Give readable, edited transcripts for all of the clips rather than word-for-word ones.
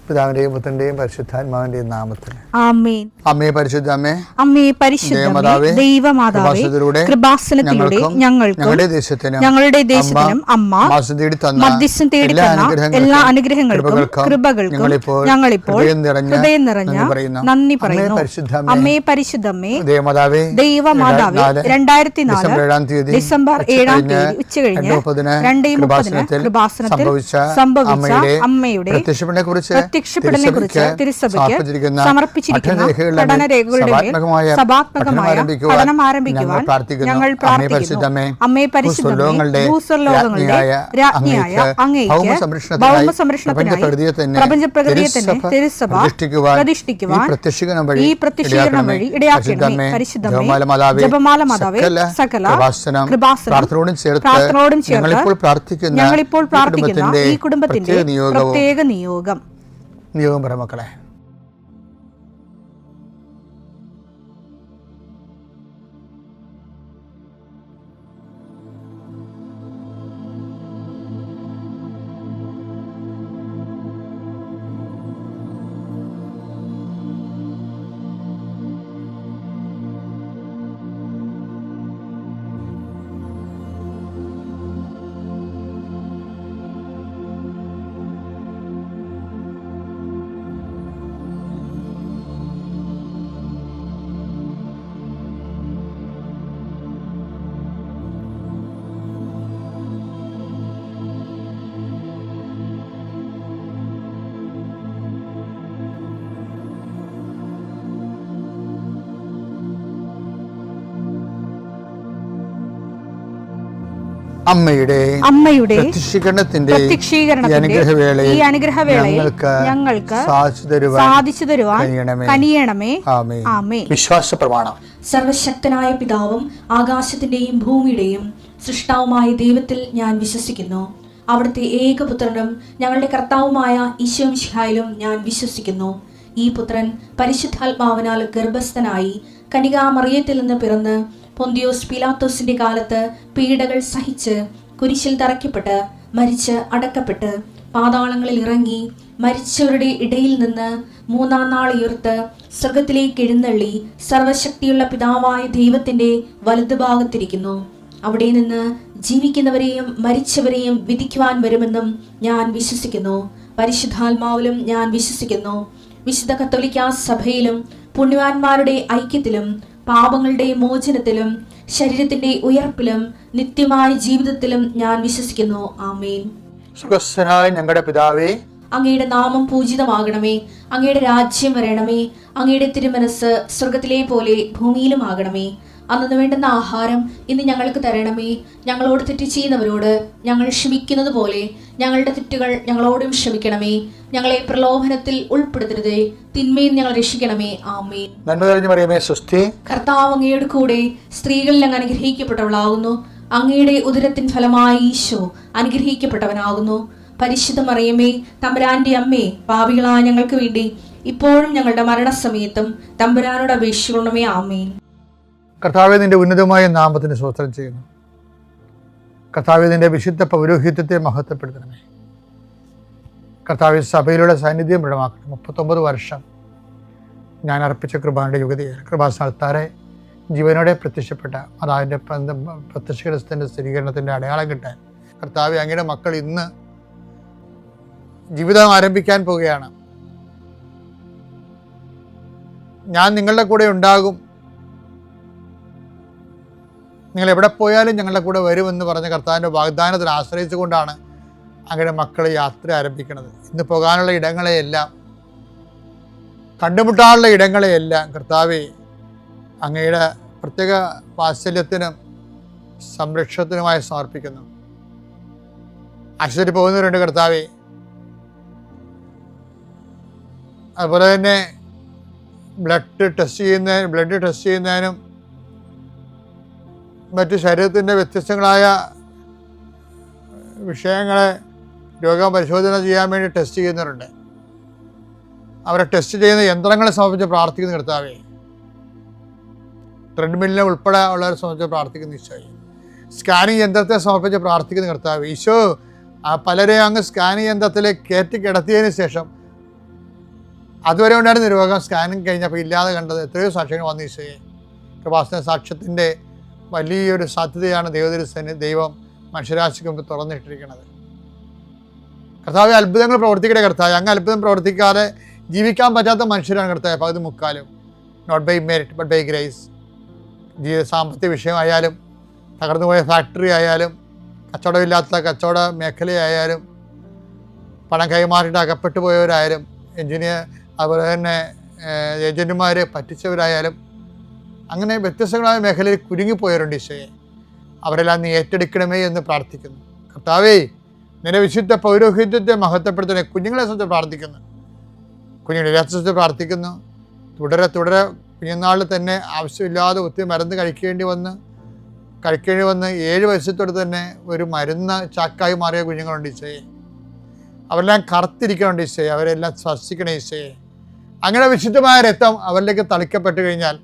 പിതാവിന്റെയും പുത്രന്റെയും പരിശുദ്ധാത്മാവിന്റെയും നാമത്തിൽ ആമേൻ. അമ്മേ പരിശുദ്ധ അമ്മേ, അമ്മേ പരിശുദ്ധ ദൈവമാതാവേ, കൃപാസനത്തിലൂടെ ഞങ്ങൾക്കും ഞങ്ങളുടെ ദേശത്തിനും അമ്മ മധ്യസ്ഥം തേടി തന്ന എല്ലാ അനുഗ്രഹങ്ങൾക്കും കൃപകൾക്കും ഞങ്ങളിപ്പോൾ ഹൃദയം നിറഞ്ഞ നന്ദി പറയുന്നു. അമ്മേ പരിശുദ്ധമ്മേ, ദൈവമാതാവേ, 2004 ഡിസംബർ 7 ഉച്ചകഴിഞ്ഞ് 2:30 കൃപാസനത്തിൽ സംഭവിച്ച അമ്മയുടെ പ്രത്യക്ഷപ്പെടലിനെ കുറിച്ച് തിരുസഭയ്ക്ക് സമർപ്പിച്ചിരിക്കുന്ന പഠനരേഖകളുടെ മേൽ സഭാത്മകമായ പഠനം ആരംഭിക്കുവാൻ ഞങ്ങൾ പ്രാർത്ഥിക്കുന്നു. അമ്മേ പരിശുദ്ധമേ, ഭൂസ്വർലോകങ്ങളുടെ രാജ്ഞിയായ അങ്ങേയ്ക്ക് ഭൗമ സംരക്ഷണത്തിനായി പ്രപഞ്ചപ്രകൃതിയെ തന്നെ തിരുസഭ പ്രതിഷ്ഠിക്കുവാൻ ഈ പ്രത്യക്ഷീകരണം വഴി ഇടയാക്കണമേ. പരിശുദ്ധമേ, ജപമാല മാതാവേ, സകല കൃപാസനം പ്രാർത്ഥനയോടും ചേർത്ത് ഞങ്ങളിപ്പോൾ പ്രാർത്ഥിക്കുന്ന ഈ കുടുംബത്തിന്റെ പ്രത്യേക നിയോഗം മക്കളെ. അമ്മയുടെ പ്രത്യക്ഷീകരണത്തിന്റെ ഈ അനുഗ്രഹവേളയിൽ ഞങ്ങൾക്ക് സാധിച്ചു തരുവാൻ കനിയണമേ. ആമേൻ. വിശ്വാസ പ്രമാണം. സർവശക്തനായ പിതാവും ആകാശത്തിന്റെയും ഭൂമിയുടെയും സൃഷ്ടാവുമായ ദൈവത്തിൽ ഞാൻ വിശ്വസിക്കുന്നു. അവിടുത്തെ ഏകപുത്രനും ഞങ്ങളുടെ കർത്താവുമായ ഈശോ മിശിഹായിലും ഞാൻ വിശ്വസിക്കുന്നു. ഈ പുത്രൻ പരിശുദ്ധാത്മാവിനാൽ ഗർഭസ്ഥനായി കന്യകാമറിയത്തിൽ നിന്ന് പിറന്ന് പൊന്തിയോസ് പീലാത്തോസിന്റെ കാലത്ത് പീഡകൾ സഹിച്ച് കുരിശിൽ തറയ്ക്കപ്പെട്ട് മരിച്ച് അടക്കപ്പെട്ട് പാതാളങ്ങളിൽ ഇറങ്ങി മരിച്ചവരുടെ ഇടയിൽ നിന്ന് 3-ാം നാൾ ഉയർത്ത് സ്വർഗത്തിലേക്ക് എഴുന്നള്ളി സർവശക്തിയുള്ള പിതാവായ ദൈവത്തിന്റെ വലതുഭാഗത്തിരിക്കുന്നു. അവിടെ നിന്ന് ജീവിക്കുന്നവരെയും മരിച്ചവരെയും വിധിക്കുവാൻ വരുമെന്നും ഞാൻ വിശ്വസിക്കുന്നു. പരിശുദ്ധാത്മാവിലും ഞാൻ വിശ്വസിക്കുന്നു. വിശുദ്ധ കത്തോലിക്കാ സഭയിലും പുണ്യവാന്മാരുടെ ഐക്യത്തിലും പാപങ്ങളുടെ മോചനത്തിലും ശരീരത്തിന്റെ ഉയർപ്പിലും നിത്യമായ ജീവിതത്തിലും ഞാൻ വിശ്വസിക്കുന്നു. ആമേൻ. സുഖസ്ഥനായ ഞങ്ങളുടെ പിതാവേ, അങ്ങയുടെ നാമം പൂജിതമാകണമേ. അങ്ങയുടെ രാജ്യം വരണമേ. അങ്ങയുടെ തിരുമനസ് സ്വർഗത്തിലെ പോലെ ഭൂമിയിലും ആകണമേ. അന്നു വേണ്ടുന്ന ആഹാരം ഇന്ന് ഞങ്ങൾക്ക് തരണമേ. ഞങ്ങളോട് തെറ്റ് ചെയ്യുന്നവരോട് ഞങ്ങൾ ക്ഷമിക്കുന്നത് പോലെ ഞങ്ങളുടെ തെറ്റുകൾ ഞങ്ങളോടും ക്ഷമിക്കണമേ. ഞങ്ങളെ പ്രലോഭനത്തിൽ ഉൾപ്പെടുത്തരുതേ, തിന്മയിൽ ഞങ്ങൾ രക്ഷിക്കണമേ. ആമേൻ. കർത്താവ് അങ്ങയുടെ കൂടെ സ്ത്രീകളിൽ അങ്ങ് അനുഗ്രഹിക്കപ്പെട്ടവളാകുന്നു. അങ്ങയുടെ ഉദരത്തിൻ ഫലമായി ഈശോ അനുഗ്രഹിക്കപ്പെട്ടവനാകുന്നു. പരിശുദ്ധ മറിയമേ, തമ്പുരാന്റെ അമ്മേ, പാപികളായ ഞങ്ങൾക്ക് വേണ്ടി ഇപ്പോഴും ഞങ്ങളുടെ മരണസമയത്തും തമ്പുരാനോട് അപേക്ഷിക്കണമേ. ആമേൻ. കർത്താവേ, നിന്റെ ഉന്നതമായ നാമത്തിന് സ്തോത്രം ചെയ്യുന്നു. കർത്താവേ, നിന്റെ വിശുദ്ധ പൗരോഹിത്യത്തെ മഹത്വപ്പെടുത്തണമേ. കർത്താവേ, സഭയിലുള്ള സാന്നിധ്യം ദൃഢമാക്കണം. 39 വർഷം ഞാൻ അർപ്പിച്ച കൃപാന്റെ യുഗതിയെ കൃപാസ്ഥാനത്താരെ ജീവനോടെ പ്രത്യക്ഷപ്പെട്ട അതാതിൻ്റെ പ്രത്യക്ഷത്തിന്റെ സ്ഥിരീകരണത്തിൻ്റെ അടയാളം കിട്ടാൻ കർത്താവേ, അങ്ങയുടെ മക്കൾ ഇന്ന് ജീവിതം ആരംഭിക്കാൻ പോവുകയാണ്. ഞാൻ നിങ്ങളുടെ കൂടെ ഉണ്ടാകും, നിങ്ങൾ എവിടെ പോയാലും ഞങ്ങളുടെ കൂടെ വരുമെന്ന് പറഞ്ഞ കർത്താവിൻ്റെ വാഗ്ദാനത്തിൽ ആശ്രയിച്ചുകൊണ്ടാണ് അങ്ങയുടെ മക്കൾ യാത്ര ആരംഭിക്കുന്നത്. ഇന്ന് പോകാനുള്ള ഇടങ്ങളെയെല്ലാം, കണ്ടുമുട്ടാനുള്ള ഇടങ്ങളെയെല്ലാം കർത്താവേ, അങ്ങയുടെ പ്രത്യേക വാത്സല്യത്തിനും സംരക്ഷണത്തിനുമായി സമർപ്പിക്കുന്നു. ആശുപത്രി പോകുന്നവരുണ്ട് കർത്താവേ, അതുപോലെ തന്നെ ബ്ലഡ് ടെസ്റ്റ് ചെയ്യുന്നതിനും മറ്റ് ശരീരത്തിൻ്റെ വ്യത്യസ്തങ്ങളായ വിഷയങ്ങളെ രോഗപരിശോധന ചെയ്യാൻ വേണ്ടി ടെസ്റ്റ് ചെയ്യുന്നവരുണ്ട്. അവരെ ടെസ്റ്റ് ചെയ്യുന്ന യന്ത്രങ്ങളെ സമർപ്പിച്ച് പ്രാർത്ഥിക്കുന്ന കർത്താവേ, ട്രെഡ്മില്ലിനെ ഉൾപ്പെടെ ഉള്ളവരെ സമർപ്പിച്ച് പ്രാർത്ഥിക്കുന്ന ഈശോയെ, സ്കാനിങ് യന്ത്രത്തെ സമർപ്പിച്ച് പ്രാർത്ഥിക്കുന്ന കർത്താവേ, ഈശോ പലരെയും അങ്ങ് സ്കാനിങ് യന്ത്രത്തിലേക്ക് കയറ്റി കിടത്തിയതിന് ശേഷം അതുവരെ ഉണ്ടായിരുന്ന രോഗം സ്കാനിങ് കഴിഞ്ഞപ്പോൾ ഇല്ലാതെ കണ്ടത് എത്രയോ സാക്ഷ്യങ്ങൾ വന്നു ഈശോയെ. കൃപാസന സാക്ഷ്യത്തിൻ്റെ വലിയൊരു സാധ്യതയാണ് ദൈവം മനുഷ്യരാശിക്ക് മുമ്പ് തുറന്നിട്ടിരിക്കുന്നത്. കർത്താവ് അത്ഭുതങ്ങൾ പ്രവർത്തിക്കട്ടെ കർത്താവ്. അങ്ങ് അത്ഭുതം പ്രവർത്തിക്കാതെ ജീവിക്കാൻ പറ്റാത്ത മനുഷ്യരാണ് കർത്താവ് പകുതി മുക്കാലും. Not by merit but by grace. സാമ്പത്തിക വിഷയമായാലും, തകർന്നുപോയ ഫാക്ടറി ആയാലും, കച്ചവടമില്ലാത്ത കച്ചവട മേഖലയായാലും, പണം കൈമാറിയിട്ട് അകപ്പെട്ടു പോയവരായാലും, അതുപോലെ തന്നെ ഏജന്റുമാർ പറ്റിച്ചവരായാലും, അങ്ങനെ വ്യത്യസ്തങ്ങളായ മേഖലയിൽ കുരുങ്ങിപ്പോയവരുണ്ട് ഈശോയെ. അവരെല്ലാം നീ ഏറ്റെടുക്കണമേ എന്ന് പ്രാർത്ഥിക്കുന്നു. കർത്താവേ, നിന്റെ വിശുദ്ധ പൗരോഹിത്യത്തെ മഹത്വപ്പെടുത്തണേ. കുഞ്ഞുങ്ങളെ സംബന്ധിച്ച് പ്രാർത്ഥിക്കുന്നു, കുഞ്ഞുങ്ങളെ സംബന്ധിച്ച് പ്രാർത്ഥിക്കുന്നു. തുടരെ കുഞ്ഞുനാളിൽ തന്നെ ആവശ്യമില്ലാതെ ഒത്തിരി മരുന്ന് കഴിക്കേണ്ടി വന്ന് 7 വയസ്സത്തോടെ തന്നെ ഒരു മരുന്ന് ചാക്കായി മാറിയ കുഞ്ഞുങ്ങളുണ്ട് ഈശോയെ. അവരെല്ലാം കറുത്തിരിക്കണുണ്ട് ഈശോയെ. അവരെല്ലാം സ്പർശിക്കണേ ഈശോയെ. അങ്ങനെ വിശുദ്ധമായ രക്തം അവരിലേക്ക് തളിക്കപ്പെട്ട് കഴിഞ്ഞാൽ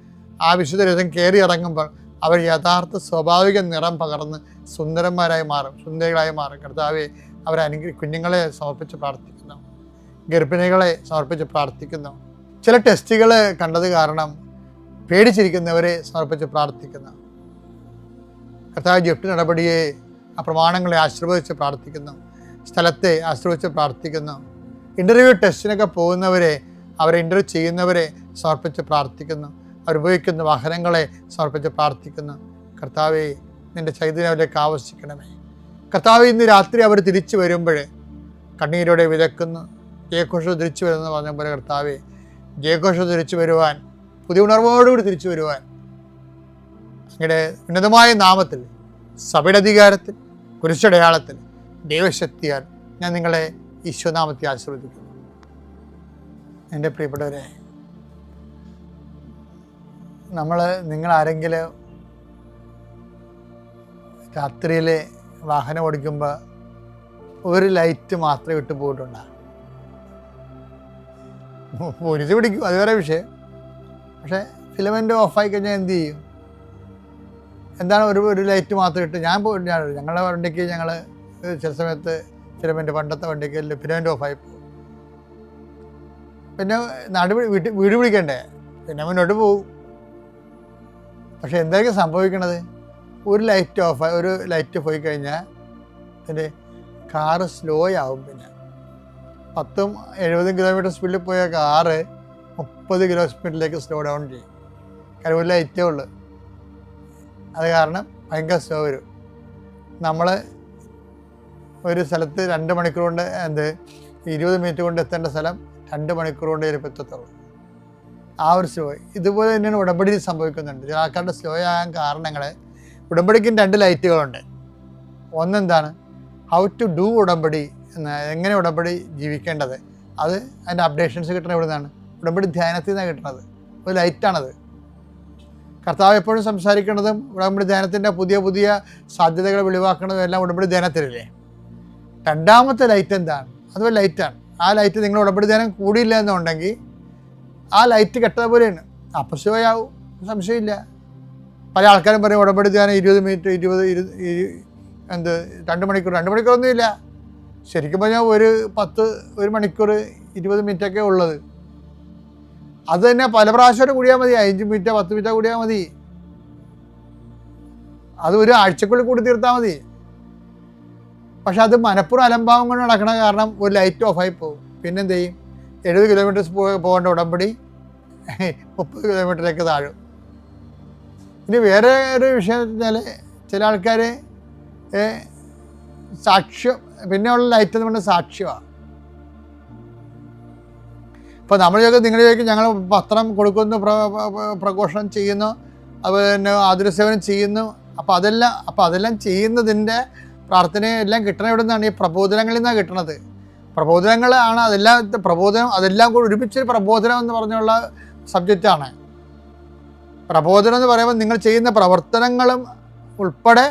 ആ വിശുദ്ധ രക്തം കയറി ഇറങ്ങുമ്പോൾ അവർ യഥാർത്ഥ സ്വാഭാവിക നിറം പകർന്ന് സുന്ദരന്മാരായി മാറും, സുന്ദരികളായി മാറും. കർത്താവെ, അവരെ കുഞ്ഞുങ്ങളെ സമർപ്പിച്ച് പ്രാർത്ഥിക്കുന്നു, ഗർഭിണികളെ സമർപ്പിച്ച് പ്രാർത്ഥിക്കുന്നു. ചില ടെസ്റ്റുകൾ കണ്ടത് കാരണം പേടിച്ചിരിക്കുന്നവരെ സമർപ്പിച്ച് പ്രാർത്ഥിക്കുന്നു. കർത്താവ് ജപ്തി നടപടിയെ, ആ പ്രമാണങ്ങളെ ആശീർവദിച്ച് പ്രാർത്ഥിക്കുന്നു, സ്ഥലത്തെ ആശ്രയിച്ച് പ്രാർത്ഥിക്കുന്നു. ഇൻ്റർവ്യൂ ടെസ്റ്റിനൊക്കെ പോകുന്നവരെ, അവരെ ഇൻ്റർവ്യൂ ചെയ്യുന്നവരെ സമർപ്പിച്ച് പ്രാർത്ഥിക്കുന്നു. അവരുപയോഗിക്കുന്ന വാഹനങ്ങളെ സമർപ്പിച്ച് പ്രാർത്ഥിക്കുന്നു. കർത്താവെ, നിൻ്റെ ചൈതന്യം അവരിലേക്ക് ആവശ്യിക്കണമേ. കർത്താവ്, ഇന്ന് രാത്രി അവർ തിരിച്ചു വരുമ്പോൾ കണ്ണീരോടെ വിതക്കുന്നു, ജയഘോഷം തിരിച്ചു വരുമെന്ന് പറഞ്ഞ പോലെ കർത്താവെ, ജയഘോഷം തിരിച്ചു വരുവാൻ, പുതിയ ഉണർവോടുകൂടി തിരിച്ചു വരുവാൻ അങ്ങയുടെ ഉന്നതമായ നാമത്തിൽ, സഭയുടെ അധികാരത്തിൽ, കുരിശടയാളത്തിൽ, ദൈവശക്തിയാൽ ഞാൻ നിങ്ങളെ ഈശോനാമത്തെ ആശീർവദിക്കുന്നു. എൻ്റെ പ്രിയപ്പെട്ടവരെ, നിങ്ങളാരെങ്കിലും രാത്രിയിൽ വാഹനം ഓടിക്കുമ്പോൾ ഒരു ലൈറ്റ് മാത്രമേ ഇട്ട് പോയിട്ടുണ്ടാകും. പോലീസ് പിടിക്കും, അത് വേറെ വിഷയം. പക്ഷേ ഫിലമെൻ്റ് ഓഫായി കഴിഞ്ഞാൽ എന്ത് ചെയ്യും? എന്താണ് ഒരു ലൈറ്റ് മാത്രം ഇട്ട് ഞങ്ങളുടെ വണ്ടിക്ക് ചില സമയത്ത് ഫിലമെൻ്റ്, പണ്ടത്തെ വണ്ടിക്ക് ഫിലമെൻ്റ് ഓഫായി പോകും. പിന്നെ വീട് പിടിക്കണ്ടേ, പിന്നെ മുന്നോട്ട് പോകും. പക്ഷെ എന്തായിരിക്കും സംഭവിക്കണത്? ഒരു ലൈറ്റ് പോയി കഴിഞ്ഞാൽ എൻ്റെ കാറ് സ്ലോ ആവും. പിന്നെ 10-70 കിലോമീറ്റർ സ്പീഡിൽ പോയ കാറ് 30 കിലോ സ്പീഡിലേക്ക് സ്ലോ ഡൗൺ ചെയ്യും. കാരണം ഒരു ലൈറ്റേ ഉള്ളു. അത് കാരണം ഭയങ്കര സ്ലോ വരും. നമ്മൾ ഒരു സ്ഥലത്ത് 2 മണിക്കൂർ കൊണ്ട് 20 മിനിറ്റ് കൊണ്ട് എത്തേണ്ട സ്ഥലം 2 മണിക്കൂർ കൊണ്ട് ചിലപ്പോൾ എത്തത്തുള്ളൂ. ആ ഒരു സ്ലോ. ഇതുപോലെ തന്നെയാണ് ഉടമ്പടിയിൽ സംഭവിക്കുന്നുണ്ട്. ചില ആൾക്കാരുടെ സ്ലോ ആകാൻ കാരണങ്ങൾ, ഉടമ്പടിക്കും 2 ലൈറ്റുകളുണ്ട്. ഒന്നെന്താണ്, ഹൗ ടു ഡു ഉടമ്പടി, എങ്ങനെ ഉടമ്പടി ജീവിക്കേണ്ടത്, അത് അതിൻ്റെ അപ്ഡേഷൻസ് കിട്ടുന്നത് ഇവിടെ നിന്നാണ്, ഉടമ്പടി ധ്യാനത്തിൽ നിന്നാണ് കിട്ടുന്നത്. ഒരു ലൈറ്റാണത്. കർത്താവ് എപ്പോഴും സംസാരിക്കുന്നതും ഉടമ്പടി ധ്യാനത്തിൻ്റെ പുതിയ സാധ്യതകൾ വെളിവാക്കുന്നതും എല്ലാം ഉടമ്പടി ധ്യാനത്തിലല്ലേ. 2ാമത്തെ ലൈറ്റ് എന്താണ്? അതുപോലെ ലൈറ്റാണ്. ആ ലൈറ്റ് നിങ്ങൾ ഉടമ്പടി ധ്യാനം കൂടിയില്ല എന്നുണ്ടെങ്കിൽ ആ ലൈറ്റ് കെട്ടത് പോലെയാണ്, അപസ്വയാവും, സംശയമില്ല. പല ആൾക്കാരും പറയും ഉടമ്പടി ധ്യാനം 20 മിനിറ്റ്, 2 മണിക്കൂർ. 2 മണിക്കൂറൊന്നുമില്ല. ശരിക്കും പറഞ്ഞാൽ ഒരു മണിക്കൂർ 20 മിനിറ്റൊക്കെ ഉള്ളത്. അത് തന്നെ പല പ്രാവശ്യമായിട്ട് കൂടിയാൽ മതി. 5 മിനിറ്റ് 10 മിനിറ്റ് കൂടിയാൽ മതി. അത് ഒരു ആഴ്ചക്കുള്ളിൽ കൂടി തീർത്താൽ മതി. പക്ഷെ അത് മനഃപൂർവ്വം അലംഭാവം കൊണ്ട് നടക്കണ കാരണം ഒരു ലൈറ്റ് ഓഫായി പോകും. പിന്നെ എന്ത് ചെയ്യും? 70 കിലോമീറ്റേഴ്സ് പോകേണ്ട ഉടമ്പടി 30 കിലോമീറ്ററിലേക്ക് താഴും. ഇനി വേറെ ഒരു വിഷയം വെച്ചാൽ, ചില ആൾക്കാർ സാക്ഷ്യം, പിന്നെയുള്ള ലൈറ്റ് എന്ന് പറഞ്ഞാൽ സാക്ഷ്യമാണ്. ഇപ്പോൾ നിങ്ങൾ ചോദിക്കും, ഞങ്ങൾ പത്രം കൊടുക്കുന്നു, പ്രഘോഷണം ചെയ്യുന്നു, അതുപോലെ തന്നെ ആതുരസേവനം ചെയ്യുന്നു. അപ്പോൾ അതെല്ലാം ചെയ്യുന്നതിൻ്റെ പ്രാർത്ഥനയെല്ലാം കിട്ടണ എവിടെ നിന്നാണ്? ഈ പ്രബോധനങ്ങളിൽ നിന്നാണ് കിട്ടണത്. പ്രബോധനങ്ങളാണ് അതെല്ലാം കൂടി ഒരുമിച്ച് പ്രബോധനം എന്ന് പറഞ്ഞുള്ള സബ്ജക്റ്റാണ്. പ്രബോധനം എന്ന് പറയുമ്പോൾ നിങ്ങൾ ചെയ്യുന്ന പ്രവർത്തനങ്ങളും ഉൾപ്പെടെ,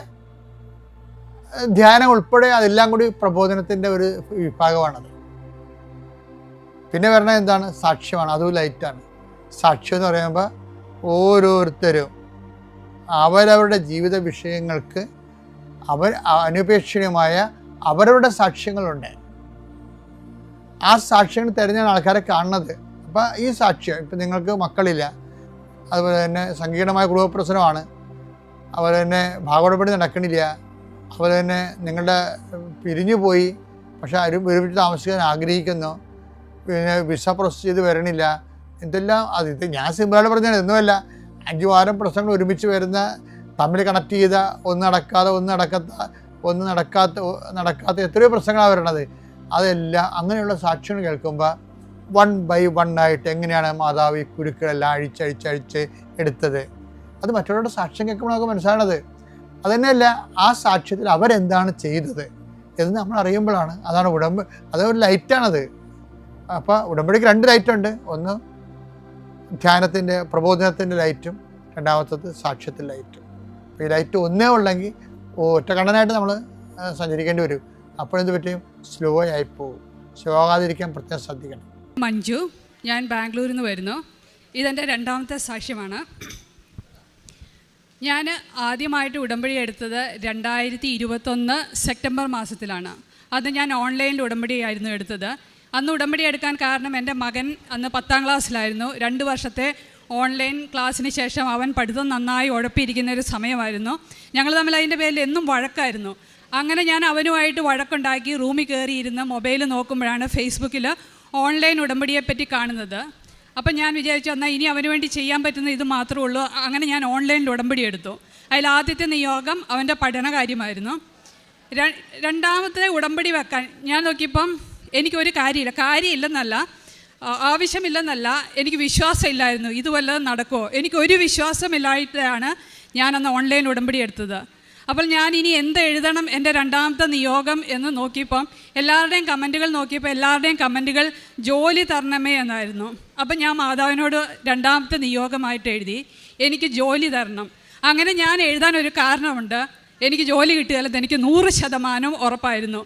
ധ്യാനം ഉൾപ്പെടെ, അതെല്ലാം കൂടി പ്രബോധനത്തിൻ്റെ ഒരു വിഭാഗമാണത്. പിന്നെ വരണത് എന്താണ്? സാക്ഷ്യമാണ്. അതും ലൈറ്റാണ്. സാക്ഷ്യം എന്ന് പറയുമ്പോൾ ഓരോരുത്തരും അവരവരുടെ ജീവിത വിഷയങ്ങൾക്ക് അനുപേക്ഷണീയമായ അവരവരുടെ സാക്ഷ്യങ്ങളുണ്ട്. ആ സാക്ഷ്യങ്ങൾ തിരഞ്ഞാണ് ആൾക്കാരെ കാണുന്നത്. അപ്പം ഈ സാക്ഷ്യം, ഇപ്പം നിങ്ങൾക്ക് മക്കളില്ല, അതുപോലെ തന്നെ സങ്കീർണമായ കുടുംബപ്രശ്നമാണ്, അതുപോലെ തന്നെ ഭാഗോടപടി നടക്കണില്ല, അതുപോലെ തന്നെ നിങ്ങളുടെ പിരിഞ്ഞു പോയി പക്ഷേ ഒരുമിച്ച് താമസിക്കാൻ ആഗ്രഹിക്കുന്നു, പിന്നെ വിസ പ്രോസസ് ചെയ്ത് വരണില്ല, ഇതെല്ലാം ഇത് ഞാൻ സിമ്പിളായിട്ട് പറഞ്ഞാൽ ഒന്നുമല്ല. 5 വാരം പ്രശ്നങ്ങൾ ഒരുമിച്ച് വരുന്ന, തമ്മിൽ കണക്ട് ചെയ്ത, ഒന്നും നടക്കാത്ത എത്രയോ പ്രശ്നങ്ങളാണ് വരണത്. അതെല്ലാം അങ്ങനെയുള്ള സാക്ഷ്യങ്ങൾ കേൾക്കുമ്പോൾ 1 by 1 ആയിട്ട് എങ്ങനെയാണ് മാതാവ് ഈ കുരുക്കളെല്ലാം അഴിച്ചഴിച്ച് എടുത്തത്, അത് മറ്റുള്ളവരുടെ സാക്ഷ്യം കേൾക്കുമ്പോൾ നമുക്ക് മനസ്സിലാണത്. അതുതന്നെയല്ല, ആ സാക്ഷ്യത്തിൽ അവരെന്താണ് ചെയ്തത് എന്ന് നമ്മൾ അറിയുമ്പോഴാണ്. അതാണ് അതൊരു ലൈറ്റാണത്. അപ്പോൾ ഉടമ്പടിക്ക് 2 ലൈറ്റുണ്ട്. ഒന്ന് ധ്യാനത്തിൻ്റെ പ്രബോധനത്തിൻ്റെ ലൈറ്റും, രണ്ടാമത്തത് സാക്ഷ്യത്തിൻ്റെ ലൈറ്റും. അപ്പോൾ ഈ ലൈറ്റ് ഒന്നേ ഉള്ളെങ്കിൽ ഒറ്റ കണ്ണനായിട്ട് നമ്മൾ സഞ്ചരിക്കേണ്ടി വരും. അപ്പോഴെന്ത് പറ്റും? സ്ലോ ആയി പോകും. സ്ലോ ആകാതിരിക്കാൻ പ്രത്യേകം ശ്രദ്ധിക്കണം. മഞ്ജു, ഞാൻ ബാംഗ്ലൂരിൽ നിന്ന് വരുന്നു. ഇതെൻ്റെ 2ാമത്തെ സാക്ഷ്യമാണ്. ഞാൻ ആദ്യമായിട്ട് ഉടമ്പടി എടുത്തത് 2021 സെപ്റ്റംബർ മാസത്തിലാണ്. അത് ഞാൻ ഓൺലൈനിൽ ഉടമ്പടിയായിരുന്നു എടുത്തത്. അന്ന് ഉടമ്പടി എടുക്കാൻ കാരണം എൻ്റെ മകൻ അന്ന് 10ാം ക്ലാസ്സിലായിരുന്നു. 2 വർഷത്തെ ഓൺലൈൻ ക്ലാസ്സിന് ശേഷം അവൻ പഠിത്തം നന്നായി ഉഴപ്പിയിരിക്കുന്ന ഒരു സമയമായിരുന്നു. ഞങ്ങൾ തമ്മിൽ അതിൻ്റെ പേരിൽ എന്നും വഴക്കായിരുന്നു. അങ്ങനെ ഞാൻ അവനുമായിട്ട് വഴക്കുണ്ടാക്കി റൂമിൽ കയറിയിരുന്ന് മൊബൈൽ നോക്കുമ്പോഴാണ് ഫേസ്ബുക്കിൽ ഓൺലൈൻ ഉടമ്പടിയെപ്പറ്റി കാണുന്നത്. അപ്പം ഞാൻ വിചാരിച്ചു എന്നാൽ ഇനി അവന് വേണ്ടി ചെയ്യാൻ പറ്റുന്ന ഇത് മാത്രമേ ഉള്ളൂ. അങ്ങനെ ഞാൻ ഓൺലൈനിൽ ഉടമ്പടി എടുത്തു. അതിൽ ആദ്യത്തെ നിയോഗം അവൻ്റെ പഠനകാര്യമായിരുന്നു. 2ാമത്തെ ഉടമ്പടി വെക്കാൻ ഞാൻ നോക്കിയപ്പം എനിക്കൊരു കാര്യമില്ലെന്നല്ല, ആവശ്യമില്ലെന്നല്ല, എനിക്ക് വിശ്വാസമില്ലായിരുന്നു ഇത് വല്ലതും നടക്കുമോ. എനിക്കൊരു വിശ്വാസമില്ലായിട്ടാണ് ഞാനന്ന് ഓൺലൈൻ ഉടമ്പടി എടുത്തത്. അപ്പോൾ ഞാൻ ഇനി എന്ത് എഴുതണം എൻ്റെ 2ാമത്തെ നിയോഗം എന്ന് നോക്കിയപ്പം എല്ലാവരുടെയും കമൻറ്റുകൾ ജോലി തരണമേ എന്നായിരുന്നു. അപ്പം ഞാൻ മാതാവിനോട് 2ാമത്തെ നിയോഗമായിട്ട് എഴുതി, എനിക്ക് ജോലി തരണം. അങ്ങനെ ഞാൻ എഴുതാൻ ഒരു കാരണമുണ്ട്. എനിക്ക് ജോലി കിട്ടിയാലും എനിക്ക് 100% ഉറപ്പായിരുന്നു.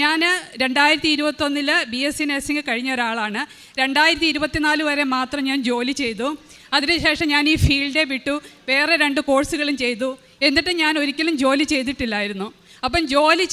ഞാൻ 2021 BSc നഴ്സിംഗ് കഴിഞ്ഞ ഒരാളാണ്. 2024 വരെ മാത്രം ഞാൻ ജോലി ചെയ്തു. അതിനുശേഷം ഞാൻ ഈ ഫീൽഡെ വിട്ടു, വേറെ 2 കോഴ്സുകളും ചെയ്തു. എന്നിട്ട് ഞാൻ ഒരിക്കലും ജോലി ചെയ്തിട്ടില്ലായിരുന്നു. അപ്പം ജോലി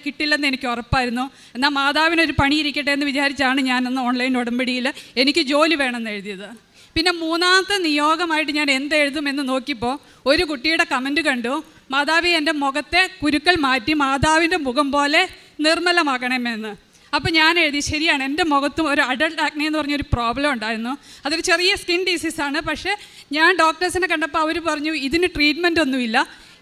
കിട്ടില്ലെന്ന് എനിക്ക് ഉറപ്പായിരുന്നു. എന്നാൽ മാതാവിനൊരു പണി ഇരിക്കട്ടെ എന്ന് വിചാരിച്ചാണ് ഞാനന്ന് ഓൺലൈൻ ഉടമ്പടിയിൽ എനിക്ക് ജോലി വേണമെന്ന് എഴുതിയത്. പിന്നെ 3ാമത്തെ നിയോഗമായിട്ട് ഞാൻ എന്തെഴുതുമെന്ന് നോക്കിയപ്പോൾ ഒരു കുട്ടിയുടെ കമൻറ്റ് കണ്ടു, മാതാവി എൻ്റെ മുഖത്തെ കുരുക്കൾ മാറ്റി മാതാവിൻ്റെ മുഖം പോലെ നിർമ്മലമാക്കണമെന്ന്. അപ്പോൾ ഞാൻ എഴുതി, ശരിയാണ്, എൻ്റെ മുഖത്തും ഒരു അഡൾട്ട് ആക്നെ എന്ന് പറഞ്ഞൊരു പ്രോബ്ലം ഉണ്ടായിരുന്നു. അതൊരു ചെറിയ സ്കിൻ ഡിസീസാണ്. പക്ഷേ ഞാൻ ഡോക്ടേഴ്സിനെ കണ്ടപ്പോൾ അവർ പറഞ്ഞു ഇതിന് ട്രീറ്റ്മെൻ്റ് ഒന്നുമില്ല,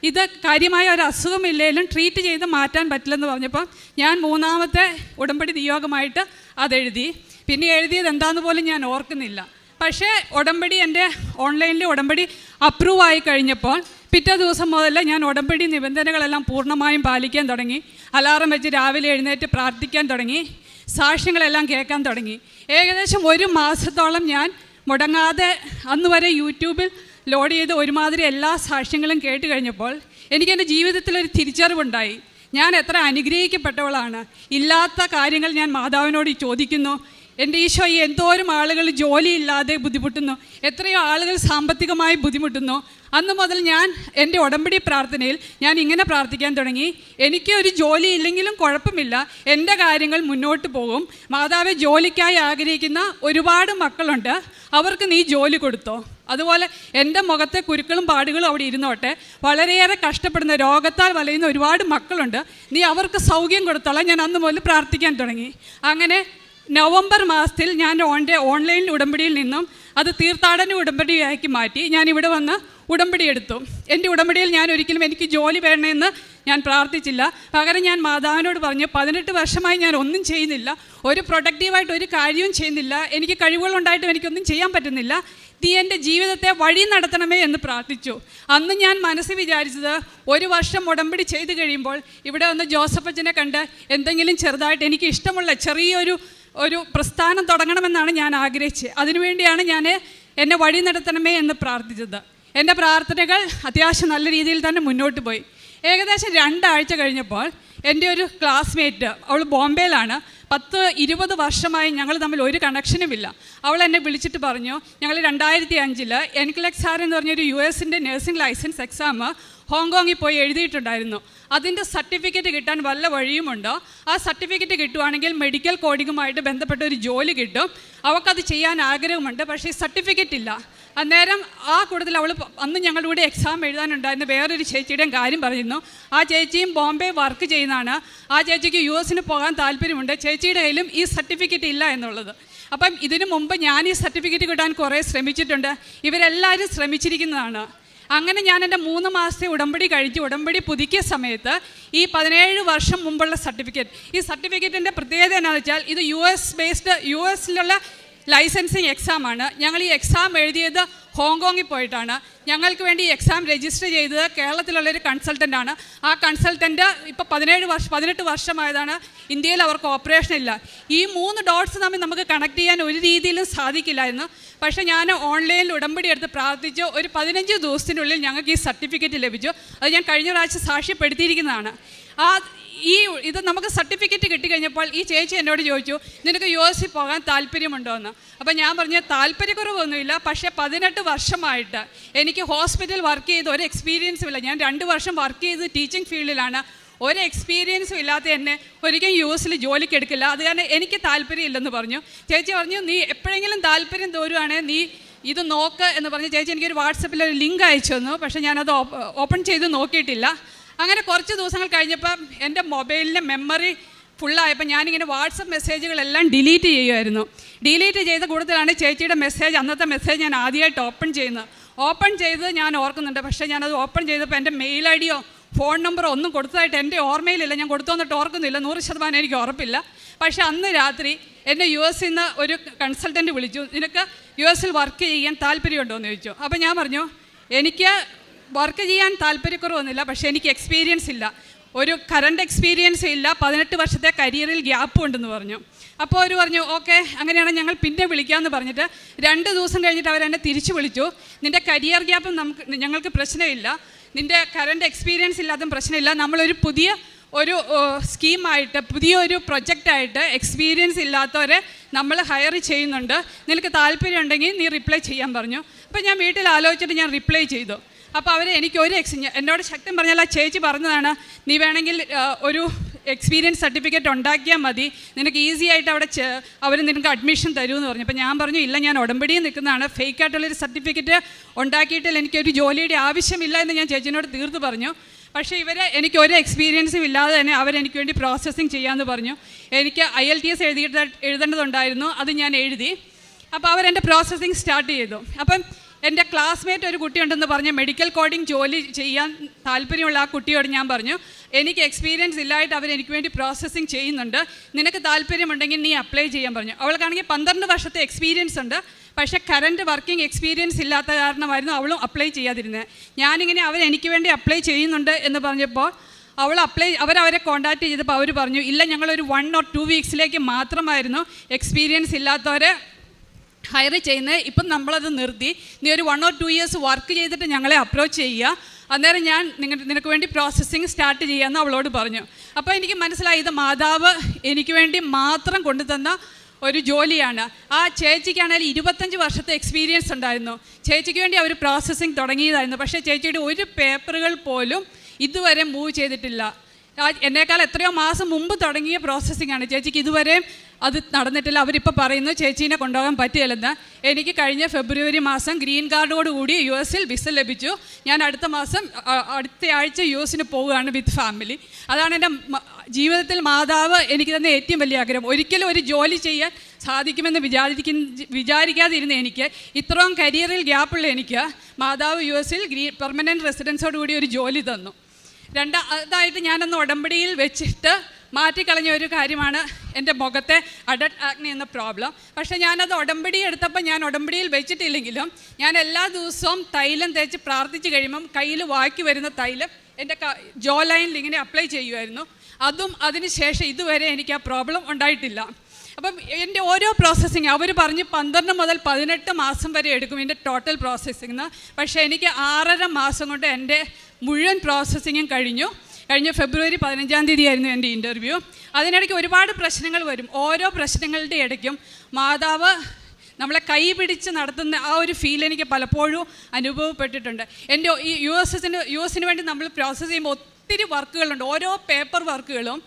ഇത് കാര്യമായ ഒരു അസുഖമില്ലെങ്കിലും ട്രീറ്റ് ചെയ്ത് മാറ്റാൻ പറ്റില്ലെന്ന് പറഞ്ഞപ്പോൾ ഞാൻ 3ാമത്തെ ഉടമ്പടി നിയോഗമായിട്ട് അതെഴുതി. പിന്നെ എഴുതിയത് എന്താണെന്ന് പോലും ഞാൻ ഓർക്കുന്നില്ല. പക്ഷേ എൻ്റെ ഓൺലൈനിൽ ഉടമ്പടി അപ്രൂവ് ആയി കഴിഞ്ഞപ്പോൾ പിറ്റേ ദിവസം മുതൽ ഞാൻ ഉടമ്പടി നിബന്ധനകളെല്ലാം പൂർണ്ണമായും പാലിക്കാൻ തുടങ്ങി. അലാറം വെച്ച് രാവിലെ എഴുന്നേറ്റ് പ്രാർത്ഥിക്കാൻ തുടങ്ങി. സാക്ഷ്യങ്ങളെല്ലാം കേൾക്കാൻ തുടങ്ങി. ഏകദേശം 1 മാസത്തോളം ഞാൻ മുടങ്ങാതെ അന്ന് വരെ യൂട്യൂബിൽ ലോഡ് ചെയ്ത് ഒരുമാതിരി എല്ലാ സാക്ഷ്യങ്ങളും കേട്ട് കഴിഞ്ഞപ്പോൾ എനിക്കെൻ്റെ ജീവിതത്തിലൊരു തിരിച്ചറിവുണ്ടായി. ഞാൻ എത്ര അനുഗ്രഹിക്കപ്പെട്ടവളാണ്. ഇല്ലാത്ത കാര്യങ്ങൾ ഞാൻ മാതാവിനോട് ചോദിക്കുന്നു. എൻ്റെ ഈശോ, എന്തോരം ആളുകൾ ജോലിയില്ലാതെ ബുദ്ധിമുട്ടുന്നു, എത്രയോ ആളുകൾ സാമ്പത്തികമായി ബുദ്ധിമുട്ടുന്നു. അന്ന് മുതൽ ഞാൻ എൻ്റെ ഉടമ്പടി പ്രാർത്ഥനയിൽ ഞാൻ ഇങ്ങനെ പ്രാർത്ഥിക്കാൻ തുടങ്ങി, എനിക്ക് ഒരു ജോലി ഇല്ലെങ്കിലും കുഴപ്പമില്ല, എൻ്റെ കാര്യങ്ങൾ മുന്നോട്ട് പോകും. മാതാവെ, ജോലിക്കായി ആഗ്രഹിക്കുന്ന ഒരുപാട് മക്കളുണ്ട്, അവർക്ക് നീ ജോലി കൊടുത്തോ. അതുപോലെ എൻ്റെ മുഖത്തെ കുരുക്കളും പാടുകളും അവിടെ ഇരുന്നോട്ടെ. വളരെയേറെ കഷ്ടപ്പെടുന്ന, രോഗത്താൽ വലയുന്ന ഒരുപാട് മക്കളുണ്ട്, നീ അവർക്ക് സൗഖ്യം കൊടുത്തോളാം. ഞാൻ അന്ന് മുതൽ പ്രാർത്ഥിക്കാൻ തുടങ്ങി. അങ്ങനെ നവംബർ മാസത്തിൽ ഞാൻ ഓൺലൈൻ ഉടമ്പടിയിൽ നിന്നും അത് തീർത്ഥാടന ഉടമ്പടിയാക്കി മാറ്റി ഞാൻ ഇവിടെ വന്ന് ഉടമ്പടി എടുത്തു. എൻ്റെ ഉടമ്പടിയിൽ ഞാൻ ഒരിക്കലും എനിക്ക് ജോലി വേണമെന്ന് ഞാൻ പ്രാർത്ഥിച്ചില്ല. പകരം ഞാൻ മാതാവിനോട് പറഞ്ഞു, 18 വർഷമായി ഞാൻ ഒന്നും ചെയ്യുന്നില്ല, ഒരു പ്രൊഡക്റ്റീവായിട്ട് ഒരു കാര്യവും ചെയ്യുന്നില്ല, എനിക്ക് കഴിവുകളുണ്ടായിട്ടും എനിക്കൊന്നും ചെയ്യാൻ പറ്റുന്നില്ല, നീ എൻ്റെ ജീവിതത്തെ വഴി നടത്തണമേ എന്ന് പ്രാർത്ഥിച്ചു. അന്ന് ഞാൻ മനസ്സിൽ വിചാരിച്ചത് 1 വർഷം ഉടമ്പടി ചെയ്ത് കഴിയുമ്പോൾ ഇവിടെ ഒന്ന് ജോസഫ് അച്ഛനെ കണ്ട് എന്തെങ്കിലും ചെറുതായിട്ട് എനിക്ക് ഇഷ്ടമുള്ള ചെറിയൊരു പ്രസ്ഥാനം തുടങ്ങണമെന്നാണ് ഞാൻ ആഗ്രഹിച്ചത്. അതിനുവേണ്ടിയാണ് ഞാൻ എന്നെ വഴി നടത്തണമേ എന്ന് പ്രാർത്ഥിച്ചത്. എൻ്റെ പ്രാർത്ഥനകൾ അത്യാവശ്യം നല്ല രീതിയിൽ തന്നെ മുന്നോട്ട് പോയി. ഏകദേശം 2 ആഴ്ച കഴിഞ്ഞപ്പോൾ എൻ്റെ ഒരു ക്ലാസ്മേറ്റ്, അവൾ ബോംബെയിലാണ്, 10-20 വർഷമായി ഞങ്ങൾ തമ്മിൽ ഒരു കണക്ഷനുമില്ല. അവൾ എന്നെ വിളിച്ചിട്ട് പറഞ്ഞു, ഞങ്ങൾ 2005 NCLEX എന്ന് പറഞ്ഞൊരു US നഴ്സിംഗ് ലൈസൻസ് എക്സാം ഹോങ്കോങ്ങിൽ പോയി എഴുതിയിട്ടുണ്ടായിരുന്നു. അതിൻ്റെ സർട്ടിഫിക്കറ്റ് കിട്ടാൻ വല്ല വഴിയുമുണ്ടോ? ആ സർട്ടിഫിക്കറ്റ് കിട്ടുവാണെങ്കിൽ മെഡിക്കൽ കോഡിങ്ങുമായിട്ട് ബന്ധപ്പെട്ട ഒരു ജോലി കിട്ടും. അവൾക്കത് ചെയ്യാൻ ആഗ്രഹമുണ്ട്, പക്ഷേ സർട്ടിഫിക്കറ്റ് ഇല്ല. അന്നേരം ആ കൂട്ടത്തിൽ അവൾ അന്ന് ഞങ്ങളുടെ കൂടെ എക്സാം എഴുതാനുണ്ടായിരുന്ന വേറൊരു ചേച്ചിയുടെയും കാര്യം പറയുന്നു. ആ ചേച്ചിയും ബോംബെ വർക്ക് ചെയ്യുന്നതാണ്. ആ ചേച്ചിക്ക് US പോകാൻ താല്പര്യമുണ്ട്. ചേച്ചിയുടെ കയ്യിലും ഈ സർട്ടിഫിക്കറ്റ് ഇല്ല എന്നുള്ളത്. അപ്പം ഇതിനു മുമ്പ് ഞാൻ ഈ സർട്ടിഫിക്കറ്റ് കിട്ടാൻ കുറേ ശ്രമിച്ചിട്ടുണ്ട്. ഇവരെല്ലാവരും ശ്രമിച്ചിരിക്കുന്നതാണ്. അങ്ങനെ ഞാൻ എൻ്റെ 3 മാസത്തെ ഉടമ്പടി കഴിച്ച് ഉടമ്പടി പുതുക്കിയ സമയത്ത് ഈ 17 വർഷം മുമ്പുള്ള സർട്ടിഫിക്കറ്റ്, ഈ സർട്ടിഫിക്കറ്റിൻ്റെ പ്രത്യേകത എന്താണെന്ന് വെച്ചാൽ ഇത് US-ലുള്ള ലൈസൻസിങ് എക്സാമാണ്. ഞങ്ങൾ ഈ എക്സാം എഴുതിയത് ഹോങ്കോങ്ങിൽ പോയിട്ടാണ്. ഞങ്ങൾക്ക് വേണ്ടി ഈ എക്സാം രജിസ്റ്റർ ചെയ്തത് കേരളത്തിലുള്ളൊരു കൺസൾട്ടൻ്റാണ്. ആ കൺസൾട്ടൻ്റ് ഇപ്പോൾ 18 വർഷമായതാണ്. ഇന്ത്യയിൽ അവർക്ക് ഓപ്പറേഷൻ ഇല്ല. ഈ 3 ഡോട്ട്സ് തമ്മിൽ നമുക്ക് കണക്ട് ചെയ്യാൻ ഒരു രീതിയിലും സാധിക്കില്ലായിരുന്നു. പക്ഷേ ഞാൻ ഓൺലൈനിൽ ഉടമ്പടി എടുത്ത് പ്രാർത്ഥിച്ചു. ഒരു 15 ദിവസത്തിനുള്ളിൽ ഞങ്ങൾക്ക് ഈ സർട്ടിഫിക്കറ്റ് ലഭിച്ചു. അത് ഞാൻ കഴിഞ്ഞ പ്രാവശ്യം സാക്ഷ്യപ്പെടുത്തിയിരിക്കുന്നതാണ്. ഇത് നമുക്ക് സർട്ടിഫിക്കറ്റ് കിട്ടിക്കഴിഞ്ഞപ്പോൾ ഈ ചേച്ചി എന്നോട് ചോദിച്ചു, നിനക്ക് US പോകാൻ താല്പര്യമുണ്ടോ എന്ന്. അപ്പോൾ ഞാൻ പറഞ്ഞു താല്പര്യക്കുറവൊന്നുമില്ല, പക്ഷേ 18 വർഷമായിട്ട് എനിക്ക് ഹോസ്പിറ്റൽ വർക്ക് ചെയ്ത് ഒരു എക്സ്പീരിയൻസും ഇല്ല. ഞാൻ 2 വർഷം വർക്ക് ചെയ്ത് ടീച്ചിങ് ഫീൽഡിലാണ്. ഒരു എക്സ്പീരിയൻസും ഇല്ലാത്ത എന്നെ ഒരിക്കലും US ജോലിക്ക് എടുക്കില്ല. അത് കാരണം എനിക്ക് താല്പര്യമില്ലെന്ന് പറഞ്ഞു. ചേച്ചി പറഞ്ഞു, നീ എപ്പോഴെങ്കിലും താല്പര്യം തോരുവാണെങ്കിൽ നീ ഇത് നോക്ക് എന്ന് പറഞ്ഞ് ചേച്ചി എനിക്കൊരു വാട്സപ്പിൽ ഒരു ലിങ്ക് അയച്ചു തന്നു. പക്ഷേ ഞാനത് ഓപ്പൺ ചെയ്ത് നോക്കിയിട്ടില്ല. അങ്ങനെ കുറച്ച് ദിവസങ്ങൾ കഴിഞ്ഞപ്പോൾ എൻ്റെ മൊബൈലിൻ്റെ മെമ്മറി ഫുള്ളായപ്പോൾ ഞാനിങ്ങനെ വാട്സപ്പ് മെസ്സേജുകളെല്ലാം ഡിലീറ്റ് ചെയ്യുമായിരുന്നു. ഡിലീറ്റ് ചെയ്ത കൂട്ടത്തിലാണ് ചേച്ചിയുടെ മെസ്സേജ്, അന്നത്തെ മെസ്സേജ് ഞാൻ ആദ്യമായിട്ട് ഓപ്പൺ ചെയ്യുന്നത്. ഓപ്പൺ ചെയ്ത് ഞാൻ ഓർക്കുന്നുണ്ട്. പക്ഷേ ഞാനത് ഓപ്പൺ ചെയ്തപ്പോൾ എൻ്റെ മെയിൽ ID ഫോൺ നമ്പറോ ഒന്നും കൊടുത്തതായിട്ട് എൻ്റെ ഓർമ്മയിലില്ല. ഞാൻ കൊടുത്തോന്നിട്ട് ഓർക്കുന്നില്ല, 100% എനിക്ക് ഉറപ്പില്ല. പക്ഷേ അന്ന് രാത്രി എന്നെ US-ൽ നിന്ന് ഒരു കൺസൾട്ടൻറ്റ് വിളിച്ചു. നിനക്ക് US-ൽ വർക്ക് ചെയ്യാൻ താല്പര്യമുണ്ടോ എന്ന് ചോദിച്ചു. അപ്പോൾ ഞാൻ പറഞ്ഞു, എനിക്ക് വർക്ക് ചെയ്യാൻ താല്പര്യക്കുറവൊന്നുമില്ല, പക്ഷേ എനിക്ക് എക്സ്പീരിയൻസ് ഇല്ല, ഒരു കറണ്ട് എക്സ്പീരിയൻസ് ഇല്ല, 18 വർഷത്തെ കരിയറിൽ ഗ്യാപ്പ് ഉണ്ടെന്ന് പറഞ്ഞു. അപ്പോൾ അവർ പറഞ്ഞു ഓക്കെ അങ്ങനെയാണെങ്കിൽ ഞങ്ങൾ പിന്നെ വിളിക്കാമെന്ന് പറഞ്ഞിട്ട് 2 ദിവസം കഴിഞ്ഞിട്ട് അവരെന്നെ തിരിച്ചു വിളിച്ചു. നിൻ്റെ കരിയർ ഗ്യാപ്പും ഞങ്ങൾക്ക് പ്രശ്നമില്ല, നിൻ്റെ കറണ്ട് എക്സ്പീരിയൻസ് ഇല്ലാതും പ്രശ്നമില്ല, നമ്മളൊരു പുതിയ സ്കീമായിട്ട് പുതിയൊരു പ്രൊജക്റ്റായിട്ട് എക്സ്പീരിയൻസ് ഇല്ലാത്തവരെ നമ്മൾ ഹയർ ചെയ്യുന്നുണ്ട്, നിനക്ക് താല്പര്യം ഉണ്ടെങ്കിൽ നീ റിപ്ലൈ ചെയ്യാൻ പറഞ്ഞു. അപ്പോൾ ഞാൻ വീട്ടിൽ ആലോചിച്ചിട്ട് ഞാൻ റിപ്ലൈ ചെയ്തു. അപ്പോൾ അവർ എനിക്ക് എന്നോട് ശക്തി പറഞ്ഞാൽ ആ ചേച്ചി പറഞ്ഞതാണ്, നീ വേണമെങ്കിൽ ഒരു എക്സ്പീരിയൻസ് സർട്ടിഫിക്കറ്റ് ഉണ്ടാക്കിയാൽ മതി, നിനക്ക് ഈസി ആയിട്ട് അവിടെ അവർ നിനക്ക് അഡ്മിഷൻ തരുമെന്ന് പറഞ്ഞു. അപ്പോൾ ഞാൻ പറഞ്ഞു ഇല്ല, ഞാൻ ഉടമ്പടിയിൽ നിൽക്കുന്നതാണ്, ഫേക്കായിട്ടുള്ളൊരു സർട്ടിഫിക്കറ്റ് ഉണ്ടാക്കിയിട്ടില്ല, എനിക്കൊരു ജോലിയുടെ ആവശ്യമില്ല എന്ന് ഞാൻ ചേച്ചിനോട് തീർത്ത് പറഞ്ഞു. പക്ഷേ എനിക്ക് ഒരു എക്സ്പീരിയൻസും ഇല്ലാതെ തന്നെ അവരെനിക്ക് വേണ്ടി പ്രോസസ്സിങ് ചെയ്യാമെന്ന് പറഞ്ഞു. എനിക്ക് IELTS എഴുതേണ്ടതുണ്ടായിരുന്നു, അത് ഞാൻ എഴുതി. അപ്പോൾ അവരെൻ്റെ പ്രോസസ്സിങ് സ്റ്റാർട്ട് ചെയ്തു. അപ്പം എൻ്റെ ക്ലാസ്മേറ്റ് ഒരു കുട്ടിയുണ്ടെന്ന് പറഞ്ഞ് മെഡിക്കൽ കോഡിങ് ജോലി ചെയ്യാൻ താല്പര്യമുള്ള ആ കുട്ടിയോട് ഞാൻ പറഞ്ഞു, എനിക്ക് എക്സ്പീരിയൻസ് ഇല്ലായിട്ട് അവരെനിക്ക് വേണ്ടി പ്രോസസ്സിങ് ചെയ്യുന്നുണ്ട്, നിനക്ക് താല്പര്യമുണ്ടെങ്കിൽ നീ അപ്ലൈ ചെയ്യാൻ പറഞ്ഞു. അവൾക്കാണെങ്കിൽ 12 വർഷത്തെ എക്സ്പീരിയൻസ് ഉണ്ട്, പക്ഷേ കറൻറ്റ് വർക്കിംഗ് എക്സ്പീരിയൻസ് ഇല്ലാത്ത കാരണമായിരുന്നു അവളും അപ്ലൈ ചെയ്യാതിരുന്നത്. ഞാനിങ്ങനെ അവരെനിക്ക് വേണ്ടി അപ്ലൈ ചെയ്യുന്നുണ്ട് എന്ന് പറഞ്ഞപ്പോൾ അവരവരെ കോൺടാക്റ്റ് ചെയ്തപ്പോൾ അവർ പറഞ്ഞു ഇല്ല, ഞങ്ങളൊരു 1 or 2 വീക്സിലേക്ക് മാത്രമായിരുന്നു എക്സ്പീരിയൻസ് ഇല്ലാത്തവരെ ഹയർ ചെയ്യുന്നത്, ഇപ്പം നമ്മളത് നിർത്തി, നീ ഒരു 1 or 2 ഇയേഴ്സ് വർക്ക് ചെയ്തിട്ട് ഞങ്ങളെ അപ്രോച്ച് ചെയ്യുക, അന്നേരം ഞാൻ നിനക്ക് വേണ്ടി പ്രോസസ്സിങ് സ്റ്റാർട്ട് ചെയ്യാമെന്ന് അവളോട് പറഞ്ഞു. അപ്പോൾ എനിക്ക് മനസ്സിലായി ഇത് മാതാവ് എനിക്ക് വേണ്ടി മാത്രം കൊണ്ടുതന്ന ഒരു ജോലിയാണ്. ആ ചേച്ചിക്കാണെങ്കിൽ 25 വർഷത്തെ എക്സ്പീരിയൻസ് ഉണ്ടായിരുന്നു. ചേച്ചിക്ക് വേണ്ടി അവർ പ്രോസസ്സിങ് തുടങ്ങിയതായിരുന്നു, പക്ഷേ ചേച്ചിയുടെ ഒരു പേപ്പറുകൾ പോലും ഇതുവരെ മൂവ് ചെയ്തിട്ടില്ല. എന്നേക്കാൾ എത്രയോ മാസം മുമ്പ് തുടങ്ങിയ പ്രോസസ്സിംഗ് ആണ്. ചേച്ചിക്ക് ഇതുവരെ അത് നടന്നിട്ടില്ല. അവരിപ്പോൾ പറയുന്നു ചേച്ചീനെ കൊണ്ടുപോകാൻ പറ്റിയില്ലെന്ന്. എനിക്ക് കഴിഞ്ഞ ഫെബ്രുവരി മാസം ഗ്രീൻ കാർഡോടുകൂടി US-ൽ വിസ ലഭിച്ചു. ഞാൻ അടുത്ത ആഴ്ച US-ന് പോവുകയാണ് വിത്ത് ഫാമിലി. അതാണ് എൻ്റെ ജീവിതത്തിൽ മാതാവ് എനിക്ക് തന്നെ ഏറ്റവും വലിയ ആഗ്രഹം. ഒരിക്കലും ഒരു ജോലി ചെയ്യാൻ സാധിക്കുമെന്ന് വിചാരിക്കാതിരുന്ന എനിക്ക്, ഇത്രയും കരിയറിൽ ഗ്യാപ്പുള്ള എനിക്ക് മാതാവ് US-ൽ പെർമനൻറ്റ് റെസിഡൻസോടുകൂടി ഒരു ജോലി തന്നു. അതായിട്ട് ഞാനൊന്ന് ഉടമ്പടിയിൽ വെച്ചിട്ട് മാറ്റിക്കളഞ്ഞ ഒരു കാര്യമാണ് എൻ്റെ മുഖത്തെ അഡൽട്ട് ആക്നെ എന്ന പ്രോബ്ലം. പക്ഷേ ഞാനത് ഉടമ്പടി എടുത്തപ്പോൾ ഞാൻ ഉടമ്പടിയിൽ വെച്ചിട്ടില്ലെങ്കിലും ഞാൻ എല്ലാ ദിവസവും തൈലം തേച്ച് പ്രാർത്ഥിച്ച് കഴിയുമ്പം കയ്യിൽ വാക്കി വരുന്ന തൈലം എൻ്റെ ജോ ലൈനിൽ ഇങ്ങനെ അപ്ലൈ ചെയ്യുമായിരുന്നു. അതിന് ശേഷം ഇതുവരെ എനിക്ക് ആ പ്രോബ്ലം ഉണ്ടായിട്ടില്ല. അപ്പം എൻ്റെ ഓരോ പ്രോസസ്സിങ് അവർ പറഞ്ഞ് 12 മുതൽ 18 മാസം വരെ എടുക്കും എൻ്റെ ടോട്ടൽ പ്രോസസ്സിങ്. പക്ഷേ എനിക്ക് 6.5 മാസം കൊണ്ട് എൻ്റെ മുഴുവൻ പ്രോസസ്സിങ്ങും കഴിഞ്ഞ ഫെബ്രുവരി 15-ാം തീയതി ആയിരുന്നു എൻ്റെ ഇൻ്റർവ്യൂ. അതിനിടയ്ക്ക് ഒരുപാട് പ്രശ്നങ്ങൾ വരും. ഓരോ പ്രശ്നങ്ങളുടെ ഇടയ്ക്കും മാതാവ് നമ്മളെ കൈ പിടിച്ച് നടത്തുന്ന ആ ഒരു ഫീൽ എനിക്ക് പലപ്പോഴും അനുഭവപ്പെട്ടിട്ടുണ്ട്. എൻ്റെ ഈ യു എസിന് വേണ്ടി നമ്മൾ പ്രോസസ്സ് ചെയ്യുമ്പോൾ ഒത്തിരി വർക്കുകളുണ്ട്. ഓരോ പേപ്പർ വർക്കുകളും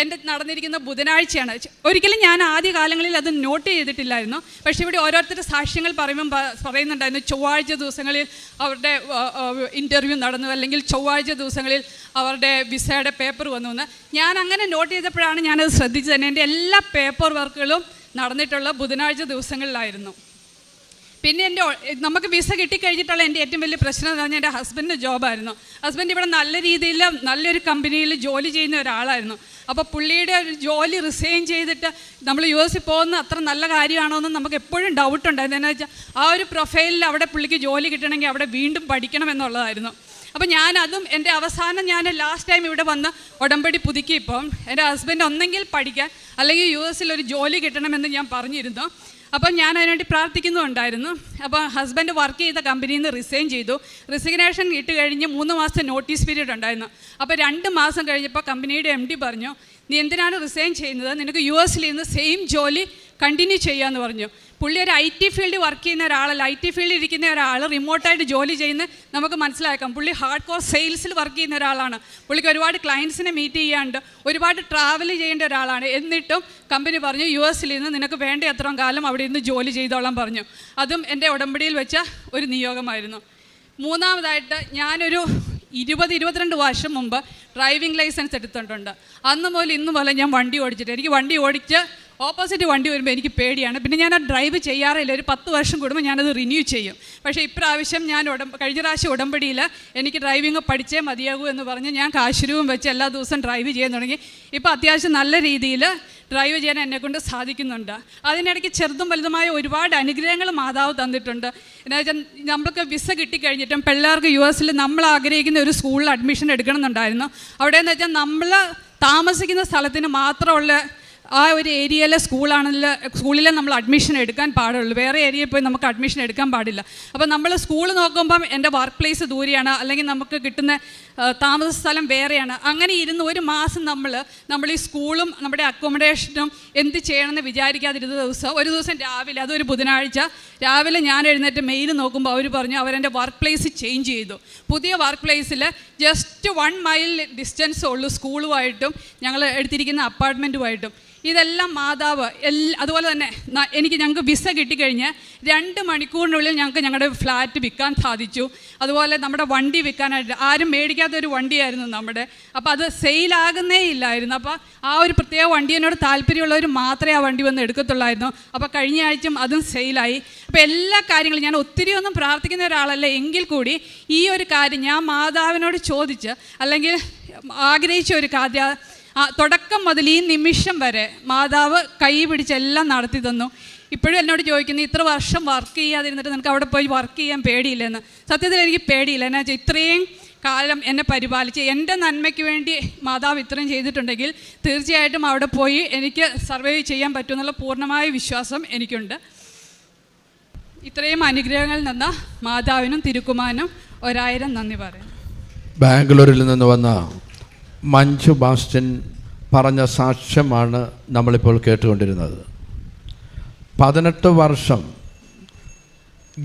എൻ്റെ നടന്നിരിക്കുന്ന ബുധനാഴ്ചയാണ്. ഒരിക്കലും ഞാൻ ആദ്യ കാലങ്ങളിൽ അത് നോട്ട് ചെയ്തിട്ടില്ലായിരുന്നു. പക്ഷേ ഇവിടെ ഓരോരുത്തരുടെ സാക്ഷ്യങ്ങൾ പറയുന്നുണ്ടായിരുന്നു ചൊവ്വാഴ്ച ദിവസങ്ങളിൽ അവരുടെ ഇൻ്റർവ്യൂ നടന്നു, അല്ലെങ്കിൽ ചൊവ്വാഴ്ച ദിവസങ്ങളിൽ അവരുടെ വിസയുടെ പേപ്പർ വന്നു എന്ന്. ഞാൻ അങ്ങനെ നോട്ട് ചെയ്തപ്പോഴാണ് ഞാനത് ശ്രദ്ധിച്ചത് തന്നെ. എൻ്റെ എല്ലാ പേപ്പർ വർക്കുകളും നടന്നിട്ടുള്ള ബുധനാഴ്ച ദിവസങ്ങളിലായിരുന്നു. പിന്നെ നമുക്ക് വിസ കിട്ടിക്കഴിഞ്ഞിട്ടുള്ള എൻ്റെ ഏറ്റവും വലിയ പ്രശ്നം എന്ന് പറഞ്ഞാൽ എൻ്റെ ഹസ്ബൻഡിൻ്റെ ജോബായിരുന്നു. ഹസ്ബൻഡ് ഇവിടെ നല്ല രീതിയിൽ നല്ലൊരു കമ്പനിയിൽ ജോലി ചെയ്യുന്ന ഒരാളായിരുന്നു. അപ്പോൾ പുള്ളിയുടെ ഒരു ജോലി റിസൈൻ ചെയ്തിട്ട് നമ്മൾ യു എസിൽ പോകുന്ന അത്ര നല്ല കാര്യമാണോ എന്ന് നമുക്ക് എപ്പോഴും ഡൗട്ടുണ്ടായിരുന്നു. എന്താ വെച്ചാൽ ആ ഒരു പ്രൊഫൈലിൽ അവിടെ പുള്ളിക്ക് ജോലി കിട്ടണമെങ്കിൽ അവിടെ വീണ്ടും പഠിക്കണം എന്നുള്ളതായിരുന്നു. അപ്പോൾ എൻ്റെ അവസാനം ഞാൻ ലാസ്റ്റ് ടൈം ഇവിടെ വന്ന് ഉടമ്പടി പുതുക്കിയപ്പം എൻ്റെ ഹസ്ബൻഡ് ഒന്നെങ്കിൽ പഠിക്കാൻ അല്ലെങ്കിൽ യു എസിൽ ഒരു ജോലി കിട്ടണമെന്ന് ഞാൻ പറഞ്ഞിരുന്നു. അപ്പം ഞാൻ അതിനുവേണ്ടി പ്രാർത്ഥിക്കുന്നുണ്ടായിരുന്നു. അപ്പോൾ ഹസ്ബൻഡ് വർക്ക് ചെയ്ത കമ്പനിയിൽ നിന്ന് റിസൈൻ ചെയ്തു. റിസിഗ്നേഷൻ ഇട്ട് കഴിഞ്ഞ് 3 മാസത്തെ നോട്ടീസ് പീരീഡ് ഉണ്ടായിരുന്നു. അപ്പോൾ 2 മാസം കഴിഞ്ഞപ്പോൾ കമ്പനിയുടെ MD പറഞ്ഞു, നീ എന്തിനാണ് റിസൈൻ ചെയ്യുന്നത്, നിനക്ക് യു എസിൽ നിന്ന് സെയിം ജോലി കണ്ടിന്യൂ ചെയ്യാമെന്ന് പറഞ്ഞു. പുള്ളി ഒരു IT ഫീൽഡിൽ വർക്ക് ചെയ്യുന്ന ഒരാളല്ല. IT ഫീൽഡിൽ ഇരിക്കുന്ന ഒരാൾ റിമോട്ടായിട്ട് ജോലി ചെയ്യുന്ന നമുക്ക് മനസ്സിലാക്കാം. പുള്ളി ഹാർഡ് കോർ സെയിൽസിൽ വർക്ക് ചെയ്യുന്ന ഒരാളാണ്. പുള്ളിക്ക് ഒരുപാട് ക്ലയൻസിനെ മീറ്റ് ചെയ്യാണ്ട് ഒരുപാട് ട്രാവൽ ചെയ്യേണ്ട ഒരാളാണ്. എന്നിട്ടും കമ്പനി പറഞ്ഞു യു എസിൽ നിന്ന് നിനക്ക് വേണ്ട അത്രയും കാലം അവിടെ ഇരുന്ന് ജോലി ചെയ്തോളാൻ പറഞ്ഞു. അതും എൻ്റെ ഉടമ്പടിയിൽ വെച്ച ഒരു നിയോഗമായിരുന്നു. മൂന്നാമതായിട്ട് ഞാനൊരു 20-22 വർഷം മുമ്പ് ഡ്രൈവിംഗ് ലൈസൻസ് എടുത്തിട്ടുണ്ട്. അന്ന് മുതൽ ഇന്ന് പോലെ ഞാൻ വണ്ടി ഓടിച്ചിട്ട് എനിക്ക് വണ്ടി ഓടിച്ച് ഓപ്പോസിറ്റ് വണ്ടി വരുമ്പോൾ എനിക്ക് പേടിയാണ്. പിന്നെ ഞാൻ ആ ഡ്രൈവ് ചെയ്യാറില്ല. ഒരു 10 വർഷം കൂടുമ്പോൾ ഞാനത് റിന്യൂ ചെയ്യും. പക്ഷേ ഇപ്രാവശ്യം ഞാൻ കഴിഞ്ഞ പ്രാവശ്യം ഉടമ്പടിയിൽ എനിക്ക് ഡ്രൈവിംഗ് പഠിച്ചേ മതിയാകൂ എന്ന് പറഞ്ഞ് ഞാൻ കാശുരൂപം വെച്ച് എല്ലാ ദിവസവും ഡ്രൈവ് ചെയ്യാൻ തുടങ്ങി. ഇപ്പോൾ അത്യാവശ്യം നല്ല രീതിയിൽ ഡ്രൈവ് ചെയ്യാൻ എന്നെക്കൊണ്ട് സാധിക്കുന്നുണ്ട്. അതിനിടയ്ക്ക് ചെറുതും വലുതുമായ ഒരുപാട് അനുഗ്രഹങ്ങൾ മാതാവ് തന്നിട്ടുണ്ട്. എന്താ വെച്ചാൽ നമ്മൾക്ക് വിസ കിട്ടിക്കഴിഞ്ഞിട്ടും പിള്ളേർക്ക് യു എസിൽ നമ്മൾ ആഗ്രഹിക്കുന്ന ഒരു സ്കൂളിൽ അഡ്മിഷൻ എടുക്കണം എന്നുണ്ടായിരുന്നു. അവിടെ എന്ന് വെച്ചാൽ നമ്മൾ താമസിക്കുന്ന സ്ഥലത്തിന് മാത്രമുള്ള ആ ഒരു ഏരിയയിലെ സ്കൂളിലെ നമ്മൾ അഡ്മിഷൻ എടുക്കാൻ പാടുള്ളൂ. വേറെ ഏരിയയിൽ പോയി നമുക്ക് അഡ്മിഷൻ എടുക്കാൻ പാടില്ല. അപ്പോൾ നമ്മൾ സ്കൂൾ നോക്കുമ്പം എൻ്റെ വർക്ക് പ്ലേസ് ദൂരെയാണ്, അല്ലെങ്കിൽ നമുക്ക് കിട്ടുന്ന താമസ സ്ഥലം വേറെയാണ്. അങ്ങനെ ഇരുന്ന് ഒരു മാസം നമ്മൾ ഈ സ്കൂളും നമ്മുടെ അക്കോമഡേഷനും എന്ത് ചെയ്യണമെന്ന് വിചാരിക്കാതിരുന്ന ഒരു ദിവസം രാവിലെ, അതൊരു ബുധനാഴ്ച രാവിലെ ഞാൻ എഴുന്നേറ്റ് മെയിൽ നോക്കുമ്പോൾ അവർ പറഞ്ഞു അവരെൻ്റെ വർക്ക് പ്ലേസ് ചേഞ്ച് ചെയ്തു. പുതിയ വർക്ക് പ്ലേസിൽ ജസ്റ്റ് 1 മൈൽ ഡിസ്റ്റൻസ് ഉള്ളൂ സ്കൂളുമായിട്ടും ഞങ്ങൾ എടുത്തിരിക്കുന്ന അപ്പാർട്ട്മെൻറ്റുമായിട്ടും. ഇതെല്ലാം മാതാവ് അതുപോലെ തന്നെ ഞങ്ങൾക്ക് വിസ കിട്ടിക്കഴിഞ്ഞ് 2 മണിക്കൂറിനുള്ളിൽ ഞങ്ങളുടെ ഫ്ലാറ്റ് വിൽക്കാൻ സാധിച്ചു. അതുപോലെ നമ്മുടെ വണ്ടി വിൽക്കാനായിട്ട് ആരും മേടിക്കാത്തൊരു വണ്ടിയായിരുന്നു നമ്മുടെ. അപ്പോൾ അത് സെയിലാകുന്നേ ഇല്ലായിരുന്നു. അപ്പോൾ ആ ഒരു പ്രത്യേക വണ്ടിയോട് താല്പര്യമുള്ളവർ മാത്രമേ ആ വണ്ടി വന്ന് എടുക്കത്തുള്ളായിരുന്നു. അപ്പോൾ കഴിഞ്ഞ ആഴ്ചയും അതും സെയിലായി. അപ്പോൾ എല്ലാ കാര്യങ്ങളും ഞാൻ ഒത്തിരിയൊന്നും പ്രാർത്ഥിക്കുന്ന ഒരാളല്ല, എങ്കിൽ കൂടി ഈ ഒരു കാര്യം ഞാൻ മാതാവിനോട് ചോദിച്ച് അല്ലെങ്കിൽ ആഗ്രഹിച്ച ഒരു കാര്യം തുടക്കം മുതൽ ഈ നിമിഷം വരെ മാതാവ് കൈ പിടിച്ചെല്ലാം നടത്തി തന്നു. ഇപ്പോഴും എന്നോട് ചോദിക്കുന്നു ഇത്ര വർഷം വർക്ക് ചെയ്യാതിരുന്നിട്ട് നിനക്ക് അവിടെ പോയി വർക്ക് ചെയ്യാൻ പേടിയില്ലെന്ന്. സത്യത്തിൽ എനിക്ക് പേടിയില്ല. എന്നാ വെച്ചാൽ ഇത്രയും കാലം എന്നെ പരിപാലിച്ച് എൻ്റെ നന്മയ്ക്ക് വേണ്ടി മാതാവ് ഇത്രയും ചെയ്തിട്ടുണ്ടെങ്കിൽ തീർച്ചയായിട്ടും അവിടെ പോയി എനിക്ക് സർവൈവ് ചെയ്യാൻ പറ്റുമെന്നുള്ള പൂർണ്ണമായ വിശ്വാസം എനിക്കുണ്ട്. ഇത്രയും അനുഗ്രഹങ്ങളിൽ നിന്ന മാതാവിനും തിരുക്കുമാനും 1000 നന്ദി പറയുന്നു. ബാംഗ്ലൂരിൽ നിന്ന് വന്ന മഞ്ജു ബാസ്റ്റൻ പറഞ്ഞ സാക്ഷ്യമാണ് നമ്മളിപ്പോൾ കേട്ടുകൊണ്ടിരുന്നത്. 18 വർഷം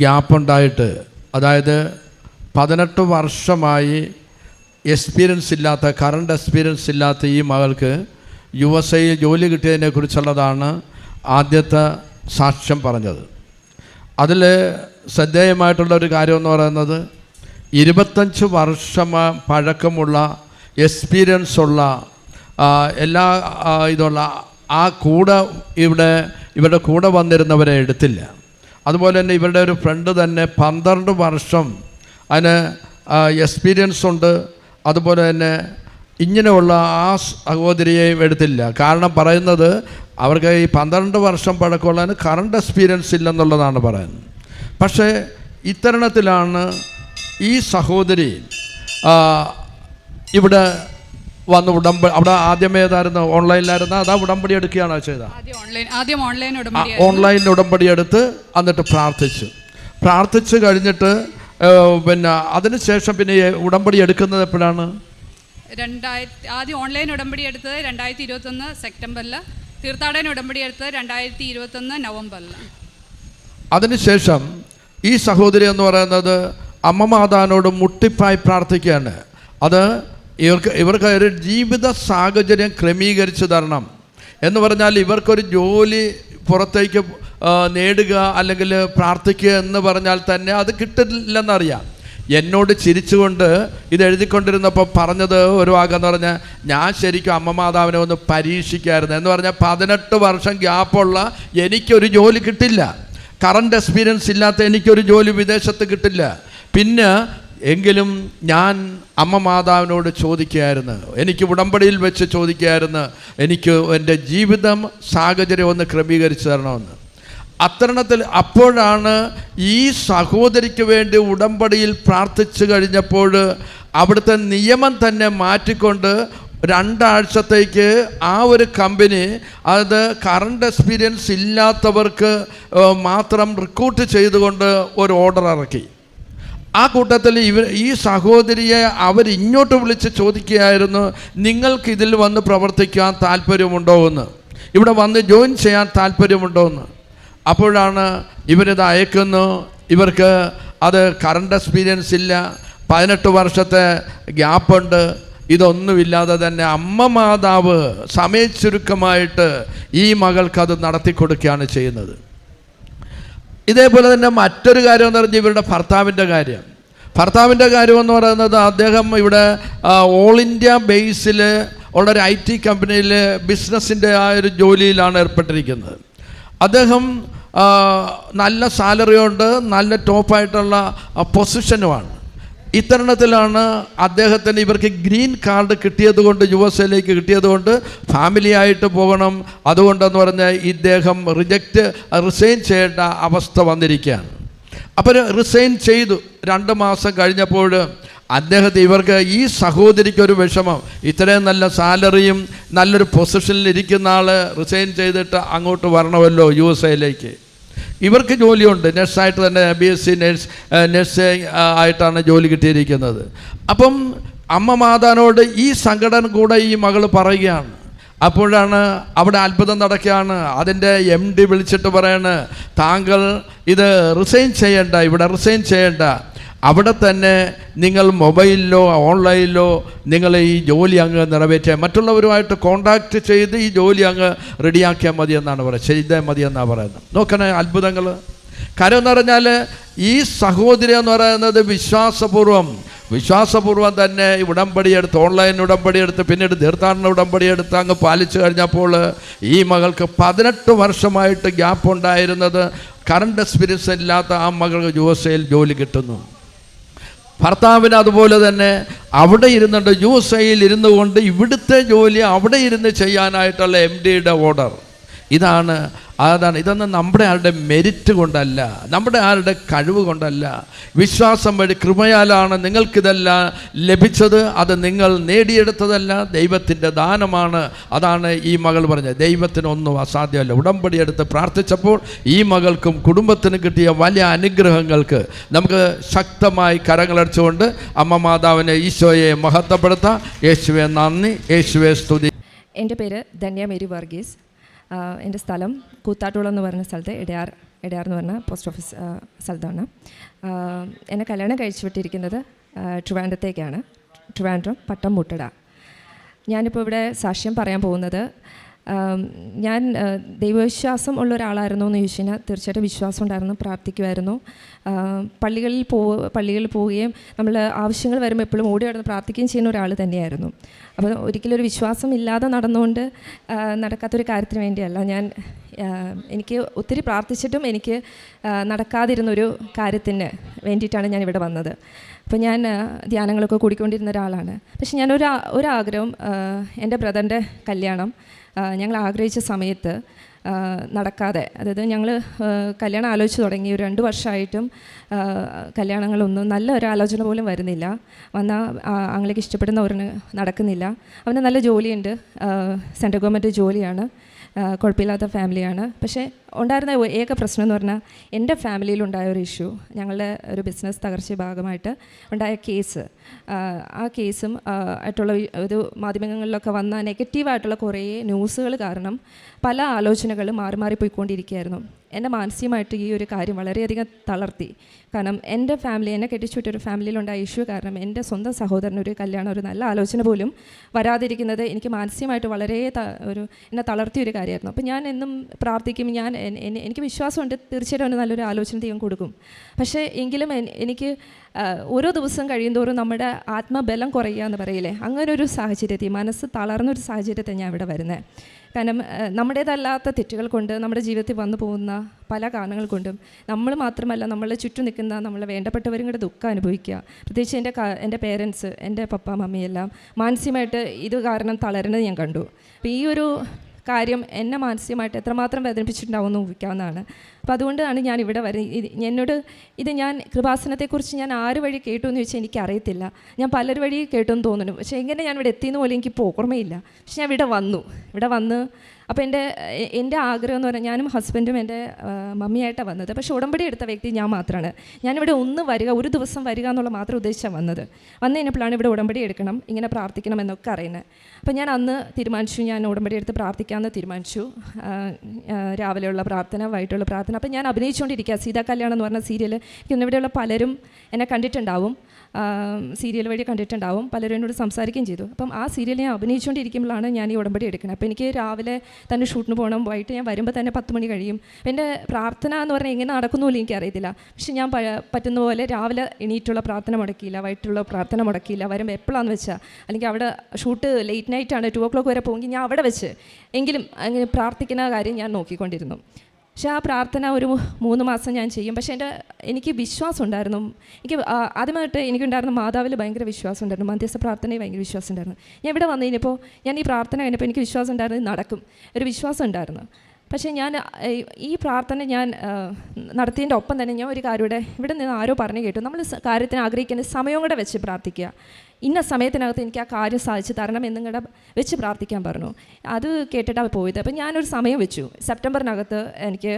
ഗ്യാപ്പുണ്ടായിട്ട്, അതായത് 18 വർഷമായി കറണ്ട് എക്സ്പീരിയൻസ് ഇല്ലാത്ത ഈ മകൾക്ക് USA ജോലി കിട്ടിയതിനെക്കുറിച്ചുള്ളതാണ് ആദ്യത്തെ സാക്ഷ്യം പറഞ്ഞത്. അതിൽ ശ്രദ്ധേയമായിട്ടുള്ളൊരു കാര്യമെന്ന് പറയുന്നത് 25 വർഷം പഴക്കമുള്ള എക്സ്പീരിയൻസ് ഉള്ള എല്ലാ ഇതുള്ള ഇവരുടെ കൂടെ വന്നിരുന്നവരെ എടുത്തില്ല. അതുപോലെ തന്നെ ഇവരുടെ ഒരു ഫ്രണ്ട് തന്നെ 12 വർഷം അതിന് എക്സ്പീരിയൻസ് ഉണ്ട്. അതുപോലെ തന്നെ ഇങ്ങനെയുള്ള ആ സഹോദരിയെയും എടുത്തില്ല. കാരണം പറയുന്നത് അവർക്ക് ഈ 12 വർഷം പഴക്കമുള്ളതിന് കറണ്ട് എക്സ്പീരിയൻസ് ഇല്ലെന്നുള്ളതാണ് പറയുന്നത്. പക്ഷേ ഇത്തരണത്തിലാണ് ഈ സഹോദരി ഇവിടെ വന്ന് അവിടെ ആദ്യമേ ഏതായിരുന്നു, ഓൺലൈനിലായിരുന്നു, അതാ ഉടമ്പടി എടുക്കുകയാണോ ചെയ്തത്? ഓൺലൈൻ ഉടമ്പടി എടുത്ത് എന്നിട്ട് പ്രാർത്ഥിച്ചു കഴിഞ്ഞിട്ട് പിന്നെ അതിനുശേഷം പിന്നെ ഉടമ്പടി എടുക്കുന്നത് എപ്പോഴാണ്? ആദ്യം ഓൺലൈൻ ഉടമ്പടി എടുത്തത് 2021 സെപ്റ്റംബറിൽ, തീർത്ഥാടന ഉടമ്പടി എടുത്തത് 2021 നവംബറിൽ. അതിനുശേഷം ഈ സഹോദരി എന്ന് പറയുന്നത് അമ്മ മാതാവിനോട് മുട്ടിപ്പായി പ്രാർത്ഥിക്കുകയാണ്. അത് ഇവർക്ക് ഒരു ജീവിത സാഹചര്യം ക്രമീകരിച്ച് തരണം എന്ന് പറഞ്ഞാൽ, ഇവർക്കൊരു ജോലി പുറത്തേക്ക് നേടുക അല്ലെങ്കിൽ പ്രാർത്ഥിക്കുക എന്ന് പറഞ്ഞാൽ തന്നെ അത് കിട്ടില്ലെന്നറിയാം. എന്നോട് ചിരിച്ചുകൊണ്ട് ഇത് എഴുതിക്കൊണ്ടിരുന്നപ്പോൾ പറഞ്ഞത് ഒരു വാക്കെന്ന് പറഞ്ഞാൽ, ഞാൻ ശരിക്കും അമ്മ മാതാവിനെ ഒന്ന് പരീക്ഷിക്കായിരുന്നു എന്ന് പറഞ്ഞാൽ 18 വർഷം ഗ്യാപ്പുള്ള എനിക്കൊരു ജോലി കിട്ടില്ല, കറണ്ട് എക്സ്പീരിയൻസ് ഇല്ലാത്ത എനിക്കൊരു ജോലി വിദേശത്ത് കിട്ടില്ല. പിന്നെ എങ്കിലും ഞാൻ അമ്മ മാതാവിനോട് ചോദിക്കുകയായിരുന്നു, എനിക്ക് ഉടമ്പടിയിൽ വെച്ച് ചോദിക്കുകയായിരുന്നു, എനിക്ക് എൻ്റെ ജീവിതം സാഹചര്യം ഒന്ന് ക്രമീകരിച്ച് തരണമെന്ന്. അത്തരണത്തിൽ അപ്പോഴാണ് ഈ സഹോദരിക്ക് വേണ്ടി ഉടമ്പടിയിൽ പ്രാർത്ഥിച്ചു കഴിഞ്ഞപ്പോൾ അവിടുത്തെ നിയമം തന്നെ മാറ്റിക്കൊണ്ട് 2 ആഴ്ചത്തേക്ക് ആ ഒരു കമ്പനി അത് കറണ്ട് എക്സ്പീരിയൻസ് ഇല്ലാത്തവർക്ക് മാത്രം റിക്രൂട്ട് ചെയ്തുകൊണ്ട് ഒരു ഓർഡർ ഇറക്കി. ആ കൂട്ടത്തിൽ ഈ സഹോദരിയെ അവരിങ്ങോട്ട് വിളിച്ച് ചോദിക്കുകയായിരുന്നു, നിങ്ങൾക്ക് ഇതിൽ വന്ന് പ്രവർത്തിക്കാൻ താല്പര്യമുണ്ടോ എന്ന്, ഇവിടെ വന്ന് ജോയിൻ ചെയ്യാൻ താല്പര്യമുണ്ടോ എന്ന്. അപ്പോഴാണ് ഇവരിത് അയക്കുന്നു. ഇവർക്ക് അത് കറണ്ട് എക്സ്പീരിയൻസ് ഇല്ല, 18 വർഷത്തെ ഗ്യാപ്പുണ്ട്. ഇതൊന്നുമില്ലാതെ തന്നെ അമ്മ മാതാവ് സമയച്ചുരുക്കമായിട്ട് ഈ മകൾക്കത് നടത്തി കൊടുക്കുകയാണ് ചെയ്യുന്നത്. ഇതേപോലെ തന്നെ മറ്റൊരു കാര്യം എന്ന് പറഞ്ഞാൽ ഇവരുടെ ഭർത്താവിൻ്റെ കാര്യം എന്ന് പറയുന്നത്, അദ്ദേഹം ഇവിടെ ഓൾ ഇന്ത്യ ബേസിൽ ഉള്ളൊരു IT കമ്പനിയിൽ ബിസിനസ്സിൻ്റെ ആ ഒരു ജോലിയിലാണ് ഏർപ്പെട്ടിരിക്കുന്നത്. അദ്ദേഹം നല്ല സാലറിയുണ്ട്, നല്ല ടോപ്പായിട്ടുള്ള പൊസിഷനുമാണ്. ഇത്തരണത്തിലാണ് അദ്ദേഹത്തിന് ഇവർക്ക് ഗ്രീൻ കാർഡ് കിട്ടിയതുകൊണ്ട്, USA കിട്ടിയതുകൊണ്ട് ഫാമിലി ആയിട്ട് പോകണം. അതുകൊണ്ടെന്ന് പറഞ്ഞാൽ ഇദ്ദേഹം റിസൈൻ ചെയ്യേണ്ട അവസ്ഥ വന്നിരിക്കുകയാണ്. അപ്പോൾ റിസൈൻ ചെയ്തു. 2 മാസം കഴിഞ്ഞപ്പോൾ ഇവർക്ക് ഈ സഹോദരിക്കൊരു വിഷമം, ഇത്രയും നല്ല സാലറിയും നല്ലൊരു പൊസിഷനിൽ ഇരിക്കുന്ന ആൾ റിസൈൻ ചെയ്തിട്ട് അങ്ങോട്ട് വരണമല്ലോ USA. ഇവർക്ക് ജോലിയുണ്ട്, നഴ്സായിട്ട് തന്നെ BSc നഴ്സിംഗ് ആയിട്ടാണ് ജോലി കിട്ടിയിരിക്കുന്നത്. അപ്പം അമ്മ മാതാവിനോട് ഈ സംഘടന കൂടെ ഈ മകൾ പറയുകയാണ്. അപ്പോഴാണ് അവിടെ അത്ഭുതം നടക്കുകയാണ്. അതിൻ്റെ MD വിളിച്ചിട്ട് പറയാണ്, താങ്കൾ ഇത് റിസൈൻ ചെയ്യേണ്ട, ഇവിടെ റിസൈൻ ചെയ്യേണ്ട, അവിടെ തന്നെ നിങ്ങൾ മൊബൈലിലോ ഓൺലൈനിലോ നിങ്ങൾ ഈ ജോലി അങ്ങ് നിറവേറ്റുക, മറ്റുള്ളവരുമായിട്ട് കോണ്ടാക്ട് ചെയ്ത് ഈ ജോലി അങ്ങ് റെഡിയാക്കിയാൽ മതി എന്നാണ് പറയുന്നത്, ചെയ്താൽ മതി എന്നാണ് പറയുന്നത്. നോക്കണേ അത്ഭുതങ്ങൾ. കാര്യം എന്ന് പറഞ്ഞാൽ ഈ സഹോദരി എന്ന് പറയുന്നത് വിശ്വാസപൂർവം തന്നെ ഉടമ്പടിയെടുത്ത്, ഓൺലൈൻ ഉടമ്പടിയെടുത്ത്, പിന്നീട് തീർത്ഥാടന ഉടമ്പടിയെടുത്ത് അങ്ങ് പാലിച്ചു കഴിഞ്ഞപ്പോൾ ഈ മകൾക്ക് 18 വർഷമായിട്ട് ഗ്യാപ്പ് ഉണ്ടായിരുന്നത് കറണ്ട് എക്സ്പീരിയൻസ് ഇല്ലാത്ത ആ മകൾക്ക് USA ജോലി കിട്ടുന്നു. ഭർത്താവിന് അതുപോലെ തന്നെ അവിടെ ഇരുന്നുണ്ട്, USA ഇരുന്നു കൊണ്ട് ഇവിടുത്തെ ജോലി അവിടെ ഇരുന്ന് ചെയ്യാനായിട്ടുള്ള MDയുടെ ഓർഡർ. ഇതൊന്നും നമ്മുടെ ആരുടെ മെരിറ്റ് കൊണ്ടല്ല, നമ്മുടെ ആരുടെ കഴിവ് കൊണ്ടല്ല, വിശ്വാസം വഴി കൃപയാലാണ് നിങ്ങൾക്കിതെല്ലാം ലഭിച്ചത്. അത് നിങ്ങൾ നേടിയെടുത്തതല്ല, ദൈവത്തിൻ്റെ ദാനമാണ്. അതാണ് ഈ മകൾ പറഞ്ഞത്, ദൈവത്തിനൊന്നും അസാധ്യമല്ല. ഉടമ്പടി എടുത്ത് പ്രാർത്ഥിച്ചപ്പോൾ ഈ മകൾക്കും കുടുംബത്തിനും കിട്ടിയ വലിയ അനുഗ്രഹങ്ങൾക്ക് നമുക്ക് ശക്തമായി കരങ്ങളടിച്ചുകൊണ്ട് അമ്മ മാതാവിനെ, ഈശോയെ മഹത്വപ്പെടുത്താം. യേശുവെ നന്ദി, യേശുവെ സ്തുതി. എൻ്റെ പേര് ധന്യ മേരി വർഗീസ്. എൻ്റെ സ്ഥലം കൂത്താട്ടുകുളം എന്ന് പറഞ്ഞ സ്ഥലത്ത്, ഇടയാർ എന്ന് പറഞ്ഞ പോസ്റ്റ് ഓഫീസ് സ്ഥലത്താണ്. എന്നെ കല്യാണം കഴിച്ചു വിട്ടിരിക്കുന്നത് ട്രിവാൻഡ്രത്തേക്കാണ്, ട്രിവാൻഡ്രം പട്ടം മുട്ടട. ഞാനിപ്പോൾ ഇവിടെ സാക്ഷ്യം പറയാൻ പോകുന്നത്, ഞാൻ ദൈവവിശ്വാസം ഉള്ള ഒരാളായിരുന്നു എന്ന് ചോദിച്ചു കഴിഞ്ഞാൽ തീർച്ചയായിട്ടും വിശ്വാസം ഉണ്ടായിരുന്നു, പ്രാർത്ഥിക്കുമായിരുന്നു. പള്ളികളിൽ പോവുകയും നമ്മൾ ആവശ്യങ്ങൾ വരുമ്പോൾ എപ്പോഴും ഓടി നടന്ന് പ്രാർത്ഥിക്കുകയും ചെയ്യുന്ന ഒരാൾ തന്നെയായിരുന്നു. അപ്പോൾ ഒരിക്കലും ഒരു വിശ്വാസം ഇല്ലാതെ നടന്നുകൊണ്ട് നടക്കാത്തൊരു കാര്യത്തിന് വേണ്ടിയല്ല, എനിക്ക് ഒത്തിരി പ്രാർത്ഥിച്ചിട്ടും എനിക്ക് നടക്കാതിരുന്നൊരു കാര്യത്തിന് വേണ്ടിയിട്ടാണ് ഞാൻ ഇവിടെ വന്നത്. അപ്പോൾ ഞാൻ ധ്യാനങ്ങളൊക്കെ കൂടിക്കൊണ്ടിരുന്ന ഒരാളാണ്. പക്ഷെ ഒരാഗ്രഹം, എൻ്റെ ബ്രദറിൻ്റെ കല്യാണം ഞങ്ങൾ ആഗ്രഹിച്ച സമയത്ത് നടക്കാതെ, അതായത് ഞങ്ങൾ കല്യാണം ആലോചിച്ച് തുടങ്ങി 2 വർഷമായിട്ടും കല്യാണങ്ങളൊന്നും നല്ല ഒരു ആലോചന പോലും വരുന്നില്ല. ആങ്ങളേക്ക് ഇഷ്ടപ്പെടുന്ന ഒരെണ്ണം നടക്കുന്നില്ല. അവന് നല്ല ജോലിയുണ്ട്, സെൻട്രൽ ഗവൺമെൻറ് ജോലിയാണ്, കുഴപ്പമില്ലാത്ത ഫാമിലിയാണ്. പക്ഷേ ഉണ്ടായിരുന്ന ഏക പ്രശ്നം എന്ന് പറഞ്ഞാൽ എൻ്റെ ഫാമിലിയിലുണ്ടായ ഒരു ഇഷ്യൂ, ഞങ്ങളുടെ ഒരു ബിസിനസ് തകർച്ച ഭാഗമായിട്ട് ഉണ്ടായ കേസ്. ആ കേസും ആയിട്ടുള്ള ഒരു മാധ്യമങ്ങളിലൊക്കെ വന്ന നെഗറ്റീവായിട്ടുള്ള കുറേ ന്യൂസുകൾ കാരണം പല ആലോചനകളും മാറി പോയിക്കൊണ്ടിരിക്കുകയായിരുന്നു. എന്നെ മാനസികമായിട്ട് ഈ ഒരു കാര്യം വളരെയധികം തളർത്തി. കാരണം എൻ്റെ ഫാമിലി, എന്നെ കെട്ടിച്ചുവിട്ടൊരു ഫാമിലിയിലുണ്ടായ ഇഷ്യൂ കാരണം എൻ്റെ സ്വന്തം സഹോദരനൊരു കല്യാണം, ഒരു നല്ല ആലോചന പോലും വരാതിരിക്കുന്നത് എനിക്ക് മാനസികമായിട്ട് വളരെ എന്നെ തളർത്തിയ ഒരു കാര്യമായിരുന്നു. അപ്പോൾ ഞാൻ എന്നും പ്രാർത്ഥിക്കും, എനിക്ക് വിശ്വാസമുണ്ട് തീർച്ചയായിട്ടും അവന് നല്ലൊരു ആലോചന ദൈവം കൊടുക്കും. പക്ഷേ എങ്കിലും എനിക്ക് ഓരോ ദിവസം കഴിയുന്തോറും നമ്മുടെ ആത്മബലം കുറയുക എന്ന് പറയില്ലേ, അങ്ങനെ ഒരു സാഹചര്യത്തിൽ മനസ്സ് തളർന്നൊരു സാഹചര്യത്തിൽ ഞാൻ ഇവിടെ വരുന്നത്. കാരണം നമ്മുടേതല്ലാത്ത തെറ്റുകൾ കൊണ്ട് നമ്മുടെ ജീവിതത്തിൽ വന്നു പോകുന്ന പല കാരണങ്ങൾ കൊണ്ടും നമ്മൾ മാത്രമല്ല നമ്മളെ ചുറ്റും നിൽക്കുന്ന നമ്മളെ വേണ്ടപ്പെട്ടവരും കൂടെ ദുഃഖം അനുഭവിക്കുക. പ്രത്യേകിച്ച് എൻ്റെ പേരൻസ്, എൻ്റെ പപ്പ മമ്മിയെല്ലാം മാനസികമായിട്ട് ഇത് കാരണം തളരുന്നത് ഞാൻ കണ്ടു. അപ്പോൾ ഈ ഒരു കാര്യം എന്നെ മാനസികമായിട്ട് എത്രമാത്രം വേദനിപ്പിച്ചിട്ടുണ്ടാവുമെന്ന് ഊഹിക്കാവുന്നതാണ്. അപ്പോൾ അതുകൊണ്ടാണ് ഞാൻ ഇവിടെ ഞാൻ കൃപാസനത്തെക്കുറിച്ച് ഞാൻ ആര് വഴി കേട്ടു എന്ന് ചോദിച്ചാൽ എനിക്കറിയത്തില്ല. ഞാൻ പലർ വഴി കേട്ടു എന്ന് തോന്നുന്നു. പക്ഷേ എങ്ങനെ ഞാൻ ഇവിടെ എത്തിയെന്ന് പോലും എനിക്ക് ഓർമ്മയില്ല. പക്ഷെ ഞാൻ ഇവിടെ വന്ന് അപ്പോൾ എൻ്റെ ആഗ്രഹം എന്ന് പറഞ്ഞാൽ ഞാനും ഹസ്ബൻഡും എൻ്റെ മമ്മിയായിട്ടാണ് വന്നത്. പക്ഷേ ഉടമ്പടി എടുത്ത വ്യക്തി ഞാൻ മാത്രമാണ്. ഞാനിവിടെ ഒരു ദിവസം വരിക എന്നുള്ള മാത്രം ഉദ്ദേശിച്ചാണ് വന്നത്. വന്നു കഴിഞ്ഞപ്പോഴാണ് ഇവിടെ ഉടമ്പടി എടുക്കണം, ഇങ്ങനെ പ്രാർത്ഥിക്കണം എന്നൊക്കെ അറിയുന്നത്. അപ്പോൾ ഞാൻ അന്ന് തീരുമാനിച്ചു, ഞാൻ ഉടമ്പടി എടുത്ത് പ്രാർത്ഥിക്കാമെന്ന് തീരുമാനിച്ചു. രാവിലെയുള്ള പ്രാർത്ഥന, വൈകിട്ടുള്ള പ്രാർത്ഥന. അപ്പോൾ ഞാൻ അഭിനയിച്ചുകൊണ്ടിരിക്കുക. സീതാ കല്യാണം എന്ന് പറഞ്ഞ സീരിയൽ ഇവിടെയുള്ള പലരും എന്നെ കണ്ടിട്ടുണ്ടാവും, സീരിയൽ വഴി കണ്ടിട്ടുണ്ടാവും, പലരും എന്നോട് സംസാരിക്കുകയും ചെയ്തു. അപ്പം ആ സീരിയൽ ഞാൻ അഭിനയിച്ചുകൊണ്ടിരിക്കുമ്പോഴാണ് ഞാൻ ഈ ഉടമ്പടി എടുക്കുന്നത്. അപ്പോൾ എനിക്ക് രാവിലെ തന്നെ ഷൂട്ടിന് പോകണം, വൈകിട്ട് ഞാൻ വരുമ്പോൾ തന്നെ 10 മണി കഴിയും. എൻ്റെ പ്രാർത്ഥന എന്ന് പറഞ്ഞാൽ എങ്ങനെ നടക്കുന്നുമില്ല എനിക്കറിയത്തില്ല. പക്ഷെ ഞാൻ പറ്റുന്ന പോലെ രാവിലെ എണീറ്റുള്ള പ്രാർത്ഥന മുടക്കിയില്ല, വൈകിട്ടുള്ള പ്രാർത്ഥന മുടക്കിയില്ല. വരുമ്പോൾ എപ്പോഴാണെന്ന് വെച്ചാൽ, അല്ലെങ്കിൽ അവിടെ ഷൂട്ട് ലേറ്റ് നൈറ്റാണ്, 2 o'clock വരെ പോകുമെങ്കിൽ ഞാൻ അവിടെ വെച്ച് എങ്കിലും അങ്ങനെ പ്രാർത്ഥിക്കുന്ന കാര്യം ഞാൻ നോക്കിക്കൊണ്ടിരുന്നു. പക്ഷേ ആ പ്രാർത്ഥന ഒരു 3 മാസം ഞാൻ ചെയ്യും. പക്ഷേ എനിക്ക് വിശ്വാസം ഉണ്ടായിരുന്നു. ആദ്യമായിട്ട് എനിക്കുണ്ടായിരുന്ന മാതാവിൽ ഭയങ്കര വിശ്വാസം ഉണ്ടായിരുന്നു, മധ്യസ്ഥ പ്രാർത്ഥനയിൽ ഭയങ്കര വിശ്വാസം ഉണ്ടായിരുന്നു. ഞാൻ ഇവിടെ വന്നു കഴിഞ്ഞപ്പോൾ ഞാൻ ഈ പ്രാർത്ഥന കഴിഞ്ഞപ്പോൾ എനിക്ക് വിശ്വാസം ഉണ്ടായിരുന്നു, നടക്കും, ഒരു വിശ്വാസം ഉണ്ടായിരുന്നു. പക്ഷേ ഞാൻ ഈ പ്രാർത്ഥന ഞാൻ നടത്തിയതിൻ്റെ ഒപ്പം തന്നെ ഞാൻ ഒരു കാര്യം ഇവിടെ നിന്ന് ആരോ പറഞ്ഞു കേട്ടു, നമ്മൾ കാര്യത്തിന് ആഗ്രഹിക്കുന്ന സമയം കൂടെ വെച്ച് പ്രാർത്ഥിക്കുക, ഇന്ന സമയത്തിനകത്ത് എനിക്ക് ആ കാര്യം സാധിച്ചു തരണം എന്നും കൂടെ വെച്ച് പ്രാർത്ഥിക്കാൻ പറഞ്ഞു. അത് കേട്ടിട്ടാണ് പോയത്. അപ്പം ഞാനൊരു സമയം വെച്ചു, സെപ്റ്റംബറിനകത്ത് എനിക്ക്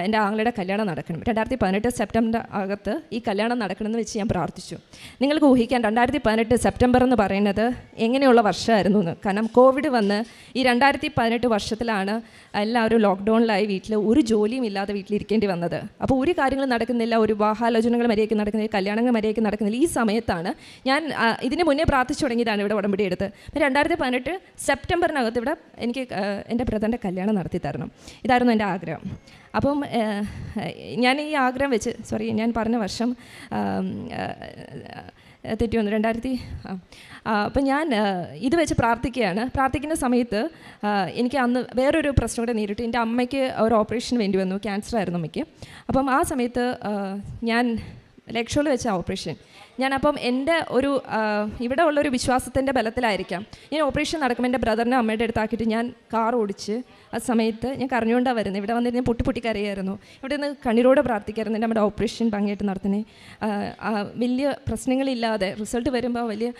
എൻ്റെ ആങ്ങളുടെ കല്യാണം നടക്കണം, 2018 സെപ്റ്റംബർ അകത്ത് ഈ കല്യാണം നടക്കണമെന്ന് വെച്ച് ഞാൻ പ്രാർത്ഥിച്ചു. നിങ്ങൾക്ക് ഊഹിക്കാൻ 2018 സെപ്റ്റംബർ എന്ന് പറയുന്നത് എങ്ങനെയുള്ള വർഷമായിരുന്നു എന്ന്. കാരണം കോവിഡ് വന്ന് ഈ 2018 വർഷത്തിലാണ് എല്ലാവരും ലോക്ക്ഡൗണിലായി വീട്ടിൽ ഒരു ജോലിയും ഇല്ലാതെ വീട്ടിലിരിക്കേണ്ടി വന്നത്. അപ്പോൾ ഒരു കാര്യങ്ങളും നടക്കുന്നില്ല, ഒരു വിവാഹാലോചനകൾ മര്യാദയ്ക്ക് നടക്കുന്നില്ല, കല്യാണങ്ങൾ മര്യാദയ്ക്ക് നടക്കുന്നില്ല. ഈ സമയത്താണ് ഞാൻ ഇതിന് മുന്നേ പ്രാർത്ഥിച്ചു തുടങ്ങിയതാണ് ഇവിടെ ഉടമ്പടി എടുത്ത്. 2018 സെപ്റ്റംബറിനകത്ത് ഇവിടെ എനിക്ക് എൻ്റെ ബ്രദറിൻ്റെ കല്യാണം നടത്തി തരണം, ഇതായിരുന്നു എൻ്റെ ആഗ്രഹം. അപ്പം ഞാൻ ഈ ആഗ്രഹം വെച്ച്, ഞാൻ പറഞ്ഞ വർഷം തെറ്റി വന്നു, 2000. അപ്പം ഞാൻ ഇത് വെച്ച് പ്രാർത്ഥിക്കുന്ന സമയത്ത് എനിക്ക് അന്ന് വേറൊരു പ്രശ്നം കൂടെ നേരിട്ടു. എൻ്റെ അമ്മയ്ക്ക് ഒരു ഓപ്പറേഷന് വേണ്ടി വന്നു, ക്യാൻസർ ആയിരുന്നു അമ്മയ്ക്ക്. അപ്പം ആ സമയത്ത് ഞാൻ ലക്ഷോയിൽ വെച്ച ഓപ്പറേഷൻ, ഞാനപ്പം എൻ്റെ ഇവിടെ ഉള്ളൊരു വിശ്വാസത്തിൻ്റെ ബലത്തിലായിരിക്കാം ഞാൻ ഓപ്പറേഷൻ നടക്കുമ്പോൾ എൻ്റെ ബ്രദറിനെ അമ്മയുടെ അടുത്താക്കിയിട്ട് ഞാൻ കാർ ഓടിച്ച് ആ സമയത്ത് ഞാൻ കരഞ്ഞുകൊണ്ടാണ് വരുന്നത്. ഇവിടെ വന്നിട്ട് ഞാൻ പൊട്ടി കരയായിരുന്നു. ഇവിടെ നിന്ന് കണ്ണീരോടെ പ്രാർത്ഥിക്കായിരുന്നു എൻ്റെ നമ്മുടെ ഓപ്പറേഷൻ ഭംഗിയായിട്ട് നടത്തുന്നത്. വലിയ പ്രശ്നങ്ങളില്ലാതെ റിസൾട്ട് വരുമ്പോൾ വലിയ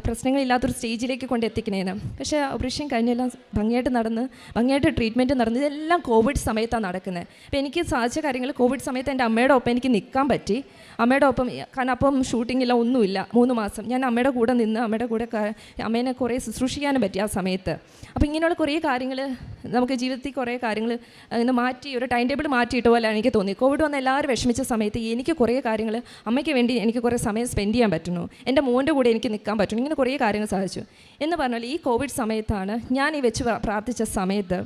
പ്രശ്നങ്ങളില്ലാത്തൊരു സ്റ്റേജിലേക്ക് കൊണ്ടെത്തിക്കണേന്ന്. പക്ഷേ ഓപ്പറേഷൻ കഴിഞ്ഞെല്ലാം ഭംഗിയായിട്ട് നടന്ന്, ഭംഗിയായിട്ട് ട്രീറ്റ്മെൻറ്റ് നടന്ന്, ഇതെല്ലാം കോവിഡ് സമയത്താണ് നടക്കുന്നത്. അപ്പോൾ എനിക്ക് സാധിച്ച കാര്യങ്ങൾ കോവിഡ് സമയത്ത് എൻ്റെ അമ്മയുടെ ഒപ്പം എനിക്ക് നിൽക്കാൻ പറ്റി. അമ്മയുടെ ഒപ്പം, കാരണം അപ്പം ഷൂട്ടിങ്ങില്ല, ഒന്നുമില്ല, 3 മാസം ഞാൻ അമ്മയുടെ കൂടെ നിന്ന് അമ്മയുടെ കൂടെ അമ്മേനെ കുറേ ശുശ്രൂഷിക്കാനും പറ്റി ആ സമയത്ത്. അപ്പോൾ ഇങ്ങനെയുള്ള കുറേ കാര്യങ്ങൾ നമുക്ക് ജീവിതത്തിൽ കുറേ കാര്യങ്ങൾ ഇന്ന് മാറ്റി, ഒരു ടൈം ടേബിൾ മാറ്റിയിട്ട പോലെയാണ് എനിക്ക് തോന്നി. കോവിഡ് വന്ന് എല്ലാവരും വിഷമിച്ച സമയത്ത് എനിക്ക് കുറേ കാര്യങ്ങൾ അമ്മയ്ക്ക് വേണ്ടി എനിക്ക് കുറേ സമയം സ്പെൻഡ് ചെയ്യാൻ പറ്റുന്നു, എൻ്റെ മോൻ്റെ കൂടെ എനിക്ക് നിൽക്കാൻ പറ്റുന്നു, ഇങ്ങനെ കുറേ കാര്യങ്ങൾ സാധിച്ചു. എന്ന് പറഞ്ഞാൽ ഈ കോവിഡ് സമയത്താണ് ഞാൻ ഈ വെച്ച് പ്രാർത്ഥിച്ച സമയത്ത്.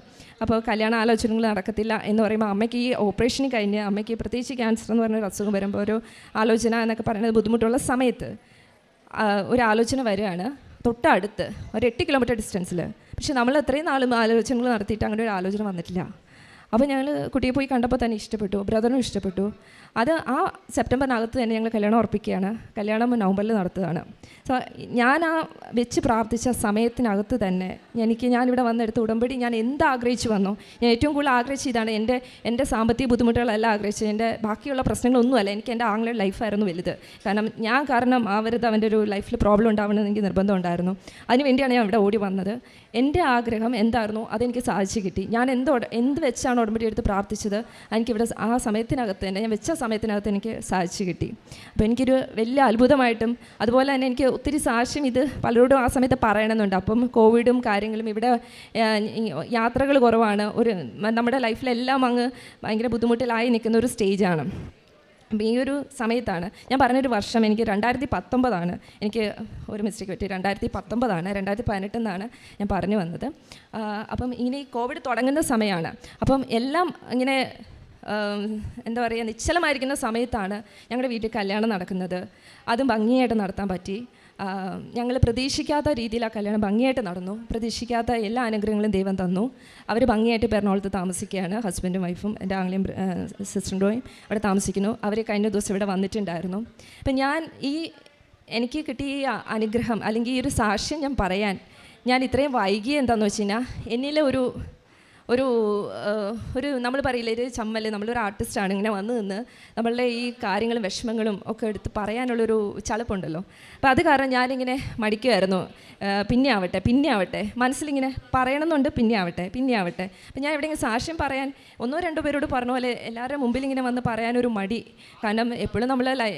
അപ്പോൾ കല്യാണ ആലോചനകൾ നടക്കത്തില്ല എന്ന് പറയുമ്പോൾ അമ്മയ്ക്ക് ഈ ഓപ്പറേഷൻ കഴിഞ്ഞ് അമ്മയ്ക്ക് പ്രത്യേകിച്ച് ക്യാൻസർ എന്ന് പറഞ്ഞൊരു അസുഖം വരുമ്പോൾ ഒരു ആലോചന എന്നൊക്കെ പറയുന്നത് ബുദ്ധിമുട്ടുള്ള സമയത്ത് ഒരു ആലോചന വരികയാണ് തൊട്ടടുത്ത്, ഒരു 8 കിലോമീറ്റർ ഡിസ്റ്റൻസിൽ. പക്ഷെ നമ്മൾ എത്രയും നാളും ആലോചനകൾ നടത്തിയിട്ട് അങ്ങനെ ഒരു ആലോചന വന്നിട്ടില്ല. അപ്പോൾ ഞങ്ങൾ കുട്ടിയെ പോയി കണ്ടപ്പോൾ തന്നെ ഇഷ്ടപ്പെട്ടു, ബ്രദറിനും ഇഷ്ടപ്പെട്ടു. അത് ആ സെപ്റ്റംബറിനകത്ത് തന്നെ ഞങ്ങൾ കല്യാണം ഉറപ്പിക്കുകയാണ്. കല്യാണം നവംബറിൽ നടത്തുകയാണ്. സോ ഞാൻ ആ വെച്ച് പ്രാർത്ഥിച്ച സമയത്തിനകത്ത് തന്നെ ഞാനിവിടെ വന്നെടുത്ത ഉടമ്പടി ഞാൻ എന്താഗ്രഹിച്ചു വന്നോ, ഞാൻ ഏറ്റവും കൂടുതൽ ആഗ്രഹിച്ചത് ഇതാണ്. എൻ്റെ സാമ്പത്തിക ബുദ്ധിമുട്ടുകളല്ല ആഗ്രഹിച്ചത്, എൻ്റെ ബാക്കിയുള്ള പ്രശ്നങ്ങളൊന്നുമല്ല. എനിക്ക് എൻ്റെ ആങ്ങളുടെ ലൈഫായിരുന്നു വലുത്. കാരണം അവൻ്റെ ഒരു ലൈഫിൽ പ്രോബ്ലം ഉണ്ടാവണമെന്ന് എനിക്ക് നിർബന്ധം ഉണ്ടായിരുന്നു. അതിനുവേണ്ടിയാണ് ഞാൻ ഇവിടെ ഓടി വന്നത്. എൻ്റെ ആഗ്രഹം എന്തായിരുന്നോ അതെനിക്ക് സാധിച്ചു കിട്ടി. ഞാൻ എന്ത് വെച്ചാണ് ഉടമ്പടി എടുത്ത് പ്രാർത്ഥിച്ചത് എനിക്കിവിടെ ആ സമയത്തിനകത്ത് തന്നെ, ഞാൻ വെച്ച സമയത്തിനകത്ത് എനിക്ക് സാധിച്ചു കിട്ടി. അപ്പോൾ എനിക്കൊരു വലിയ അത്ഭുതമായിട്ടും അതുപോലെ തന്നെ എനിക്ക് ഒത്തിരി സാക്ഷ്യം ഇത് പലരോടും ആ സമയത്ത് പറയണമെന്നുണ്ട്. അപ്പം കോവിഡും കാര്യങ്ങളും ഇവിടെ യാത്രകൾ കുറവാണ്, നമ്മുടെ ലൈഫിലെല്ലാം അങ്ങ് ഭയങ്കര ബുദ്ധിമുട്ടിലായി നിൽക്കുന്ന ഒരു സ്റ്റേജാണ്. അപ്പം ഈ ഒരു സമയത്താണ് ഞാൻ പറഞ്ഞൊരു വർഷം എനിക്ക് 2019 എനിക്ക് ഒരു മിസ്റ്റേക്ക് പറ്റി, 2019 2018 ഞാൻ പറഞ്ഞു വന്നത്. അപ്പം ഇങ്ങനെ ഈ കോവിഡ് തുടങ്ങുന്ന സമയമാണ്. അപ്പം എല്ലാം ഇങ്ങനെ എന്താ പറയുക, നിശ്ചലമായിരിക്കുന്ന സമയത്താണ് ഞങ്ങളുടെ വീട്ടിൽ കല്യാണം നടക്കുന്നത്. അതും ഭംഗിയായിട്ട് നടത്താൻ പറ്റി. ഞങ്ങൾ പ്രതീക്ഷിക്കാത്ത രീതിയിൽ ആ കല്യാണം ഭംഗിയായിട്ട് നടന്നു. പ്രതീക്ഷിക്കാത്ത എല്ലാ അനുഗ്രഹങ്ങളും ദൈവം തന്നു. അവർ ഭംഗിയായിട്ട് എറണാകുളത്ത് താമസിക്കുകയാണ്. ഹസ്ബൻഡും വൈഫും എൻ്റെ ആംഗ്ലയും സിസ്റ്ററിൻ്റെയും അവിടെ താമസിക്കുന്നു. അവർ കഴിഞ്ഞ ദിവസം ഇവിടെ വന്നിട്ടുണ്ടായിരുന്നു. അപ്പം എനിക്ക് കിട്ടിയ ഈ അനുഗ്രഹം അല്ലെങ്കിൽ ഈ ഒരു സാക്ഷ്യം ഞാൻ ഇത്രയും വൈകിയ എന്താണെന്ന് വെച്ച് കഴിഞ്ഞാൽ എന്നിലെ ഒരു നമ്മൾ പറയില്ലേ, ഒരു ചമ്മൽ, നമ്മളൊരു ആർട്ടിസ്റ്റാണ്, ഇങ്ങനെ വന്ന് നിന്ന് നമ്മളുടെ ഈ കാര്യങ്ങളും വിഷമങ്ങളും ഒക്കെ എടുത്ത് പറയാനുള്ളൊരു ചളുപ്പുണ്ടല്ലോ. അപ്പോൾ അത് കാരണം ഞാനിങ്ങനെ മടിക്കുമായിരുന്നു. പിന്നെ ആവട്ടെ മനസ്സിലിങ്ങനെ പറയണമെന്നുണ്ട്, പിന്നെ ആവട്ടെ. അപ്പം ഞാൻ എവിടെയെങ്കിലും സാക്ഷ്യം പറയാൻ 1-2 പേരോട് പറഞ്ഞ പോലെ എല്ലാവരുടെ മുമ്പിൽ ഇങ്ങനെ വന്ന് പറയാനൊരു മടി. കാരണം എപ്പോഴും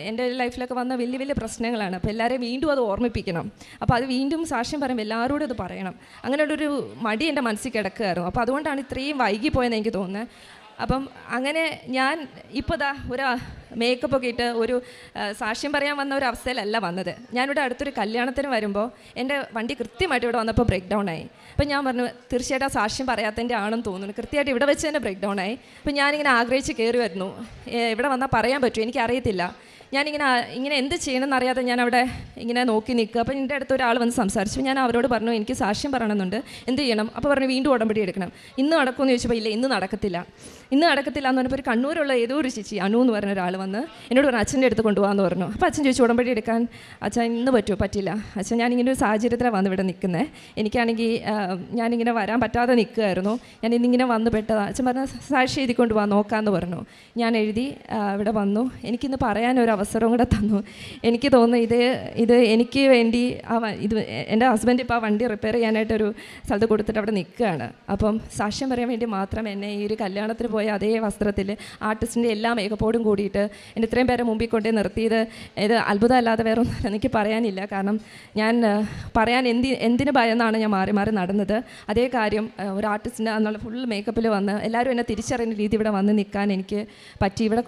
എൻ്റെ ലൈഫിലൊക്കെ വന്ന വലിയ വലിയ പ്രശ്നങ്ങളാണ്. അപ്പോൾ എല്ലാവരെയും വീണ്ടും അത് ഓർമ്മിപ്പിക്കണം. അപ്പോൾ അത് വീണ്ടും സാക്ഷ്യം പറയുമ്പോൾ എല്ലാവരോടും അത് പറയണം. അങ്ങനെയുള്ളൊരു മടി എൻ്റെ മനസ്സിൽ കിടക്കുകയായിരുന്നു. അപ്പോൾ അതുകൊണ്ടാണ് ഇത്രയും വൈകിപ്പോയെന്ന് എനിക്ക് തോന്നുന്നത്. അപ്പം അങ്ങനെ ഞാൻ ഇപ്പോൾ ഒരു മേക്കപ്പൊക്കെ ഇട്ട് ഒരു സാക്ഷ്യം പറയാൻ വന്ന ഒരു അവസ്ഥയിലല്ല വന്നത്. ഞാനിവിടെ അടുത്തൊരു കല്യാണത്തിന് വരുമ്പോൾ എൻ്റെ വണ്ടി കൃത്യമായിട്ട് ഇവിടെ വന്നപ്പോൾ ബ്രേക്ക് ഡൗൺ ആയി. അപ്പം ഞാൻ പറഞ്ഞു, തീർച്ചയായിട്ടും ആ സാക്ഷ്യം പറയാത്തതിൻ്റെ ആണെന്ന് തോന്നുന്നു. കൃത്യമായിട്ട് ഇവിടെ വെച്ച് തന്നെ ബ്രേക്ക് ഡൗൺ ആയി. അപ്പം ഞാനിങ്ങനെ ആഗ്രഹിച്ച് കയറി വരുന്നു, ഇവിടെ വന്നാൽ പറയാൻ പറ്റുമോ എനിക്കറിയത്തില്ല. ഇങ്ങനെ എന്ത് ചെയ്യണമെന്ന് അറിയാതെ ഞാൻ അവിടെ ഇങ്ങനെ നോക്കി നിൽക്കുക. അപ്പോൾ എൻ്റെ അടുത്ത് ഒരാൾ വന്ന് സംസാരിച്ചു. ഞാൻ അവരോട് പറഞ്ഞു, എനിക്ക് സാക്ഷ്യം പറയണമെന്നുണ്ട്, എന്ത് ചെയ്യണം? അപ്പോൾ പറഞ്ഞു, വീണ്ടും ഉടമ്പടി എടുക്കണം. ഇന്ന് നടക്കുമെന്ന് ചോദിച്ചപ്പോൾ ഇല്ല, ഇന്ന് നടക്കത്തില്ല എന്ന് പറഞ്ഞപ്പോൾ ഒരു കണ്ണൂരുള്ള ഏതോ ഒരു ചേച്ചി, അനു എന്ന് പറഞ്ഞ ഒരാൾ വന്ന് എന്നോട് പറഞ്ഞു, അച്ഛൻ്റെ അടുത്ത് കൊണ്ടുപോകാമെന്ന് പറഞ്ഞു. അപ്പോൾ അച്ഛൻ ചോദിച്ചു, ഉടമ്പടി എടുക്കാൻ അച്ഛൻ ഇന്ന് പറ്റുമോ? പറ്റില്ല അച്ഛൻ, ഞാനിങ്ങനെ ഒരു സാഹചര്യത്തിലാണ് വന്ന് ഇവിടെ നിൽക്കുന്നത്. എനിക്കാണെങ്കിൽ ഞാനിങ്ങനെ വരാൻ പറ്റാതെ നിൽക്കുമായിരുന്നു. ഞാൻ ഇന്നിങ്ങനെ വന്ന് പെട്ടതാണ്. അച്ഛൻ പറഞ്ഞ സാക്ഷി എഴുതി കൊണ്ടുപോകാൻ നോക്കാമെന്ന് പറഞ്ഞു. ഞാൻ എഴുതി ഇവിടെ വന്നു. എനിക്കിന്ന് പറയാനൊരു അവസരവും കൂടെ തന്നു. എനിക്ക് തോന്നുന്നു ഇത് എനിക്ക് വേണ്ടി എൻ്റെ ഹസ്ബൻഡ് ഇപ്പോൾ ആ വണ്ടി റിപ്പയർ ചെയ്യാനായിട്ടൊരു സ്ഥലത്ത് കൊടുത്തിട്ട് അവിടെ നിൽക്കുകയാണ്. അപ്പം സാക്ഷ്യം പറയാൻ വേണ്ടി മാത്രം എന്നെ ഈ ഒരു കല്യാണത്തിന് പോയ അതേ വസ്ത്രത്തിൽ ആർട്ടിസ്റ്റിൻ്റെ എല്ലാ മേക്കപ്പോടും കൂടിയിട്ട് എൻ്റെ ഇത്രയും പേരെ മുമ്പിൽ കൊണ്ടേ നിർത്തിയത് ഇത് അത്ഭുതമല്ലാതെ വേറെ ഒന്നും എനിക്ക് പറയാനില്ല. കാരണം ഞാൻ പറയാൻ എന്തിന് ഭയന്നാണ് ഞാൻ മാറി മാറി നടന്നത്. അതേ കാര്യം ഒരു ആർട്ടിസ്റ്റിൻ്റെ എന്നുള്ള ഫുൾ മേക്കപ്പിൽ വന്ന് എല്ലാവരും എന്നെ തിരിച്ചറിയുന്ന രീതി ഇവിടെ വന്ന് നിൽക്കാൻ എനിക്ക് പറ്റി. ഇവിടെ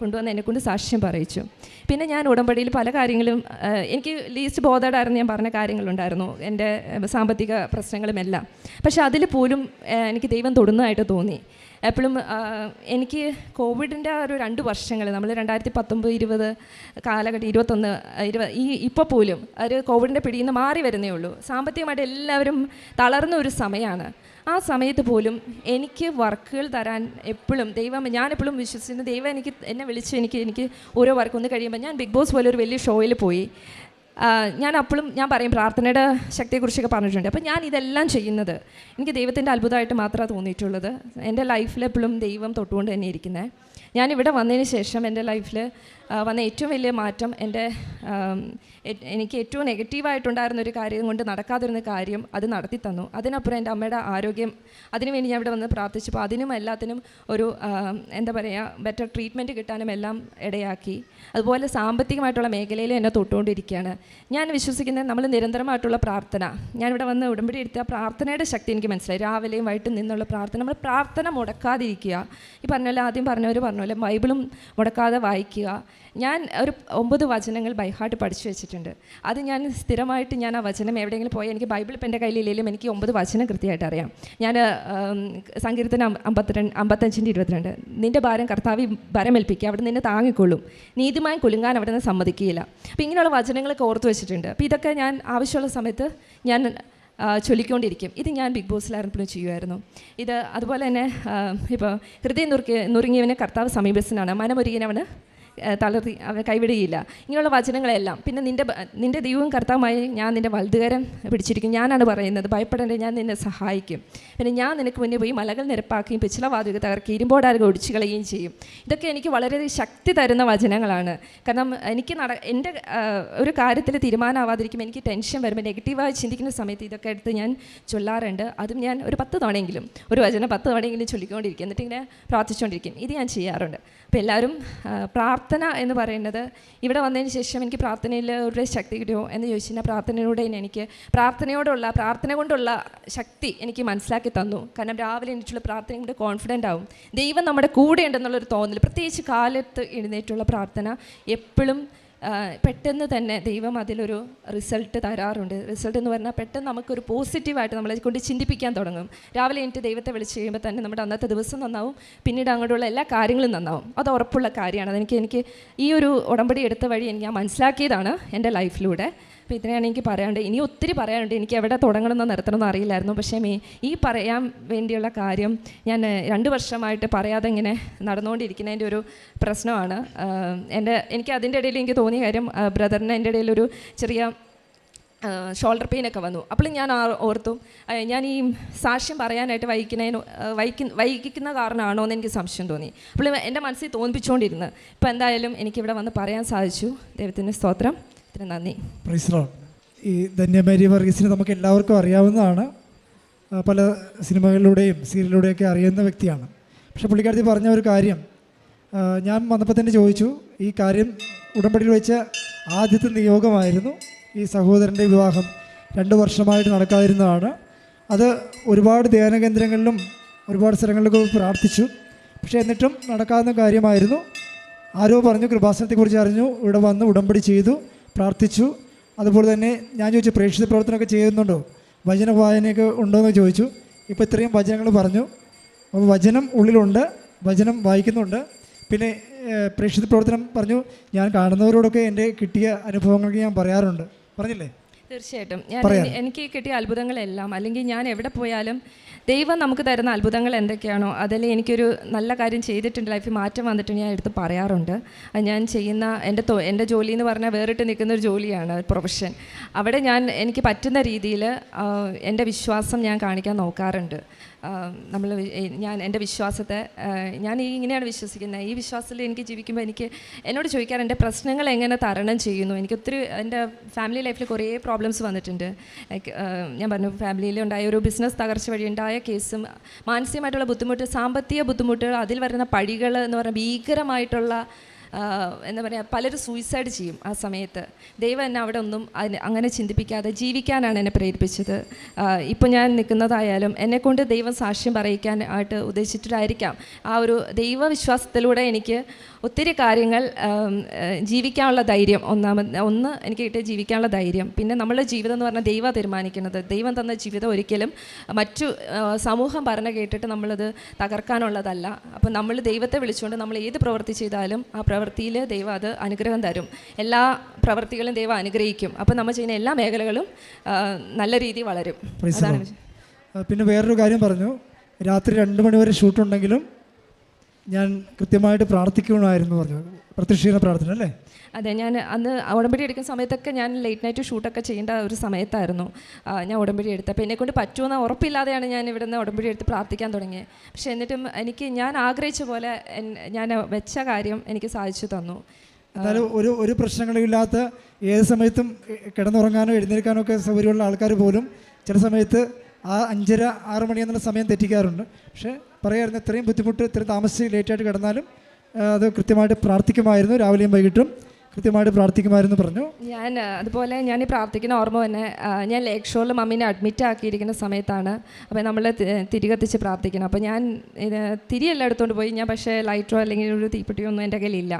കൊണ്ടുവന്ന് എന്നെക്കൊണ്ട് സാക്ഷ്യം പറയിച്ചു. പിന്നെ ഞാൻ ഉടമ്പടിയിൽ പല കാര്യങ്ങളും എനിക്ക് ലീസ്റ്റ് ബോധേഡായിരുന്നു. ഞാൻ പറഞ്ഞ കാര്യങ്ങളുണ്ടായിരുന്നു, എൻ്റെ സാമ്പത്തിക പ്രശ്നങ്ങളുമെല്ലാം. പക്ഷെ അതിൽ പോലും എനിക്ക് ദൈവം തൊടുന്നതായിട്ട് തോന്നി. എപ്പോഴും എനിക്ക് കോവിഡിൻ്റെ ഒരു 2 വർഷങ്ങൾ, നമ്മൾ 2019-20 കാലഘട്ടം 21-20 ഇപ്പോൾ പോലും ഒരു കോവിഡിൻ്റെ പിടിയിൽ നിന്ന് മാറി വരുന്നേ ഉള്ളൂ. സാമ്പത്തികമായിട്ട് എല്ലാവരും തളർന്ന ഒരു സമയമാണ്. ആ സമയത്ത് പോലും എനിക്ക് വർക്കുകൾ തരാൻ എപ്പോഴും ഞാനെപ്പോഴും വിശ്വസിക്കുന്ന ദൈവം എന്നെ വിളിച്ച് എനിക്ക് ഓരോ വർക്ക് ഒന്ന് കഴിയുമ്പോൾ ഞാൻ ബിഗ് ബോസ് പോലെ ഒരു വലിയ ഷോയിൽ പോയി. ഞാൻ പറയും പ്രാർത്ഥനയുടെ ശക്തിയെക്കുറിച്ചൊക്കെ പറഞ്ഞിട്ടുണ്ട്. അപ്പോൾ ഞാൻ ഇതെല്ലാം ചെയ്യുന്നത് എനിക്ക് ദൈവത്തിൻ്റെ അത്ഭുതമായിട്ട് മാത്രമേ തോന്നിയിട്ടുള്ളത്. എൻ്റെ ലൈഫിൽ എപ്പോഴും ദൈവം തൊട്ടുകൊണ്ട് തന്നെ ഇരിക്കുന്നത്. ഞാനിവിടെ വന്നതിന് ശേഷം എൻ്റെ ലൈഫിൽ വന്ന ഏറ്റവും വലിയ മാറ്റം എനിക്ക് ഏറ്റവും നെഗറ്റീവായിട്ടുണ്ടായിരുന്ന ഒരു കാര്യം കൊണ്ട് നടക്കാതിരുന്ന കാര്യം അത് നടത്തി തന്നു. അതിനപ്പുറം എൻ്റെ അമ്മയുടെ ആരോഗ്യം, അതിനുവേണ്ടി ഞാൻ ഇവിടെ വന്ന് പ്രാർത്ഥിച്ചപ്പോൾ അതിനും എല്ലാത്തിനും ഒരു എന്താ പറയുക ബെറ്റർ ട്രീറ്റ്മെൻറ്റ് കിട്ടാനും എല്ലാം ഇടയാക്കി. അതുപോലെ സാമ്പത്തികമായിട്ടുള്ള മേഖലയിൽ എന്നെ തൊട്ടുകൊണ്ടിരിക്കുകയാണ്. ഞാൻ വിശ്വസിക്കുന്നത് നമ്മൾ നിരന്തരമായിട്ടുള്ള പ്രാർത്ഥന, ഞാനിവിടെ വന്ന് ഉടമ്പടി എടുത്ത പ്രാർത്ഥനയുടെ ശക്തി എനിക്ക് മനസ്സിലായി. രാവിലെയും വൈകിട്ടും നിന്നുള്ള പ്രാർത്ഥന, നമ്മൾ പ്രാർത്ഥന മുടക്കാതിരിക്കുക. ഈ ആദ്യം പറഞ്ഞവർ പറഞ്ഞ പോലെ ബൈബിളും മുടക്കാതെ വായിക്കുക. ഞാൻ ഒരു 9 വചനങ്ങൾ ബൈഹാർട്ട് പഠിച്ചു വെച്ചിട്ടുണ്ട്. അത് ഞാൻ സ്ഥിരമായിട്ട് ആ വചനം എവിടെയെങ്കിലും പോയാൽ, എനിക്ക് ബൈബിൾ ഇപ്പം എൻ്റെ കയ്യിലില്ലെങ്കിലും എനിക്ക് 9 വചനം കൃത്യമായിട്ട് അറിയാം. ഞാൻ സങ്കീർത്തനം 55:22 നിൻ്റെ ഭാരം കർത്താവി ഭരമേൽപ്പിക്കുക, അവിടെ നിന്നെ താങ്ങിക്കൊള്ളും, നീതിമാൻ കുലുങ്ങാൻ അവിടെ നിന്ന് സമ്മതിക്കുകയില്ല. അപ്പോൾ ഇങ്ങനെയുള്ള വചനങ്ങളൊക്കെ ഓർത്ത് വെച്ചിട്ടുണ്ട്. അപ്പോൾ ഇതൊക്കെ ഞാൻ ആവശ്യമുള്ള സമയത്ത് ഞാൻ ചൊല്ലിക്കൊണ്ടിരിക്കും. ഇത് ഞാൻ ബിഗ് ബോസിലായിരുന്നപ്പോഴും ചെയ്യുമായിരുന്നു. അതുപോലെ തന്നെ ഇപ്പോൾ ഹൃദയം നുറുങ്ങിയവനെ കർത്താവ് സമീപസ്ഥനാണ്, മനമൊരുങ്ങിയവന് കൈവിടുകയില്ല. ഇങ്ങനെയുള്ള വചനങ്ങളെല്ലാം. പിന്നെ നിൻ്റെ ദൈവവും കർത്താവുമായി ഞാൻ നിൻ്റെ വലതുകരം പിടിച്ചിരിക്കും, ഞാനാണ് പറയുന്നത്, ഭയപ്പെടേണ്ട, ഞാൻ നിന്നെ സഹായിക്കും. പിന്നെ ഞാൻ നിനക്ക് മുന്നേ പോയി മലകൾ നിരപ്പാക്കുകയും പിച്ചളവാതിൽ തകർക്കുകയും ഇരുമ്പോടാരുകൾ ഒടിച്ചു കളയുകയും ചെയ്യും. ഇതൊക്കെ എനിക്ക് വളരെ ശക്തി തരുന്ന വചനങ്ങളാണ്. കാരണം എനിക്ക് എൻ്റെ ഒരു കാര്യത്തിൽ തീരുമാനമാവാതിരിക്കുമ്പോൾ എനിക്ക് ടെൻഷൻ വരുമ്പോൾ, നെഗറ്റീവായി ചിന്തിക്കുന്ന സമയത്ത് ഇതൊക്കെ എടുത്ത് ഞാൻ ചൊല്ലാറുണ്ട്. അതും ഞാൻ ഒരു 10 തവണയെങ്കിലും, ഒരു വചനം 10 തവണയെങ്കിലും ചൊല്ലിക്കൊണ്ടിരിക്കും, എന്നിട്ട് ഇങ്ങനെ പ്രാർത്ഥിച്ചുകൊണ്ടിരിക്കും. ഇത് ഞാൻ ചെയ്യാറുണ്ട്. അപ്പോൾ എല്ലാവരും പ്രാർത്ഥന എന്ന് പറയുന്നത്, ഇവിടെ വന്നതിന് ശേഷം എനിക്ക് പ്രാർത്ഥനയിൽ ഒരു ശക്തി കിട്ടിയോ എന്ന് ചോദിച്ചു കഴിഞ്ഞാൽ, പ്രാർത്ഥനയിലൂടെ എനിക്ക് പ്രാർത്ഥന കൊണ്ടുള്ള ശക്തി എനിക്ക് മനസ്സിലാക്കി തന്നു. കാരണം രാവിലെ എണീറ്റുള്ള പ്രാർത്ഥന കൊണ്ട് കോൺഫിഡൻ്റ് ആവും, ദൈവം നമ്മുടെ കൂടെ ഉണ്ടെന്നുള്ളൊരു തോന്നൽ. പ്രത്യേകിച്ച് കാലത്ത് എഴുന്നേറ്റുള്ള പ്രാർത്ഥന എപ്പോഴും പെട്ടെന്ന് തന്നെ ദൈവം അതിലൊരു റിസൾട്ട് തരാറുണ്ട്. റിസൾട്ട് എന്ന് പറഞ്ഞാൽ പെട്ടെന്ന് നമുക്കൊരു പോസിറ്റീവായിട്ട് നമ്മളെ കൊണ്ട് ചിന്തിപ്പിക്കാൻ തുടങ്ങും. രാവിലെ എനിക്ക് ദൈവത്തെ വിളിച്ച് കഴിയുമ്പോൾ തന്നെ നമ്മുടെ അന്നത്തെ ദിവസം നന്നാവും, പിന്നീട് അങ്ങോട്ടുള്ള എല്ലാ കാര്യങ്ങളും നന്നാവും. അത് ഉറപ്പുള്ള കാര്യമാണ്. എനിക്ക് ഈ ഒരു ഉടമ്പടി എടുത്ത വഴി ഞാൻ മനസ്സിലാക്കിയതാണ് എൻ്റെ ലൈഫിലൂടെ. അപ്പോൾ ഇത്രയാണ് എനിക്ക് പറയാനുണ്ട്. ഇനി ഒത്തിരി പറയാനുണ്ട്. എനിക്ക് എവിടെ തുടങ്ങണമെന്നോ നിർത്തണമെന്നോ അറിയില്ലായിരുന്നു. പക്ഷേ ഈ പറയാൻ വേണ്ടിയുള്ള കാര്യം ഞാൻ 2 വർഷമായിട്ട് പറയാതെ ഇങ്ങനെ നടന്നുകൊണ്ടിരിക്കുന്നതിൻ്റെ ഒരു പ്രശ്നമാണ്. എനിക്ക് അതിൻ്റെ ഇടയിൽ എനിക്ക് തോന്നിയ കാര്യം, ബ്രദറിന് എൻ്റെ ഇടയിലൊരു ചെറിയ ഷോൾഡർ പെയിനൊക്കെ വന്നു. അപ്പോൾ ഞാൻ ഓർത്തു, ഞാൻ ഈ സാക്ഷ്യം പറയാനായിട്ട് വൈകിക്കുന്ന കാരണമാണോ എന്ന് എനിക്ക് സംശയം തോന്നി. അപ്പോൾ എൻ്റെ മനസ്സിൽ തോന്നിപ്പിച്ചുകൊണ്ടിരുന്നു. ഇപ്പോൾ എന്തായാലും എനിക്കിവിടെ വന്ന് പറയാൻ സാധിച്ചു. ദൈവത്തിൻ്റെ സ്തോത്രം. ഇത്ര നന്ദി. Price the Lord. ഈ ധന്യ മേരി വർഗീസിനെ നമുക്ക് എല്ലാവർക്കും അറിയാവുന്നതാണ്. പല സിനിമകളിലൂടെയും സീരിയലിലൂടെയൊക്കെ അറിയുന്ന വ്യക്തിയാണ്. പക്ഷേ പുള്ളിക്കാരത്തി പറഞ്ഞ ഒരു കാര്യം ഞാൻ വന്നപ്പോൾ തന്നെ ചോദിച്ചു. ഈ കാര്യം ഉടമ്പടിയിൽ വെച്ച ആദ്യത്തെ നിയോഗമായിരുന്നു. ഈ സഹോദരൻ്റെ വിവാഹം 2 വർഷമായിട്ട് നടക്കാതിരുന്നതാണ്. അത് ഒരുപാട് ധ്യാന കേന്ദ്രങ്ങളിലും ഒരുപാട് സ്ഥലങ്ങളിലൊക്കെ പ്രാർത്ഥിച്ചു. പക്ഷേ എന്നിട്ടും നടക്കാവുന്ന കാര്യമായിരുന്നു. ആരോ പറഞ്ഞു, കൃപാസനത്തെക്കുറിച്ച് അറിഞ്ഞു, ഇവിടെ വന്ന് ഉടമ്പടി ചെയ്തു, പ്രാർത്ഥിച്ചു. അതുപോലെ തന്നെ ഞാൻ ചോദിച്ചു, പ്രേക്ഷിത പ്രവർത്തനമൊക്കെ ചെയ്യുന്നുണ്ടോ, വചന വായനയൊക്കെ ഉണ്ടോ എന്ന് ചോദിച്ചു. ഇപ്പോൾ ഇത്രയും വചനങ്ങൾ പറഞ്ഞു. അപ്പോൾ വചനം ഉള്ളിലുണ്ട്, വചനം വായിക്കുന്നുണ്ട്. പിന്നെ പ്രേക്ഷിത പ്രവർത്തനം പറഞ്ഞു. ഞാൻ കാണുന്നവരോടൊക്കെ എൻ്റെ കിട്ടിയ അനുഭവങ്ങൾക്ക് ഞാൻ പറയാറുണ്ട്. പറഞ്ഞില്ലേ? തീർച്ചയായിട്ടും. എനിക്ക് കിട്ടിയ അത്ഭുതങ്ങളെല്ലാം, അല്ലെങ്കിൽ ഞാൻ എവിടെ പോയാലും ദൈവം നമുക്ക് തരുന്ന അത്ഭുതങ്ങൾ എന്തൊക്കെയാണോ, അതിൽ എനിക്കൊരു നല്ല കാര്യം ചെയ്തിട്ടുണ്ട്, ലൈഫിൽ മാറ്റം വന്നിട്ടുണ്ട്, ഞാൻ എടുത്ത് പറയാറുണ്ട്. ഞാൻ ചെയ്യുന്ന എൻ്റെ ജോലി എന്ന് പറഞ്ഞാൽ വേറിട്ട് നിൽക്കുന്ന ഒരു ജോലിയാണ്, പ്രൊഫഷൻ. അവിടെ എനിക്ക് പറ്റുന്ന രീതിയിൽ എൻ്റെ വിശ്വാസം ഞാൻ കാണിക്കാൻ നോക്കാറുണ്ട്. എൻ്റെ വിശ്വാസത്തെ ഞാൻ ഇങ്ങനെയാണ് വിശ്വസിക്കുന്നത്. ഈ വിശ്വാസത്തിൽ എനിക്ക് ജീവിക്കുമ്പോൾ എന്നോട് ചോദിക്കാൻ എൻ്റെ പ്രശ്നങ്ങൾ എങ്ങനെ തരണം ചെയ്യുന്നു. എനിക്ക് ഒത്തിരി എൻ്റെ ഫാമിലി ലൈഫിൽ കുറേ പ്രോബ്ലംസ് വന്നിട്ടുണ്ട്. ഞാൻ പറഞ്ഞു, ഫാമിലിയിൽ ഉണ്ടായ ഒരു ബിസിനസ് തകർച്ച വഴി ഉണ്ടായ കേസും, മാനസികമായിട്ടുള്ള ബുദ്ധിമുട്ട്, സാമ്പത്തിക ബുദ്ധിമുട്ടുകൾ, അതിൽ വരുന്ന പഴികൾ എന്ന് പറഞ്ഞാൽ ഭീകരമായിട്ടുള്ള എന്താ പറയുക, പലരും സൂയിസൈഡ് ചെയ്യും ആ സമയത്ത്. ദൈവം എന്നെ അവിടെ ഒന്നും അങ്ങനെ ചിന്തിപ്പിക്കാതെ ജീവിക്കാനാണ് എന്നെ പ്രേരിപ്പിച്ചത്. ഇപ്പോൾ ഞാൻ നിൽക്കുന്നതായാലും എന്നെക്കൊണ്ട് ദൈവം സാക്ഷ്യം പറയിക്കാൻ ആയിട്ട് ഉദ്ദേശിച്ചിട്ടായിരിക്കാം. ആ ഒരു ദൈവവിശ്വാസത്തിലൂടെ എനിക്ക് ഒത്തിരി കാര്യങ്ങൾ ജീവിക്കാനുള്ള ധൈര്യം, എനിക്ക് കിട്ടിയ ജീവിക്കാനുള്ള ധൈര്യം. പിന്നെ നമ്മളുടെ ജീവിതം എന്ന് പറഞ്ഞാൽ ദൈവം തീരുമാനിക്കുന്നത്. ദൈവം തന്ന ജീവിതം ഒരിക്കലും മറ്റു സമൂഹം പറഞ്ഞ് കേട്ടിട്ട് നമ്മളത് തകർക്കാനുള്ളതല്ല. അപ്പം നമ്മൾ ദൈവത്തെ വിളിച്ചുകൊണ്ട് നമ്മൾ ഏത് പ്രവൃത്തി ചെയ്താലും ആ പ്രവൃത്തിയിൽ ദൈവം അത് അനുഗ്രഹം തരും. എല്ലാ പ്രവൃത്തികളും ദൈവം അനുഗ്രഹിക്കും. അപ്പം നമ്മൾ ചെയ്യുന്ന എല്ലാ മേഖലകളും നല്ല രീതിയിൽ വളരും. അതാണ്. പിന്നെ വേറൊരു കാര്യം പറഞ്ഞു, രാത്രി 2 മണി വരെ ഷൂട്ടുണ്ടെങ്കിലും ഞാൻ കൃത്യമായിട്ട് പ്രാർത്ഥിക്കണമായിരുന്നു പറഞ്ഞു. പ്രത്യക്ഷീകരണ പ്രാർത്ഥന അല്ലേ? അതെ, ഞാൻ അന്ന് ഉടമ്പടി എടുക്കുന്ന സമയത്തൊക്കെ ഞാൻ ലേറ്റ് നൈറ്റ് ഷൂട്ടൊക്കെ ചെയ്യേണ്ട ഒരു സമയത്തായിരുന്നു ഞാൻ ഉടമ്പടി എടുത്തത്. അപ്പോൾ എന്നെക്കൊണ്ട് പറ്റുമെന്ന് ഉറപ്പില്ലാതെയാണ് ഞാൻ ഇവിടെ നിന്ന് ഉടമ്പടി എടുത്ത് പ്രാർത്ഥിക്കാൻ തുടങ്ങിയത്. പക്ഷേ എന്നിട്ടും ഞാൻ ആഗ്രഹിച്ച പോലെ ഞാൻ വെച്ച കാര്യം എനിക്ക് സാധിച്ചു തന്നു. എന്നാലും ഒരു പ്രശ്നങ്ങളില്ലാത്ത ഏത് സമയത്തും കിടന്നുറങ്ങാനോ എഴുന്നേൽക്കാനോ ഒക്കെ സൗകര്യമുള്ള ആൾക്കാർ പോലും ചില സമയത്ത് ആ 5:30-6 മണി എന്നുള്ള സമയം തെറ്റിക്കാറുണ്ട്. പക്ഷേ പറയായിരുന്നു, ഇത്രയും ബുദ്ധിമുട്ട്, ഇത്രയും താമസിച്ച് ലേറ്റായിട്ട് കിടന്നാലും അത് കൃത്യമായിട്ട് പ്രാർത്ഥിക്കുമായിരുന്നു, രാവിലെയും വൈകിട്ടും കൃത്യമായിട്ട് പ്രാർത്ഥിക്കുമായിരുന്നു പറഞ്ഞു. അതുപോലെ ഞാൻ ഈ പ്രാർത്ഥിക്കുന്ന ഓർമ്മ തന്നെ, ഞാൻ ലേക്ക് ഷോറിൽ മമ്മീനെ അഡ്മിറ്റ് ആക്കിയിരിക്കുന്ന സമയത്താണ്. അപ്പോൾ നമ്മൾ തിരി കത്തിച്ച് പ്രാർത്ഥിക്കണം. അപ്പോൾ ഞാൻ തിരിയെല്ലാം എടുത്തുകൊണ്ട് പോയി. ഞാൻ പക്ഷേ ലൈറ്ററോ അല്ലെങ്കിൽ ഒരു തീപ്പെട്ടിയോ ഒന്നും എൻ്റെ കയ്യിലില്ല.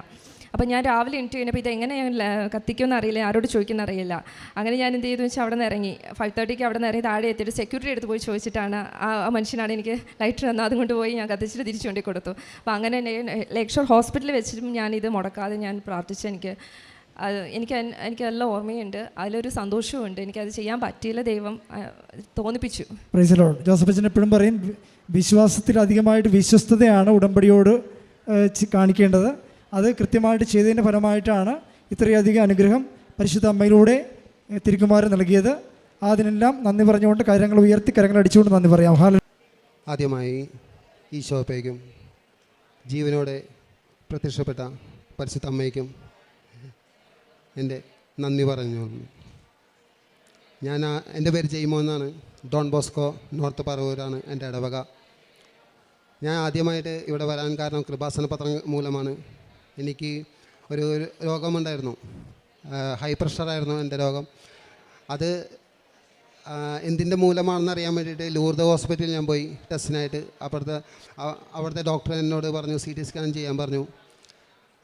അപ്പോൾ ഞാൻ രാവിലെ എണീറ്റ് കഴിഞ്ഞപ്പോൾ ഇതെങ്ങനെ ഞാൻ കത്തിക്കുമെന്ന് അറിയില്ല, ആരോട് ചോദിക്കുന്ന അറിയില്ല. അങ്ങനെ ഞാൻ എന്ത് ചെയ്തു വെച്ചാൽ അവിടെ നിന്ന് ഇറങ്ങി 5:30 അവിടെ നിന്ന് ഇറങ്ങി താഴെ എത്തിയിട്ട് സെക്യൂരിറ്റി എടുത്ത് പോയി ചോദിച്ചിട്ടാണ് ആ മനുഷ്യനാണ് എനിക്ക് ലൈറ്റർ തന്നത്. അതുകൊണ്ട് പോയി ഞാൻ കത്തിച്ചിട്ട് തിരിച്ചു കൊണ്ടു കൊടുത്തു. അപ്പോൾ അങ്ങനെ ലേക്ക് ഷോർ ഹോസ്പിറ്റലിൽ വെച്ചിട്ടും ഞാനിത് മുടക്കാതെ ഞാൻ പ്രാർത്ഥിച്ച് എനിക്ക് നല്ല ഓർമ്മയുണ്ട്, അതിലൊരു സന്തോഷവുമുണ്ട്. എനിക്കത് ചെയ്യാൻ പറ്റിയില്ല, ദൈവം തോന്നിപ്പിച്ചു. Praise the Lord. ജോസഫ് അച്ഛൻ എപ്പോഴും പറയും, വിശ്വാസത്തിൽ അധികമായിട്ട് വിശ്വസ്തതയാണ് ഉടമ്പടിയോട് കാണിക്കേണ്ടത്. അത് കൃത്യമായിട്ട് ചെയ്തതിൻ്റെ ഫലമായിട്ടാണ് ഇത്രയധികം അനുഗ്രഹം പരിശുദ്ധ അമ്മയിലൂടെ തിരുക്കുമാരൻ നൽകിയത്. അതിനെല്ലാം നന്ദി പറഞ്ഞുകൊണ്ട് കാര്യങ്ങൾ ഉയർത്തി കരങ്ങൾ അടിച്ചുകൊണ്ട് നന്ദി പറയാം. ആദ്യമായി ഈശോപ്പയ്ക്കും ജീവനോടെ പ്രത്യക്ഷപ്പെട്ട പരിശുദ്ധ അമ്മയ്ക്കും എൻ്റെ നന്ദി പറഞ്ഞു. എൻ്റെ പേര് ജെയ്മോ എന്നാണ്. ഡോൺ ബോസ്കോ നോർത്ത് പറവൂരാണ് എൻ്റെ ഇടവക. ഞാൻ ആദ്യമായിട്ട് ഇവിടെ വരാൻ കാരണം കൃപാസന പത്രം മൂലമാണ്. എനിക്ക് ഒരു രോഗമുണ്ടായിരുന്നു, ഹൈ പ്രഷറായിരുന്നു എൻ്റെ രോഗം. അത് എന്തിൻ്റെ മൂലമാണെന്ന് അറിയാൻ വേണ്ടിയിട്ട് ലൂർദ് ഹോസ്പിറ്റലിൽ ഞാൻ പോയി ടെസ്റ്റിനായിട്ട്. അവിടുത്തെ ഡോക്ടർ എന്നോട് പറഞ്ഞു CT സ്കാൻ ചെയ്യാൻ പറഞ്ഞു.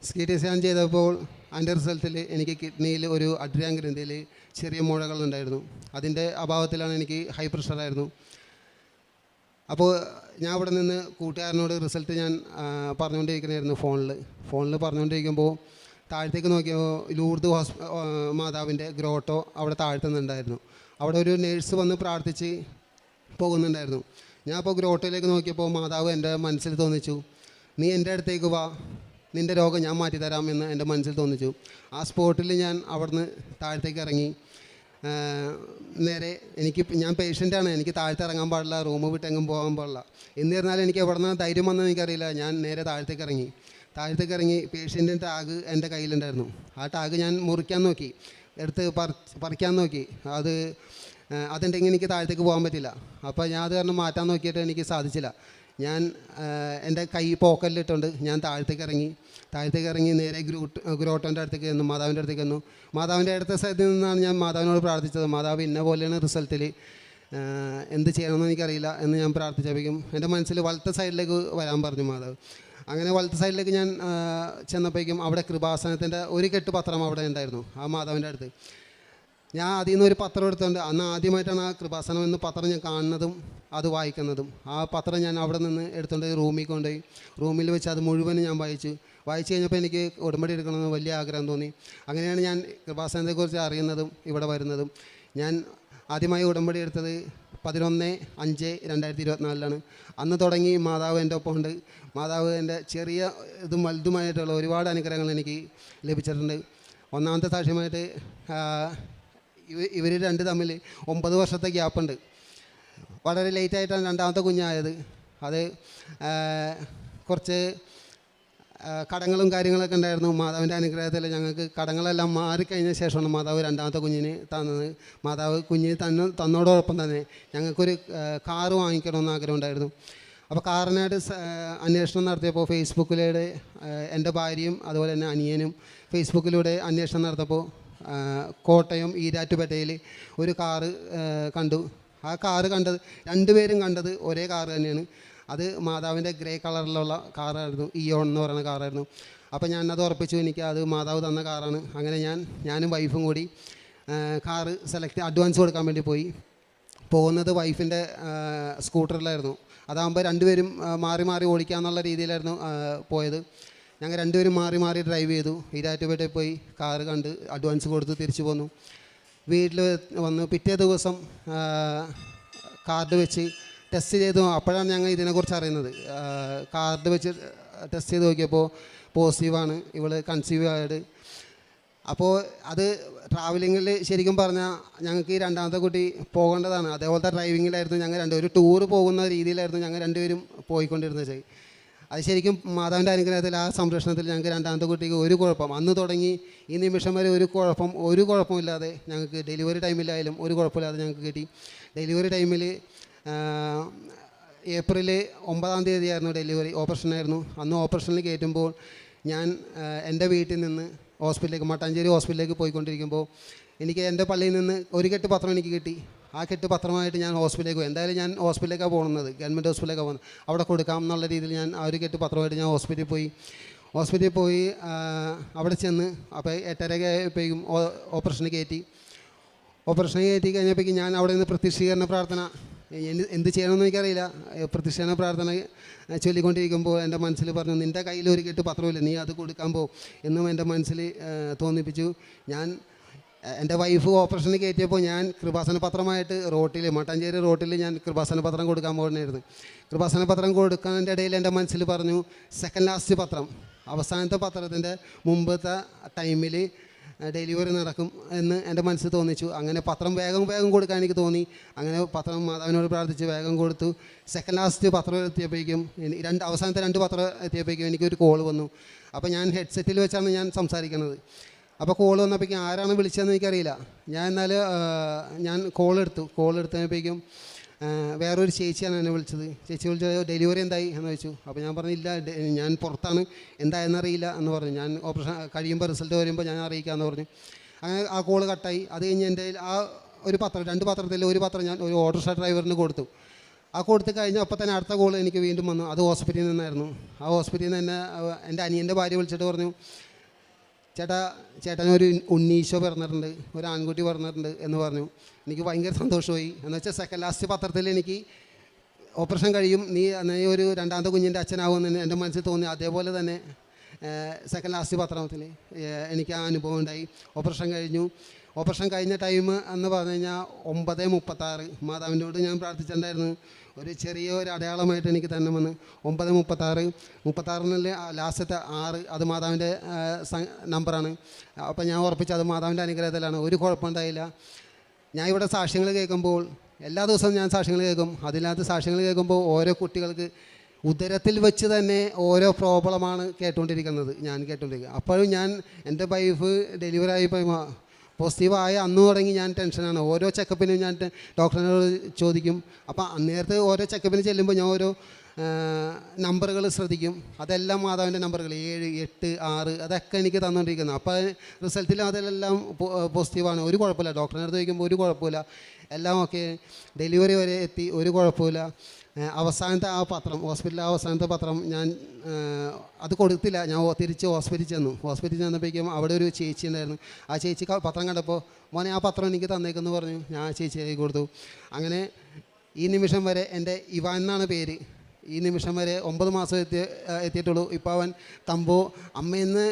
CT സ്കാൻ ചെയ്തപ്പോൾ അതിൻ്റെ റിസൾട്ടിൽ എനിക്ക് കിഡ്നിയിൽ ഒരു അഡ്രിയാൻ ഗ്രന്ഥിയിൽ ചെറിയ മുഴകളുണ്ടായിരുന്നു. അതിൻ്റെ അഭാവത്തിലാണ് എനിക്ക് ഹൈ പ്രഷറായിരുന്നു. അപ്പോൾ ഞാൻ അവിടെ നിന്ന് കൂട്ടുകാരനോട് റിസൾട്ട് ഞാൻ പറഞ്ഞുകൊണ്ടിരിക്കണമായിരുന്നു ഫോണിൽ പറഞ്ഞുകൊണ്ടിരിക്കുമ്പോൾ താഴത്തേക്ക് നോക്കിയപ്പോൾ ലൂർദ് മാതാവിൻ്റെ ഗ്രോട്ടോ അവിടെ താഴ്ത്തുന്നുണ്ടായിരുന്നു. അവിടെ ഒരു നേഴ്സ് വന്ന് പ്രാർത്ഥിച്ച് പോകുന്നുണ്ടായിരുന്നു. ഞാൻ അപ്പോൾ ഗ്രോട്ടോയിലേക്ക് നോക്കിയപ്പോൾ മാതാവ് എൻ്റെ മനസ്സിൽ തോന്നിച്ചു, നീ എൻ്റെ അടുത്തേക്ക് വാ, നിൻ്റെ രോഗം ഞാൻ മാറ്റിത്തരാം എന്ന് എൻ്റെ മനസ്സിൽ തോന്നിച്ചു. ആ സ്പോട്ടിൽ ഞാൻ അവിടുന്ന് താഴത്തേക്ക് ഇറങ്ങി. നേരെ ഞാൻ പേഷ്യൻ്റാണ്, എനിക്ക് താഴത്ത് ഇറങ്ങാൻ പാടില്ല, റൂം വിട്ടെങ്ങും പോകാൻ പാടില്ല. എന്നിരുന്നാലും എനിക്ക് എവിടെ നിന്ന് ധൈര്യം വന്നതെന്ന് എനിക്കറിയില്ല. ഞാൻ നേരെ താഴത്തേക്ക് ഇറങ്ങി പേഷ്യൻ്റെ ടാഗ് എൻ്റെ കയ്യിലുണ്ടായിരുന്നു. ആ ടാഗ് ഞാൻ മുറിക്കാൻ നോക്കി, എടുത്ത് പറിക്കാൻ നോക്കി. അതുണ്ടെങ്കിൽ എനിക്ക് താഴത്തേക്ക് പോകാൻ പറ്റില്ല. അപ്പോൾ ഞാൻ അത് കാരണം മാറ്റാൻ നോക്കിയിട്ട് എനിക്ക് സാധിച്ചില്ല. ഞാൻ എൻ്റെ കൈ പോക്കലിലിട്ടുണ്ട് ഞാൻ താഴത്തേക്ക് ഇറങ്ങി നേരെ ഗ്രോട്ടോൻ്റെ അടുത്തേക്ക് ചെന്നു, മാതാവിൻ്റെ അടുത്തേക്ക് വന്നു. മാതാവിൻ്റെ അടുത്ത സ്ഥലത്ത് നിന്നാണ് ഞാൻ മാതാവിനോട് പ്രാർത്ഥിച്ചത്. മാതാവ് ഇന്ന പോലെയാണ് റിസൾട്ടിൽ, എന്ത് ചെയ്യണമെന്ന് എനിക്കറിയില്ല എന്ന് ഞാൻ പ്രാർത്ഥിച്ചപ്പോഴേക്കും എൻ്റെ മനസ്സിൽ വലത്തെ സൈഡിലേക്ക് വരാൻ പറഞ്ഞു മാതാവ്. അങ്ങനെ വലത്തെ സൈഡിലേക്ക് ഞാൻ ചെന്നപ്പോഴേക്കും അവിടെ കൃപാസനത്തിൻ്റെ ഒരു കെട്ട് പത്രം അവിടെ ഉണ്ടായിരുന്നു ആ മാതാവിൻ്റെ അടുത്ത്. ഞാൻ അതിൽ നിന്ന് ഒരു പത്രം എടുത്തുകൊണ്ട്, അന്ന് ആദ്യമായിട്ടാണ് ആ കൃപാസനം എന്ന് പത്രം ഞാൻ കാണുന്നതും അത് വായിക്കുന്നതും. ആ പത്രം ഞാൻ അവിടെ നിന്ന് എടുത്തുകൊണ്ട് റൂമിൽ കൊണ്ടുപോയി റൂമിൽ വെച്ച് അത് മുഴുവനും ഞാൻ വായിച്ചു കഴിഞ്ഞപ്പോൾ എനിക്ക് ഉടമ്പടി എടുക്കണമെന്ന് വലിയ ആഗ്രഹം തോന്നി. അങ്ങനെയാണ് ഞാൻ കൃപാസനത്തെക്കുറിച്ച് അറിയുന്നതും ഇവിടെ വരുന്നതും. ഞാൻ ആദ്യമായി ഉടമ്പടി എടുത്തത് 11/5/2024 അന്ന് തുടങ്ങി മാതാവ് എൻ്റെ ഒപ്പം ഉണ്ട്. മാതാവ് എൻ്റെ ചെറിയ ഇതും വലുതുമായിട്ടുള്ള ഒരുപാട് അനുഗ്രഹങ്ങൾ എനിക്ക് ലഭിച്ചിട്ടുണ്ട്. ഒന്നാമത്തെ സാക്ഷ്യമായിട്ട് ഇവർ രണ്ട് തമ്മിൽ 9 വർഷത്തെ ഗ്യാപ്പുണ്ട്. വളരെ ലേറ്റായിട്ടാണ് രണ്ടാമത്തെ കുഞ്ഞായത്. അത് കുറച്ച് കടങ്ങളും കാര്യങ്ങളൊക്കെ ഉണ്ടായിരുന്നു. മാതാവിൻ്റെ അനുഗ്രഹത്തിൽ ഞങ്ങൾക്ക് കടങ്ങളെല്ലാം മാറിക്കഴിഞ്ഞ ശേഷമാണ് മാതാവ് രണ്ടാമത്തെ കുഞ്ഞിന് തന്നത്. മാതാവ് കുഞ്ഞിന് തന്നോടൊപ്പം തന്നെ ഞങ്ങൾക്കൊരു കാറ് വാങ്ങിക്കണമെന്ന് ആഗ്രഹം ഉണ്ടായിരുന്നു. അപ്പോൾ കാറിനായിട്ട് അന്വേഷണം നടത്തിയപ്പോൾ ഫേസ്ബുക്കിലൂടെ എൻ്റെ ഭാര്യയും അതുപോലെ തന്നെ അനിയനും ഫേസ്ബുക്കിലൂടെ അന്വേഷണം നടത്തിയപ്പോൾ കോട്ടയം ഈരാറ്റുപേട്ടയിൽ ഒരു കാറ് കണ്ടു. ആ കാറ് രണ്ടുപേരും കണ്ടത് ഒരേ കാറ് തന്നെയാണ്. അത് മാതാവിൻ്റെ ഗ്രേ കളറിലുള്ള കാറായിരുന്നു, ഇയോൺ എന്ന് പറയുന്ന കാറായിരുന്നു. അപ്പോൾ ഞാനത് ഉറപ്പിച്ചു, എനിക്ക് അത് മാതാവ് തന്ന കാറാണ്. അങ്ങനെ ഞാനും വൈഫും കൂടി കാറ് അഡ്വാൻസ് കൊടുക്കാൻ വേണ്ടി പോകുന്നത് വൈഫിൻ്റെ സ്കൂട്ടറിലായിരുന്നു. അതാകുമ്പോൾ രണ്ടുപേരും മാറി മാറി ഓടിക്കാമെന്നുള്ള രീതിയിലായിരുന്നു പോയത്. ഞങ്ങൾ രണ്ടുപേരും മാറി മാറി ഡ്രൈവ് ചെയ്തു. ഈരാറ്റുപേട്ടയിൽ പോയി കാറ് കണ്ട് അഡ്വാൻസ് കൊടുത്ത് തിരിച്ചു പോന്നു. വീട്ടിൽ വന്ന് പിറ്റേ ദിവസം കാർഡ് വെച്ച് ടെസ്റ്റ് ചെയ്തു. അപ്പോഴാണ് ഞങ്ങൾ ഇതിനെക്കുറിച്ച് അറിയുന്നത്. കാർഡ് വെച്ച് ടെസ്റ്റ് ചെയ്ത് നോക്കിയപ്പോൾ പോസിറ്റീവാണ്, ഇവൾ കൺസീവ് ആയത്. അപ്പോൾ അത് ട്രാവലിങ്ങിൽ ശരിക്കും പറഞ്ഞാൽ ഞങ്ങൾക്ക് ഈ രണ്ടാമത്തെ കുട്ടി പോകേണ്ടതാണ്. അതേപോലത്തെ ഡ്രൈവിങ്ങിലായിരുന്നു ഞങ്ങൾ രണ്ടുപേരും, ടൂറ് പോകുന്ന രീതിയിലായിരുന്നു ഞങ്ങൾ രണ്ടുപേരും പോയിക്കൊണ്ടിരുന്നത്. അത് ശരിക്കും മാതാവിൻ്റെ അനുഗ്രഹത്തിൽ ആ സംരക്ഷണത്തിൽ ഞങ്ങൾക്ക് രണ്ടാമത്തെ കുട്ടിക്ക് ഒരു കുഴപ്പം അന്ന് തുടങ്ങി ഈ നിമിഷം വരെ ഒരു കുഴപ്പമില്ലാതെ ഞങ്ങൾക്ക് ഡെലിവറി ടൈമിലായാലും ഒരു കുഴപ്പമില്ലാതെ ഞങ്ങൾക്ക് കിട്ടി. ഡെലിവറി ടൈമിൽ ഏപ്രിൽ 9-ാം തീയതിയായിരുന്നു ഡെലിവറി, ഓപ്പറേഷനായിരുന്നു. അന്ന് ഓപ്പറേഷനിൽ കയറ്റുമ്പോൾ ഞാൻ എൻ്റെ വീട്ടിൽ നിന്ന് മട്ടാഞ്ചേരി ഹോസ്പിറ്റലിലേക്ക് പോയിക്കൊണ്ടിരിക്കുമ്പോൾ എനിക്ക് എൻ്റെ പള്ളിയിൽ നിന്ന് ഒരു കെട്ട് പത്രം എനിക്ക് കിട്ടി. ആ കെട്ട് പത്രമായിട്ട് ഞാൻ ഹോസ്പിറ്റലിലേക്ക് പോയി. എന്തായാലും ഞാൻ ഹോസ്പിറ്റലിലേക്കാണ് പോകുന്നത്, ഗവൺമെൻറ് ഹോസ്പിറ്റലിലേക്കാണ് പോകുന്നത്. അവിടെ കൊടുക്കാം എന്നുള്ള രീതിയിൽ ഞാൻ ആ ഒരു കെട്ട് പത്രമായിട്ട് ഞാൻ ഹോസ്പിറ്റലിൽ പോയി അവിടെ ചെന്ന് അപ്പോൾ 8:30 ആയപ്പോഴേക്കും ഓപ്പറേഷന് കയറ്റി കഴിഞ്ഞപ്പോഴേക്കും ഞാൻ അവിടെ നിന്ന് പ്രത്യക്ഷീകരണ പ്രാർത്ഥന എന്ത് ചെയ്യണമെന്ന് എനിക്കറിയില്ല. പ്രത്യക്ഷീകരണ പ്രാർത്ഥന ചൊല്ലിക്കൊണ്ടിരിക്കുമ്പോൾ എൻ്റെ മനസ്സിൽ പറഞ്ഞു, നിൻ്റെ കയ്യിൽ ഒരു കെട്ട് പത്രമില്ല, നീ അത് കൊടുക്കാൻ പോ എന്നും എൻ്റെ മനസ്സിൽ തോന്നിപ്പിച്ചു. എൻ്റെ വൈഫ് ഓപ്പറേഷന് കയറ്റിയപ്പോൾ ഞാൻ കൃപാസന പത്രമായിട്ട് മട്ടാഞ്ചേരി റോട്ടിൽ ഞാൻ കൃപാസന പത്രം കൊടുക്കാൻ പോകുന്നതായിരുന്നു. കൃപാസന പത്രം കൊടുക്കുന്നതിൻ്റെ ഇടയിൽ എൻ്റെ മനസ്സിൽ പറഞ്ഞു, സെക്കൻഡ് ലാസ്റ്റ് പത്രം. അവസാനത്തെ പത്രത്തിൻ്റെ മുമ്പത്തെ ടൈമിൽ ഡെലിവറി നടക്കും എന്ന് എൻ്റെ മനസ്സിൽ തോന്നിച്ചു. അങ്ങനെ പത്രം വേഗം കൊടുക്കാൻ എനിക്ക് തോന്നി. അങ്ങനെ പത്രം മാതാവിനോട് പ്രാർത്ഥിച്ച് വേഗം കൊടുത്തു. സെക്കൻഡ് ലാസ്റ്റ് പത്രം എത്തിയപ്പോഴേക്കും അവസാനത്തെ 2 പത്രം എത്തിയപ്പോഴേക്കും എനിക്കൊരു കോൾ വന്നു. അപ്പോൾ ഞാൻ ഹെഡ്സെറ്റിൽ വെച്ചാണ് ഞാൻ സംസാരിക്കുന്നത്. അപ്പോൾ കോൾ വന്നപ്പോഴേക്കും ആരാണ് വിളിച്ചതെന്ന് എനിക്കറിയില്ല. ഞാൻ കോൾ എടുത്തപ്പോഴേക്കും വേറൊരു ചേച്ചിയാണ് എന്നെ വിളിച്ചത്. ചേച്ചി വിളിച്ചത് ഡെലിവറി എന്തായി എന്ന് ചോദിച്ചു. അപ്പോൾ ഞാൻ പറഞ്ഞില്ല, ഞാൻ പുറത്താണ്, എന്തായെന്നറിയില്ല എന്ന് പറഞ്ഞു. ഞാൻ ഓപ്പറേഷൻ കഴിയുമ്പോൾ റിസൾട്ട് വരുമ്പോൾ ഞാൻ അറിയിക്കാമെന്ന് പറഞ്ഞു. അങ്ങനെ ആ കോൾ കട്ടായി. അത് കഴിഞ്ഞ് എൻ്റെ ആ ഒരു പത്രം 2 പത്രത്തിൽ ഒരു പത്രം ഞാൻ ഒരു ഓട്ടോറിക്ഷ ഡ്രൈവറിന് കൊടുത്തു. ആ കൊടുത്ത് കഴിഞ്ഞ് അപ്പോൾ തന്നെ അടുത്ത കോൾ എനിക്ക് വീണ്ടും വന്നു. അത് ഹോസ്പിറ്റലിൽ നിന്നായിരുന്നു. ആ ഹോസ്പിറ്റലിൽ നിന്ന് തന്നെ എൻ്റെ അനിയൻ്റെ ഭാര്യ വിളിച്ചിട്ട് പറഞ്ഞു, ചേട്ടനൊരു ഉണ്ണീശോ പിറന്നിട്ടുണ്ട്, ഒരു ആൺകുട്ടി പിറന്നിട്ടുണ്ട് എന്ന് പറഞ്ഞു. എനിക്ക് ഭയങ്കര സന്തോഷമായി. എന്ന് വെച്ചാൽ സെക്കൻഡ് ലാസ്റ്റ് പത്രത്തിൽ എനിക്ക് ഓപ്പറേഷൻ കഴിയും, നീ ഒരു 2ാമത്തെ കുഞ്ഞിൻ്റെ അച്ഛനാവുമെന്ന് എൻ്റെ മനസ്സിൽ തോന്നി. അതേപോലെ തന്നെ സെക്കൻഡ് ലാസ്റ്റ് പത്രത്തിൽ എനിക്ക് ആ അനുഭവം ഉണ്ടായി. ഓപ്പറേഷൻ കഴിഞ്ഞ ടൈം എന്ന് പറഞ്ഞു കഴിഞ്ഞാൽ 9:36. മാതാവിനോട് ഞാൻ പ്രാർത്ഥിച്ചിട്ടുണ്ടായിരുന്നു ഒരു ചെറിയൊരു അടയാളമായിട്ട് എനിക്ക് തന്നെ വന്ന് 9:36 ലാസ്റ്റത്തെ 6 അത് മാതാവിൻ്റെ നമ്പറാണ്. അപ്പോൾ ഞാൻ ഉറപ്പിച്ചു അത് മാതാവിൻ്റെ അനുഗ്രഹത്തിലാണ്. ഒരു കുഴപ്പമുണ്ടായില്ല. ഞാൻ ഇവിടെ സാക്ഷ്യങ്ങൾ കേൾക്കുമ്പോൾ എല്ലാ ദിവസവും ഞാൻ സാക്ഷ്യങ്ങൾ കേൾക്കും. അതിനകത്ത് സാക്ഷ്യങ്ങൾ കേൾക്കുമ്പോൾ ഓരോ കുട്ടികൾക്ക് ഉദരത്തിൽ വെച്ച് തന്നെ ഓരോ പ്രോബ്ലമാണ് കേട്ടുകൊണ്ടിരിക്കുന്നത്. അപ്പോഴും ഞാൻ എൻ്റെ വൈഫ് ഡെലിവറി ആയിപ്പോൾ പോസിറ്റീവായ അന്ന് തുടങ്ങി ഞാൻ ടെൻഷനാണ്. ഓരോ ചെക്കപ്പിനും ഞാൻ ഡോക്ടറിനോട് ചോദിക്കും. അപ്പോൾ അന്നേരത്തെ ഓരോ ചെക്കപ്പിന് ചെല്ലുമ്പോൾ ഞാൻ ഓരോ നമ്പറുകൾ ശ്രദ്ധിക്കും. അതെല്ലാം മാതാവിൻ്റെ നമ്പറുകൾ 7, 8, 6 അതൊക്കെ എനിക്ക് തന്നുകൊണ്ടിരിക്കുന്നത്. അപ്പോൾ റിസൾട്ടിൽ അതിലെല്ലാം പോസിറ്റീവാണ്, ഒരു കുഴപ്പമില്ല. ഡോക്ടറിൻ്റെ അടുത്ത് ചോദിക്കുമ്പോൾ ഒരു കുഴപ്പമില്ല, എല്ലാം ഓക്കെ. ഡെലിവറി വരെ എത്തി, ഒരു കുഴപ്പമില്ല. അവസാനത്തെ ആ പത്രം, ഹോസ്പിറ്റലിലെ അവസാനത്തെ പത്രം ഞാൻ അത് കൊടുത്തില്ല. ഞാൻ തിരിച്ച് ഹോസ്പിറ്റലിൽ ചെന്നപ്പോഴേക്കും അവിടെ ഒരു ചേച്ചി ഉണ്ടായിരുന്നു. ആ ചേച്ചി പത്രം കണ്ടപ്പോൾ, മോനെ ആ പത്രം എനിക്ക് തന്നേക്കെന്ന് പറഞ്ഞു. ഞാൻ ആ ചേച്ചിയായി കൊടുത്തു. അങ്ങനെ ഈ നിമിഷം വരെ എൻ്റെ ഇവാൻ എന്നാണ് പേര്. ഈ നിമിഷം വരെ 9 മാസം എത്തിയിട്ടുള്ളൂ. ഇപ്പോൾ അവൻ തമ്പോ, അമ്മയെന്ന്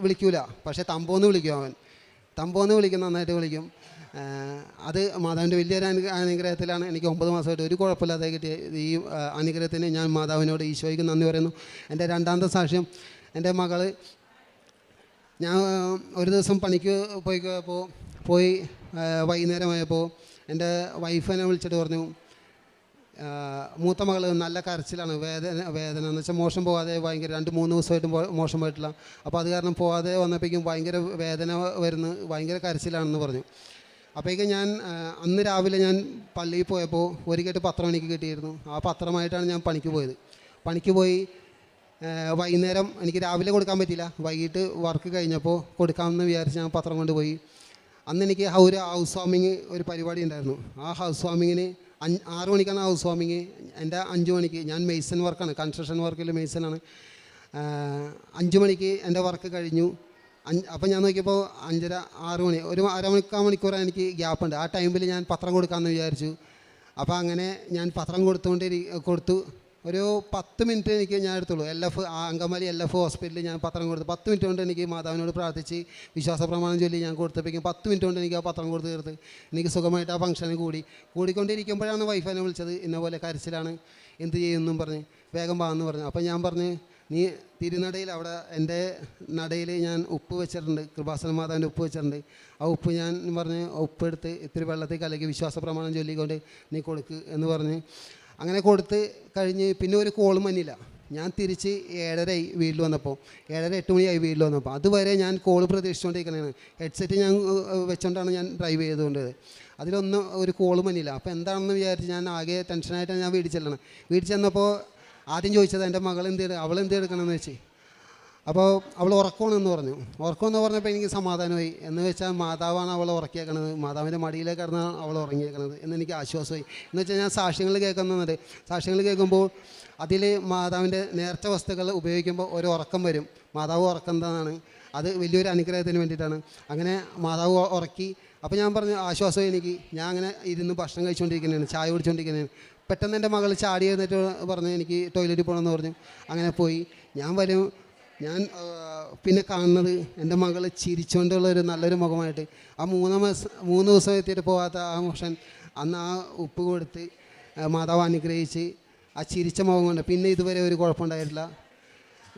വിളിക്കൂല, പക്ഷേ തമ്പോന്ന് വിളിക്കും. തമ്പോന്ന് വിളിക്കും, നന്നായിട്ട് വിളിക്കും. അത് മാതാവിൻ്റെ വലിയൊരു അനുഗ്രഹത്തിലാണ് എനിക്ക് 9 മാസമായിട്ട് ഒരു കുഴപ്പമില്ലാതെ കിട്ടിയ ഈ അനുഗ്രഹത്തിന് ഞാൻ മാതാവിനോട്, ഈശോയ്ക്ക് നന്ദി പറയുന്നു. എൻ്റെ 2ാമത്തെ സാക്ഷ്യം, എൻ്റെ മകൾ, ഞാൻ ഒരു ദിവസം പണിക്ക് പോയി വൈകുന്നേരമായപ്പോൾ എൻ്റെ വൈഫ് എന്നെ വിളിച്ചിട്ട് പറഞ്ഞു, മൂത്ത മകൾ നല്ല കരച്ചിലാണ്, വേദന എന്ന് വെച്ചാൽ മോശം പോകാതെ ഭയങ്കര 2-3 ദിവസമായിട്ട് മോശം പോയിട്ടില്ല. അപ്പോൾ അത് കാരണം പോകാതെ വന്നപ്പോഴേക്കും ഭയങ്കര വേദന വരുന്നു, ഭയങ്കര കരച്ചിലാണെന്ന് പറഞ്ഞു. അപ്പോഴേക്കും ഞാൻ അന്ന് രാവിലെ ഞാൻ പള്ളിയിൽ പോയപ്പോൾ ഒരു കെട്ട് പത്രം എനിക്ക് കിട്ടിയിരുന്നു. ആ പത്രമായിട്ടാണ് ഞാൻ പണിക്ക് പോയി. വൈകുന്നേരം എനിക്ക് രാവിലെ കൊടുക്കാൻ പറ്റിയില്ല, വൈകിട്ട് വർക്ക് കഴിഞ്ഞപ്പോൾ കൊടുക്കാമെന്ന് വിചാരിച്ച് ഞാൻ പത്രം കൊണ്ടുപോയി. അന്ന് എനിക്ക് ഒരു ഹൗസ് വാമിങ് ഒരു പരിപാടി ഉണ്ടായിരുന്നു. ആ ഹൗസ് വാമിങ്ങിന് 6 മണിക്കാണ് ഹൗസ് വാമിങ്. എൻ്റെ 5 മണിക്ക്, ഞാൻ മെയ്സൺ വർക്കാണ്, കൺസ്ട്രക്ഷൻ വർക്കിൽ മെയ്സനാണ്. 5 മണിക്ക് എൻ്റെ വർക്ക് കഴിഞ്ഞു. അപ്പോൾ ഞാൻ നോക്കിയപ്പോൾ 5:30, 6 മണി, ഒരു അരമണിക്കൂർ എനിക്ക് ഗ്യാപ്പുണ്ട്. ആ ടൈമിൽ ഞാൻ പത്രം കൊടുക്കാമെന്ന് വിചാരിച്ചു. അപ്പോൾ അങ്ങനെ ഞാൻ പത്രം കൊടുത്തു. ഒരു 10 മിനിറ്റ് ഞാൻ എടുത്തുള്ളൂ. അങ്കമാലി LF ഹോസ്പിറ്റലിൽ ഞാൻ പത്രം കൊടുത്തു. 10 മിനിറ്റ് കൊണ്ട് എനിക്ക് മാതാവിനോട് പ്രാർത്ഥിച്ച് വിശ്വാസ പ്രമാണം ചൊല്ലി ഞാൻ കൊടുത്തപ്പോഴേക്കും 10 മിനിറ്റ് കൊണ്ട് എനിക്ക് ആ പത്രം കൊടുത്ത് തീർത്ത് എനിക്ക് സുഖമായിട്ട് ആ ഫംഗ്ഷന് കൂടിക്കൊണ്ടിരിക്കുമ്പോഴാണ് വൈഫ് എന്നെ വിളിച്ചത്. ഇന്നപോലെ കരച്ചിലാണ്, എന്ത് ചെയ്യുമെന്നും പറഞ്ഞ് വേഗം വാന്ന് പറഞ്ഞു. അപ്പോൾ ഞാൻ പറഞ്ഞ്, നീ തിരുനടയിൽ അവിടെ എൻ്റെ നടയിൽ ഞാൻ ഉപ്പ് വെച്ചിട്ടുണ്ട്, കൃപാസന മാതാവിൻ്റെ ഉപ്പ് വെച്ചിട്ടുണ്ട്. ആ ഉപ്പ് ഞാൻ പറഞ്ഞ് ഉപ്പെടുത്ത് ഇത്തിരി വെള്ളത്തിൽ കലക്കി വിശ്വാസ പ്രമാണം ചൊല്ലിക്കൊണ്ട് നീ കൊടുക്ക് എന്ന് പറഞ്ഞ് അങ്ങനെ കൊടുത്ത് കഴിഞ്ഞ് പിന്നെ ഒരു കോളും വന്നില്ല. ഞാൻ തിരിച്ച് 7:30 വീട്ടിൽ വന്നപ്പോൾ, 7:30-8 മണിയായി വീട്ടിൽ വന്നപ്പോൾ. അതുവരെ ഞാൻ കോൾ പ്രതീക്ഷിച്ചുകൊണ്ടിരിക്കുന്നതാണ്. ഹെഡ്സെറ്റ് ഞാൻ വെച്ചുകൊണ്ടാണ് ഞാൻ ഡ്രൈവ് ചെയ്തുകൊണ്ടത്. അതിലൊന്നും ഒരു കോളും വന്നില്ല. അപ്പോൾ എന്താണെന്ന് വിചാരിച്ച് ഞാൻ ആകെ ടെൻഷനായിട്ടാണ് ഞാൻ വീട്ടിൽ ചെന്നപ്പോൾ ആദ്യം ചോദിച്ചത് എൻ്റെ മകൾ അവളെന്ത് എടുക്കണമെന്ന് വെച്ച്. അപ്പോൾ അവൾ ഉറക്കമാണെന്ന് പറഞ്ഞു. ഉറക്കമെന്ന് പറഞ്ഞപ്പോൾ എനിക്ക് സമാധാനമായി. എന്ന് വെച്ചാൽ മാതാവാണ് അവളെ ഉറക്കിയേക്കണത്, മാതാവിൻ്റെ മടിയിലേക്ക് കിടന്നാണ് അവൾ ഉറങ്ങിയേക്കണത് എന്നെനിക്ക് ആശ്വാസമായി. എന്ന് വെച്ചാൽ ഞാൻ സാക്ഷ്യങ്ങൾ കേൾക്കുന്നുണ്ട്. സാക്ഷ്യങ്ങൾ കേൾക്കുമ്പോൾ അതിൽ മാതാവിൻ്റെ നേർച്ച വസ്തുക്കൾ ഉപയോഗിക്കുമ്പോൾ ഒരു ഉറക്കം വരും. മാതാവ് ഉറക്കുന്നതാണ്, അത് വലിയൊരു അനുഗ്രഹത്തിന് വേണ്ടിയിട്ടാണ്. അങ്ങനെ മാതാവ് ഉറക്കി. അപ്പോൾ ഞാൻ പറഞ്ഞു ആശ്വാസമായി എനിക്ക്. ഞാൻ അങ്ങനെ ഇരുന്ന് ഭക്ഷണം കഴിച്ചുകൊണ്ടിരിക്കുന്നതാണ്, ചായ കുടിച്ചുകൊണ്ടിരിക്കുന്നതാണ്. പെട്ടെന്ന് എൻ്റെ മകൾ ചാടി എഴുന്നേറ്റ് പറഞ്ഞു എനിക്ക് ടോയ്ലറ്റിൽ പോകണമെന്ന് പറഞ്ഞു. അങ്ങനെ പോയി. ഞാൻ പിന്നെ കാണുന്നത് എൻ്റെ മകൾ ചിരിച്ചുകൊണ്ടുള്ളൊരു നല്ലൊരു മുഖമായിട്ട്. ആ 3 ദിവസം എത്തിയിട്ട് പോകാത്ത ആ മോഷൻ അന്ന് ആ ഉപ്പ് കൊടുത്ത് മാതാവ് അനുഗ്രഹിച്ച് ആ ചിരിച്ച മുഖം കൊണ്ട് പിന്നെ ഇതുവരെ ഒരു കുഴപ്പമുണ്ടായിട്ടില്ല.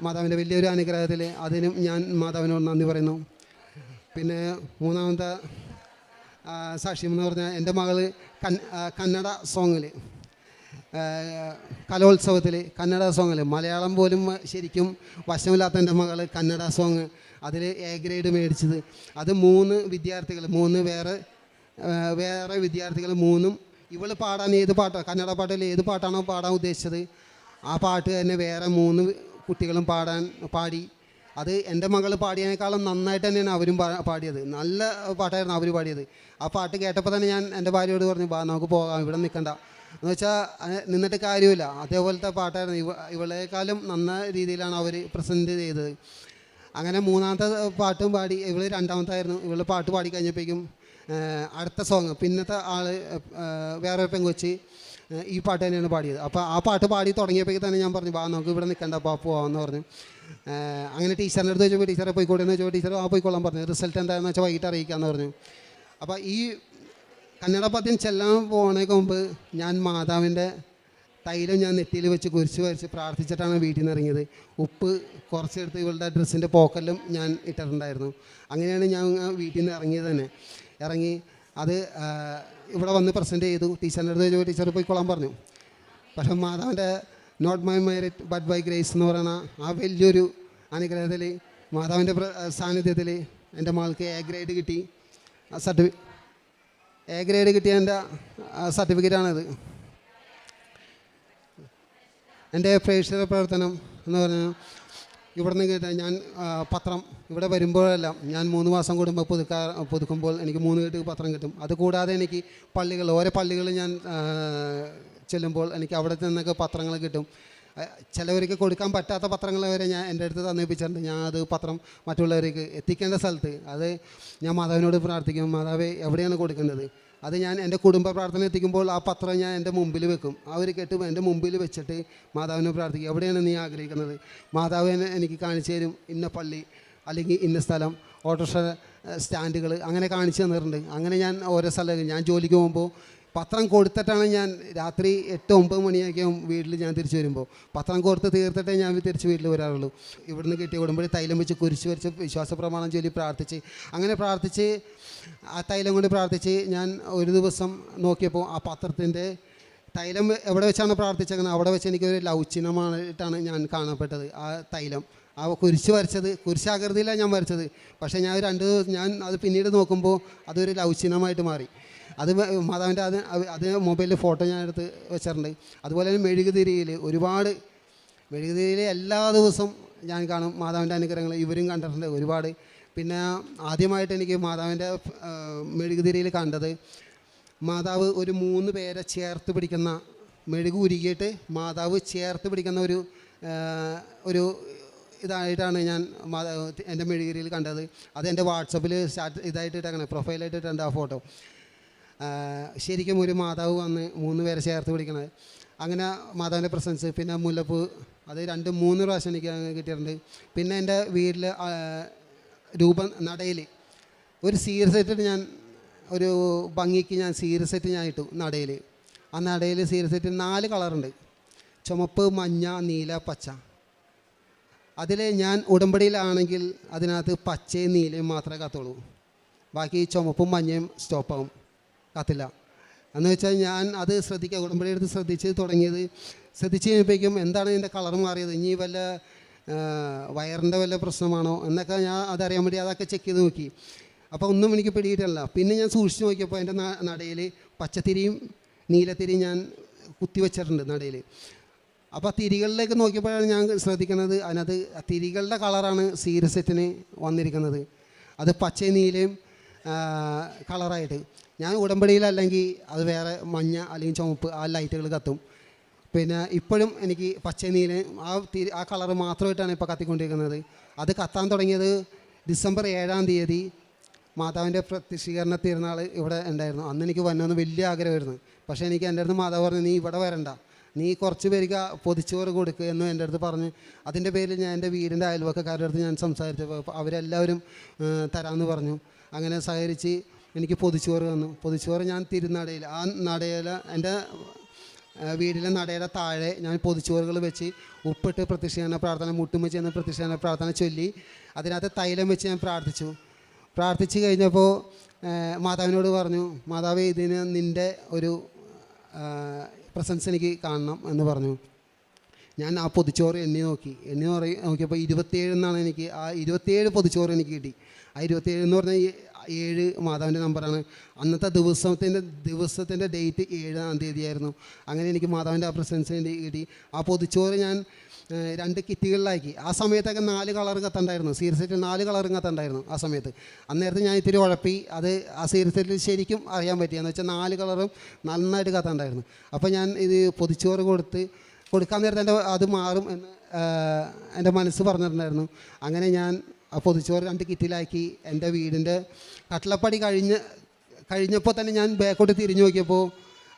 മാതാവിൻ്റെ വലിയൊരു അനുഗ്രഹത്തിൽ അതിനും ഞാൻ മാതാവിനോട് നന്ദി പറയുന്നു. പിന്നെ മൂന്നാമത്തെ സാക്ഷ്യം എന്ന് പറഞ്ഞാൽ എൻ്റെ മകൾ കന്നഡ സോങ്ങിൽ കലോത്സവത്തിൽ കന്നഡ സോങ്ങിൽ മലയാളം പോലും ശരിക്കും വശമില്ലാത്ത എൻ്റെ മകൾ കന്നഡ സോങ് അതിൽ എ ഗ്രേഡ് മേടിച്ചത്. അത് 3 വിദ്യാർത്ഥികൾ വേറെ വിദ്യാർത്ഥികൾ 3 ഇവൾ പാടാൻ ഏത് പാട്ടാണ് കന്നഡ പാട്ടിൽ ഏത് പാട്ടാണോ പാടാൻ ഉദ്ദേശിച്ചത് ആ പാട്ട് തന്നെ വേറെ 3 കുട്ടികളും പാടി. അത് എൻ്റെ മകൾ പാടിയതിനേക്കാളും നന്നായിട്ട് തന്നെയാണ് അവരും പാടിയത്. നല്ല പാട്ടായിരുന്നു അവർ പാടിയത്. ആ പാട്ട് കേട്ടപ്പോൾ തന്നെ ഞാൻ എൻ്റെ ഭാര്യയോട് പറഞ്ഞു, നമുക്ക് പോകാം, ഇവിടെ നിൽക്കണ്ട എന്ന് വെച്ചാൽ നിന്നിട്ട് കാര്യമില്ല. അതേപോലത്തെ പാട്ടായിരുന്നു. ഇവളേക്കാളും നന്നായ രീതിയിലാണ് അവർ പ്രസൻറ്റ് ചെയ്തത്. അങ്ങനെ മൂന്നാമത്തെ പാട്ടും പാടി. ഇവൾ രണ്ടാമത്തായിരുന്നു. ഇവൾ പാട്ട് പാടി കഴിഞ്ഞപ്പോഴേക്കും അടുത്ത സോങ് പിന്നത്തെ ആൾ വേറെ പെങ്കൊച്ച് ഈ പാട്ട് തന്നെയാണ് പാടിയത്. അപ്പോൾ ആ പാട്ട് പാടി തുടങ്ങിയപ്പോഴേക്ക് തന്നെ ഞാൻ പറഞ്ഞു, നമുക്ക് ഇവിടെ നിൽക്കണ്ട, പോവാമെന്ന് പറഞ്ഞു. അങ്ങനെ ടീച്ചറിൻ്റെ അടുത്ത് ചോദിച്ചപ്പോൾ ടീച്ചറെ പോയിക്കോട്ടെ എന്ന് വെച്ചപ്പോൾ ടീച്ചർ പോയിക്കോളാൻ പറഞ്ഞു. റിസൾട്ട് എന്താണെന്ന് വെച്ചാൽ വൈകിട്ട് അറിയിക്കാമെന്ന് പറഞ്ഞു. അപ്പോൾ ഈ കന്നഡ പദ്യം ചെല്ലാൻ പോകുന്നതിന് മുമ്പ് ഞാൻ മാതാവിൻ്റെ തൈലം ഞാൻ നെറ്റിയിൽ വെച്ച് കുരിശ് വരച്ച് പ്രാർത്ഥിച്ചിട്ടാണ് വീട്ടിൽ നിന്ന് ഇറങ്ങിയത്. ഉപ്പ് കുറച്ചെടുത്ത് ഇവളുടെ ഡ്രസ്സിൻ്റെ പോക്കലിലും ഞാൻ ഇട്ടിട്ടുണ്ടായിരുന്നു. അങ്ങനെയാണ് ഞാൻ വീട്ടിൽ നിന്ന് ഇറങ്ങിയത് തന്നെ. ഇറങ്ങി അത് ഇവിടെ വന്ന് പ്രസൻറ്റ് ചെയ്തു. ടീച്ചറിൻ്റെ അടുത്ത് ചോദിച്ചു, ടീച്ചർ പോയിക്കൊള്ളാൻ പറഞ്ഞു. പക്ഷേ മാതാവിൻ്റെ not my merit but by grace എന്ന് പറയുന്ന ആ വലിയൊരു അനുഗ്രഹത്തിൽ മാതാവിൻ്റെ സാന്നിധ്യത്തിൽ എൻ്റെ മകൾക്ക് എ ഗ്രേഡ് കിട്ടി. എ ഗ്രേഡ് കിട്ടിയ എൻ്റെ സർട്ടിഫിക്കറ്റാണിത്. എൻ്റെ പ്രേക്ഷിത പ്രവർത്തനം എന്ന് പറഞ്ഞാൽ ഇവിടെ നിന്ന് കേട്ടാൽ ഞാൻ പത്രം ഇവിടെ വരുമ്പോഴെല്ലാം ഞാൻ 3 മാസം കൂടുമ്പോൾ പുതുക്കുമ്പോൾ എനിക്ക് 3 കെട്ട് പത്രം കിട്ടും. അതുകൂടാതെ എനിക്ക് ഓരോ പള്ളികളിൽ ഞാൻ ചെല്ലുമ്പോൾ എനിക്ക് അവിടെ നിന്നൊക്കെ പത്രങ്ങൾ കിട്ടും. ചിലവർക്ക് കൊടുക്കാൻ പറ്റാത്ത പത്രങ്ങൾ വരെ ഞാൻ എൻ്റെ അടുത്ത് തന്നിപ്പിച്ചിട്ടുണ്ട്. ഞാൻ അത് പത്രം മറ്റുള്ളവർക്ക് എത്തിക്കേണ്ട സ്ഥലത്ത് അത് ഞാൻ മാതാവിനോട് പ്രാർത്ഥിക്കും, മാതാവേ എവിടെയാണ് കൊടുക്കേണ്ടത്. അത് ഞാൻ എൻ്റെ കുടുംബ പ്രാർത്ഥന എത്തിക്കുമ്പോൾ ആ പത്രം ഞാൻ എൻ്റെ മുമ്പിൽ വെക്കും. അവർ കേട്ട് എൻ്റെ മുമ്പിൽ വെച്ചിട്ട് മാതാവിനെ പ്രാർത്ഥിക്കും, എവിടെയാണ് നീ ആഗ്രഹിക്കുന്നത്, മാതാവിനെ എനിക്ക് കാണിച്ചു തരും. ഇന്ന പള്ളി അല്ലെങ്കിൽ ഇന്ന സ്ഥലം, ഓട്ടോറിക്ഷ സ്റ്റാൻഡുകൾ അങ്ങനെ കാണിച്ചു തന്നിട്ടുണ്ട്. അങ്ങനെ ഞാൻ ഓരോ സ്ഥലത്ത് ഞാൻ ജോലിക്ക് പോകുമ്പോൾ പത്രം കൊടുത്തിട്ടാണ് ഞാൻ രാത്രി 8-9 മണിയൊക്കെ വീട്ടിൽ ഞാൻ തിരിച്ചു വരുമ്പോൾ പത്രം കൊടുത്ത് തീർത്തിട്ടേ ഞാൻ തിരിച്ച് വീട്ടിൽ വരാറുള്ളൂ. ഇവിടുന്ന് കിട്ടിയ ഉടമ്പടി തൈലം വെച്ച് കുരിശ് വരച്ച് വിശ്വാസ പ്രമാണം ചൊല്ലി പ്രാർത്ഥിച്ച് അങ്ങനെ പ്രാർത്ഥിച്ച് ആ തൈലം കൊണ്ട് പ്രാർത്ഥിച്ച് ഞാൻ ഒരു ദിവസം നോക്കിയപ്പോൾ ആ പത്രത്തിൻ്റെ തൈലം എവിടെ വെച്ചാണ് പ്രാർത്ഥിച്ചേക്കുന്നത് അവിടെ വെച്ച് എനിക്കൊരു ലൗചിനമായിട്ടാണ് ഞാൻ കാണപ്പെട്ടത്. ആ തൈലം ആ കുരിശ് വരച്ചത് കുരിശാകൃതിയിലാണ് ഞാൻ വരച്ചത്. പക്ഷേ ഞാൻ അത് പിന്നീട് നോക്കുമ്പോൾ അതൊരു ലൗചിനമായിട്ട് മാറി. അത് മാതാവിൻ്റെ അത് മൊബൈലിൽ ഫോട്ടോ ഞാൻ എടുത്ത് വെച്ചിട്ടുണ്ട്. അതുപോലെ തന്നെ മെഴുകുതിരിയിൽ എല്ലാ ദിവസവും ഞാൻ കാണും മാതാവിൻ്റെ അനുഗ്രഹങ്ങൾ. ഇവരും കണ്ടിട്ടുണ്ട് ഒരുപാട്. പിന്നെ ആദ്യമായിട്ട് എനിക്ക് മാതാവിൻ്റെ മെഴുകുതിരിയിൽ കണ്ടത് മാതാവ് ഒരു 3 പേരെ ചേർത്ത് പിടിക്കുന്ന മെഴുക് ഉരുകിയിട്ട് മാതാവ് ചേർത്ത് പിടിക്കുന്ന ഒരു ഇതായിട്ടാണ് ഞാൻ എൻ്റെ മെഴുകുതിരിയിൽ കണ്ടത്. അത് എൻ്റെ വാട്സപ്പിൽ ഇതായിട്ടിട്ടങ്ങനെ പ്രൊഫൈലായിട്ട് ഇട്ടുണ്ട് ആ ഫോട്ടോ. ശരിക്കും ഒരു മാതാവ് വന്ന് 3 പേരെ ചേർത്ത് പിടിക്കണത്. അങ്ങനെ മാതാവിൻ്റെ പ്രസൻസ്. പിന്നെ മുല്ലപ്പൂ അത് 2-3 പ്രാവശ്യം എനിക്ക് കിട്ടിയിട്ടുണ്ട്. പിന്നെ എൻ്റെ വീട്ടിൽ നടയിൽ ഒരു സീരിയസായിട്ട് ഞാൻ ഒരു ഭംഗിക്ക് ഞാൻ സീരിയസായിട്ട് ഞാൻ ഇട്ടു നടയിൽ. ആ നടയിൽ സീരിയസായിട്ട് 4 കളറുണ്ട്: ചുമപ്പ്, മഞ്ഞ, നീല, പച്ച. അതിൽ ഞാൻ ഉടമ്പടിയിലാണെങ്കിൽ അതിനകത്ത് പച്ചയും നീലയും മാത്രമേ കത്തുള്ളൂ. ബാക്കി ചുമപ്പും മഞ്ഞയും സ്റ്റോപ്പാവും, കത്തില്ല. എന്ന് വെച്ചാൽ ഞാൻ അത് ഉടമ്പടി എടുത്ത് ശ്രദ്ധിച്ച് കഴിഞ്ഞപ്പോഴേക്കും എന്താണ് ഇതിൻ്റെ കളർ മാറിയത്, ഇനി വല്ല വയറിൻ്റെ വല്ല പ്രശ്നമാണോ എന്നൊക്കെ ഞാൻ അതറിയാൻ വേണ്ടി അതൊക്കെ ചെക്ക് ചെയ്ത് നോക്കി. അപ്പോൾ ഒന്നും എനിക്ക് പിടിയിട്ടല്ല. പിന്നെ ഞാൻ സൂക്ഷിച്ച് നോക്കിയപ്പോൾ എൻ്റെ നടയിൽ പച്ചത്തിരിയും നീലത്തിരിയും ഞാൻ കുത്തിവെച്ചിട്ടുണ്ട് നടയിൽ. അപ്പോൾ തിരികളിലേക്ക് നോക്കിയപ്പോഴാണ് ഞാൻ ശ്രദ്ധിക്കുന്നത് അതിനകത്ത് തിരികളുടെ കളറാണ് സീരിയസെറ്റിന് വന്നിരിക്കുന്നത്. അത് പച്ചയും നീലയും കളറായിട്ട്. ഞാൻ ഉടമ്പടിയിലല്ലെങ്കിൽ അത് വേറെ മഞ്ഞ അല്ലെങ്കിൽ ചുവപ്പ് ആ ലൈറ്റുകൾ കത്തും. പിന്നെ ഇപ്പോഴും എനിക്ക് പച്ചയും നീലയും ആ കളറ് മാത്രമായിട്ടാണ് ഇപ്പോൾ കത്തിക്കൊണ്ടിരിക്കുന്നത്. അത് കത്താൻ തുടങ്ങിയത് ഡിസംബർ 7-ാം തീയതി മാതാവിൻ്റെ പ്രത്യക്ഷീകരണ തിരുനാൾ ഇവിടെ ഉണ്ടായിരുന്നു. അന്ന് എനിക്ക് വരണമെന്ന് വലിയ ആഗ്രഹമായിരുന്നു. പക്ഷേ എനിക്ക് എൻ്റെ അടുത്ത് മാതാവ് പറഞ്ഞു, നീ ഇവിടെ വരണ്ട, നീ കുറച്ച് പേർക്ക് പൊതിച്ചോറ് കൊടുക്കുക എന്ന് എൻ്റെ അടുത്ത് പറഞ്ഞ് അതിൻ്റെ പേരിൽ ഞാൻ എൻ്റെ വീടിൻ്റെ അയൽവക്കക്കാരുടെ അടുത്ത് ഞാൻ സംസാരിച്ചപ്പോൾ അവരെല്ലാവരും തരാമെന്ന് പറഞ്ഞു. അങ്ങനെ സഹകരിച്ച് എനിക്ക് പൊതിച്ചോറ് തന്നു. പൊതിച്ചോറ് ഞാൻ തിരുനടയിൽ എൻ്റെ വീടിലെ നടയുടെ താഴെ ഞാൻ പൊതിച്ചോറുകൾ വെച്ച് ഉപ്പിട്ട് പ്രത്യക്ഷീകരണ പ്രാർത്ഥന, മുട്ടുമ്മച്ച് എന്ന പ്രത്യക്ഷീകരണ പ്രാർത്ഥന ചൊല്ലി അതിനകത്ത് തൈലം വെച്ച് ഞാൻ പ്രാർത്ഥിച്ചു കഴിഞ്ഞപ്പോൾ മാതാവിനോട് പറഞ്ഞു, മാതാവേ ഇതിന് നിൻ്റെ ഒരു പ്രസൻസ് എനിക്ക് കാണണം എന്ന് പറഞ്ഞു. ഞാൻ ആ പൊതിച്ചോറ് എണ്ണി നോക്കിയപ്പോൾ 27 എന്നാണ് എനിക്ക് ആ 27 പൊതിച്ചോറ് എനിക്ക് കിട്ടി. ആ 27 എന്ന് പറഞ്ഞാൽ 7 മാതാവിൻ്റെ നമ്പറാണ്. അന്നത്തെ ദിവസത്തിൻ്റെ ഡേറ്റ് 7-ാം തീയതിയായിരുന്നു. അങ്ങനെ എനിക്ക് മാതാവിൻ്റെ ആ പ്രസൻസ് കിട്ടി. ആ പൊതിച്ചോറ് ഞാൻ 2 കിറ്റുകളിലാക്കി. ആ സമയത്തൊക്കെ 4 കളർ കത്തുണ്ടായിരുന്നു, സീരിയസെറ്റിൽ 4 കളറും കത്തുണ്ടായിരുന്നു ആ സമയത്ത്. അന്നേരത്ത് ഞാൻ ഇത്തിരി ഉഴപ്പി അത് ആ സീരിയസെറ്റിൽ ശരിക്കും അറിയാൻ പറ്റിയെന്ന് വെച്ചാൽ 4 കളറും നന്നായിട്ട് കത്തുണ്ടായിരുന്നു. അപ്പോൾ ഞാൻ ഇത് പൊതിച്ചോറ് കൊടുക്കാൻ നേരത്തെ അത് മാറും എന്ന് എൻ്റെ മനസ്സ് പറഞ്ഞിട്ടുണ്ടായിരുന്നു. അങ്ങനെ ഞാൻ ആ പൊതിച്ചോറ് 2 കിറ്റിലാക്കി എൻ്റെ വീടിൻ്റെ കട്ടിളപ്പടി കഴിഞ്ഞപ്പോൾ തന്നെ ഞാൻ ബാക്കോട്ട് തിരിഞ്ഞു നോക്കിയപ്പോൾ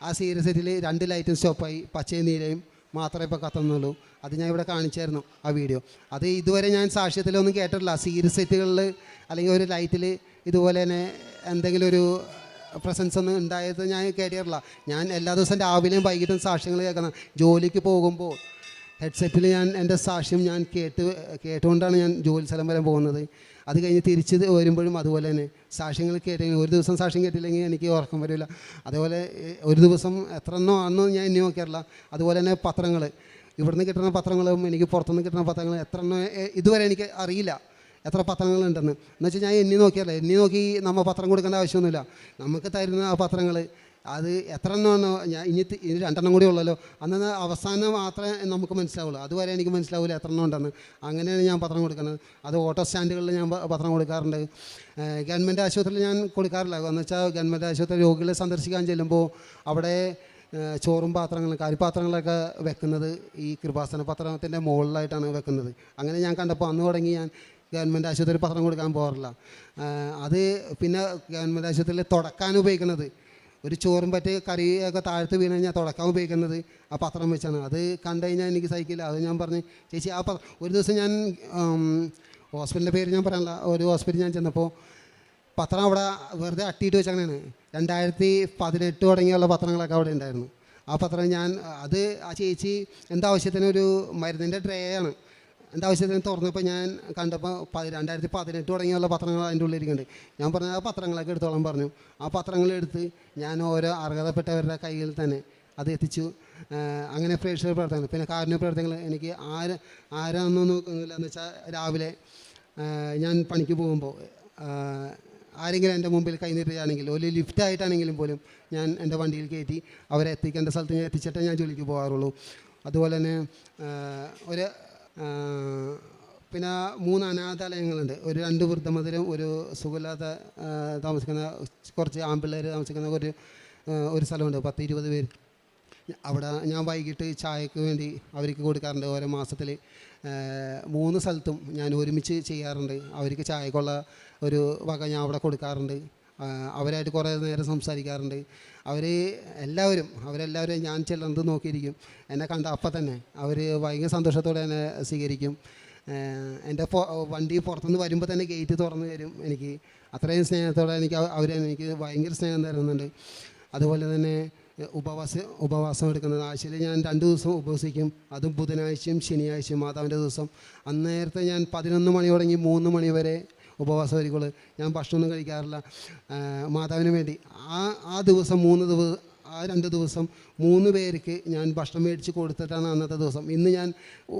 ആ സീരിയസെറ്റിൽ 2 ലൈറ്റും സ്റ്റോപ്പായി, പച്ചയും നീലയും മാത്രമേ ഇപ്പോൾ കത്തുന്നുള്ളൂ. അത് ഞാൻ ഇവിടെ കാണിച്ചായിരുന്നു ആ വീഡിയോ. അത് ഇതുവരെ ഞാൻ സാക്ഷ്യത്തിലൊന്നും കേട്ടിട്ടില്ല. സീരിയസെറ്റുകളിൽ അല്ലെങ്കിൽ ഒരു ലൈറ്റിൽ ഇതുപോലെ തന്നെ എന്തെങ്കിലും ഒരു പ്രസൻസ് ഒന്നും ഉണ്ടായത് ഞാൻ കേട്ടിട്ടില്ല. ഞാൻ എല്ലാ ദിവസവും രാവിലെയും വൈകിട്ടും സാക്ഷ്യങ്ങൾ കേൾക്കുന്ന, ജോലിക്ക് പോകുമ്പോൾ ഹെഡ്സെറ്റിൽ ഞാൻ എൻ്റെ സാക്ഷ്യം ഞാൻ കേട്ടുകൊണ്ടാണ് ഞാൻ ജോലി സ്ഥലം വരെ പോകുന്നത്. അത് കഴിഞ്ഞ് തിരിച്ച് വരുമ്പോഴും അതുപോലെ തന്നെ സാക്ഷ്യങ്ങൾ കേട്ടെങ്കിൽ ഒരു ദിവസം സാക്ഷ്യം കേട്ടില്ലെങ്കിൽ എനിക്ക് ഉറക്കം വരില്ല. അതേപോലെ ഒരു ദിവസം എത്ര എണ്ണോ ആണെന്നോ ഞാൻ എണ്ണി നോക്കാറില്ല. അതുപോലെ തന്നെ പത്രങ്ങൾ, ഇവിടുന്ന് കിട്ടുന്ന പത്രങ്ങളും എനിക്ക് പുറത്തുനിന്ന് കിട്ടുന്ന പത്രങ്ങൾ എത്ര എണ്ണോ ഇതുവരെ എനിക്ക് അറിയില്ല എത്ര പത്രങ്ങളുണ്ടെന്ന്. എന്നുവെച്ചാൽ ഞാൻ എണ്ണി നോക്കി നമ്മൾ പത്രം കൊടുക്കേണ്ട ആവശ്യമൊന്നുമില്ല. നമുക്ക് തരുന്ന ആ പത്രങ്ങൾ അത് എത്ര എണ്ണമാണോ, ഞാൻ ഇനി 2 കൂടി ഉള്ളല്ലോ, അന്ന് അവസാനം മാത്രമേ നമുക്ക് മനസ്സിലാവുള്ളൂ. അതുവരെ എനിക്ക് മനസ്സിലാവില്ല എത്ര എണ്ണം ഉണ്ടെന്ന്. അങ്ങനെയാണ് ഞാൻ പത്രം കൊടുക്കുന്നത്. അത് ഓട്ടോ സ്റ്റാൻഡുകളിൽ ഞാൻ പത്രം കൊടുക്കാറുണ്ട്. ഗവൺമെൻറ് ആശുപത്രിയിൽ ഞാൻ കൊടുക്കാറില്ല. എന്ന് വെച്ചാൽ ഗവൺമെൻറ് ആശുപത്രി രോഗികളെ സന്ദർശിക്കാൻ ചെല്ലുമ്പോൾ അവിടെ ചോറും പാത്രങ്ങളും കരിപ്പാത്രങ്ങളൊക്കെ വെക്കുന്നത് ഈ കൃപാസന പത്രത്തിൻ്റെ മുകളിലായിട്ടാണ് വെക്കുന്നത്. അങ്ങനെ ഞാൻ കണ്ടപ്പോൾ അന്ന് തുടങ്ങി ഞാൻ ഗവൺമെൻറ് ആശുപത്രി പത്രം കൊടുക്കാൻ പോകാറില്ല. അത് പിന്നെ ഗവൺമെൻറ് ആശുപത്രിയിൽ തുടക്കാൻ ഉപയോഗിക്കുന്നത്, ഒരു ചോറും പറ്റി കറിയൊക്കെ താഴ്ത്ത് വീണ് കഴിഞ്ഞാൽ തുടക്കാൻ ഉപയോഗിക്കുന്നത് ആ പത്രം വെച്ചാണ്. അത് കണ്ടു കഴിഞ്ഞാൽ എനിക്ക് സഹിക്കില്ല. അത് ഞാൻ പറഞ്ഞു, ചേച്ചി ആ ഒരു ദിവസം ഞാൻ ഹോസ്പിറ്റലിൻ്റെ പേര് ഞാൻ പറയാനില്ല, ഒരു ഹോസ്പിറ്റലിൽ ഞാൻ ചെന്നപ്പോൾ പത്രം അവിടെ വെറുതെ അട്ടിയിട്ട് വെച്ചങ്ങനെയാണ്. 2018 തുടങ്ങിയുള്ള പത്രങ്ങളൊക്കെ അവിടെ ഉണ്ടായിരുന്നു. ആ പത്രം ഞാൻ ആ ചേച്ചി എന്താവശ്യത്തിന് ഒരു മരുന്നിൻ്റെ ട്രേ ആണ്, എന്താവശ്യത്തിന് തുറന്നപ്പോൾ ഞാൻ കണ്ടപ്പോൾ 2018 തുടങ്ങിയുള്ള പത്രങ്ങൾ അതിൻ്റെ ഉള്ളിലിരിക്കുന്നുണ്ട്. ഞാൻ പറഞ്ഞു ആ പത്രങ്ങളൊക്കെ എടുത്തോളം പറഞ്ഞു. ആ പത്രങ്ങളെടുത്ത് ഞാൻ ഓരോ അർഹതപ്പെട്ടവരുടെ കയ്യിൽ തന്നെ അത് എത്തിച്ചു. അങ്ങനെ പ്രേക്ഷക പ്രവർത്തനങ്ങൾ, പിന്നെ കാരുണ്യ പ്രവർത്തനങ്ങൾ എനിക്ക് ആരാണെന്നൊന്നും നോക്കുന്നില്ല. എന്ന് വെച്ചാൽ രാവിലെ ഞാൻ പണിക്ക് പോകുമ്പോൾ ആരെങ്കിലും എൻ്റെ മുമ്പിൽ കൈനീട്ടുകയാണെങ്കിൽ ഒരു ലിഫ്റ്റായിട്ടാണെങ്കിലും പോലും ഞാൻ എൻ്റെ വണ്ടിയിൽ കയറ്റി അവരെ എത്തിക്കേണ്ട സ്ഥലത്ത് ഞാൻ എത്തിച്ചിട്ടേ ഞാൻ ജോലിക്ക് പോകാറുള്ളൂ. അതുപോലെ തന്നെ പിന്നെ 3 അനാഥാലയങ്ങളുണ്ട്. ഒരു 2 വൃദ്ധമതിലും ഒരു സുഖമില്ലാത്ത താമസിക്കുന്ന കുറച്ച് ആൺപിള്ളേർ താമസിക്കുന്ന ഒരു സ്ഥലമുണ്ട്, 10-20 പേര്. അവിടെ ഞാൻ വൈകിട്ട് ചായക്ക് വേണ്ടി അവർക്ക് കൊടുക്കാറുണ്ട്. ഓരോ മാസത്തിൽ 3 സ്ഥലത്തും ഞാൻ ഒരുമിച്ച് ചെയ്യാറുണ്ട്. അവർക്ക് ചായക്കുള്ള ഒരു വക ഞാൻ അവിടെ കൊടുക്കാറുണ്ട്. അവരായിട്ട് കുറേ നേരം സംസാരിക്കാറുണ്ട്. അവരെല്ലാവരും ഞാൻ ചെല്ലുന്നത് നോക്കിയിരിക്കും. എന്നെ കണ്ട അപ്പം തന്നെ അവർ ഭയങ്കര സന്തോഷത്തോടെ എന്നെ സ്വീകരിക്കും. എൻ്റെ വണ്ടി പുറത്തുനിന്ന് വരുമ്പോൾ തന്നെ ഗേറ്റ് തുറന്ന് തരും. എനിക്ക് അത്രയും സ്നേഹത്തോടെ എനിക്ക് ഭയങ്കര സ്നേഹം തരുന്നുണ്ട്. അതുപോലെ തന്നെ ഉപവാസം എടുക്കുന്നത്, ആഴ്ചയിൽ ഞാൻ 2 ദിവസം ഉപവസിക്കും. അതും ബുധനാഴ്ചയും ശനിയാഴ്ചയും മാതാവിൻ്റെ ദിവസം. അന്നേരത്തെ ഞാൻ 11 മണി തുടങ്ങി 3 മണി വരെ ഉപവാസം ആയിരിക്കുള്ളൂ. ഞാൻ ഭക്ഷണമൊന്നും കഴിക്കാറില്ല മാതാവിന് വേണ്ടി. ആ ദിവസം 2 ദിവസം 3 പേർക്ക് ഞാൻ ഭക്ഷണം മേടിച്ച് കൊടുത്തിട്ടാണ് അന്നത്തെ ദിവസം. ഇന്ന് ഞാൻ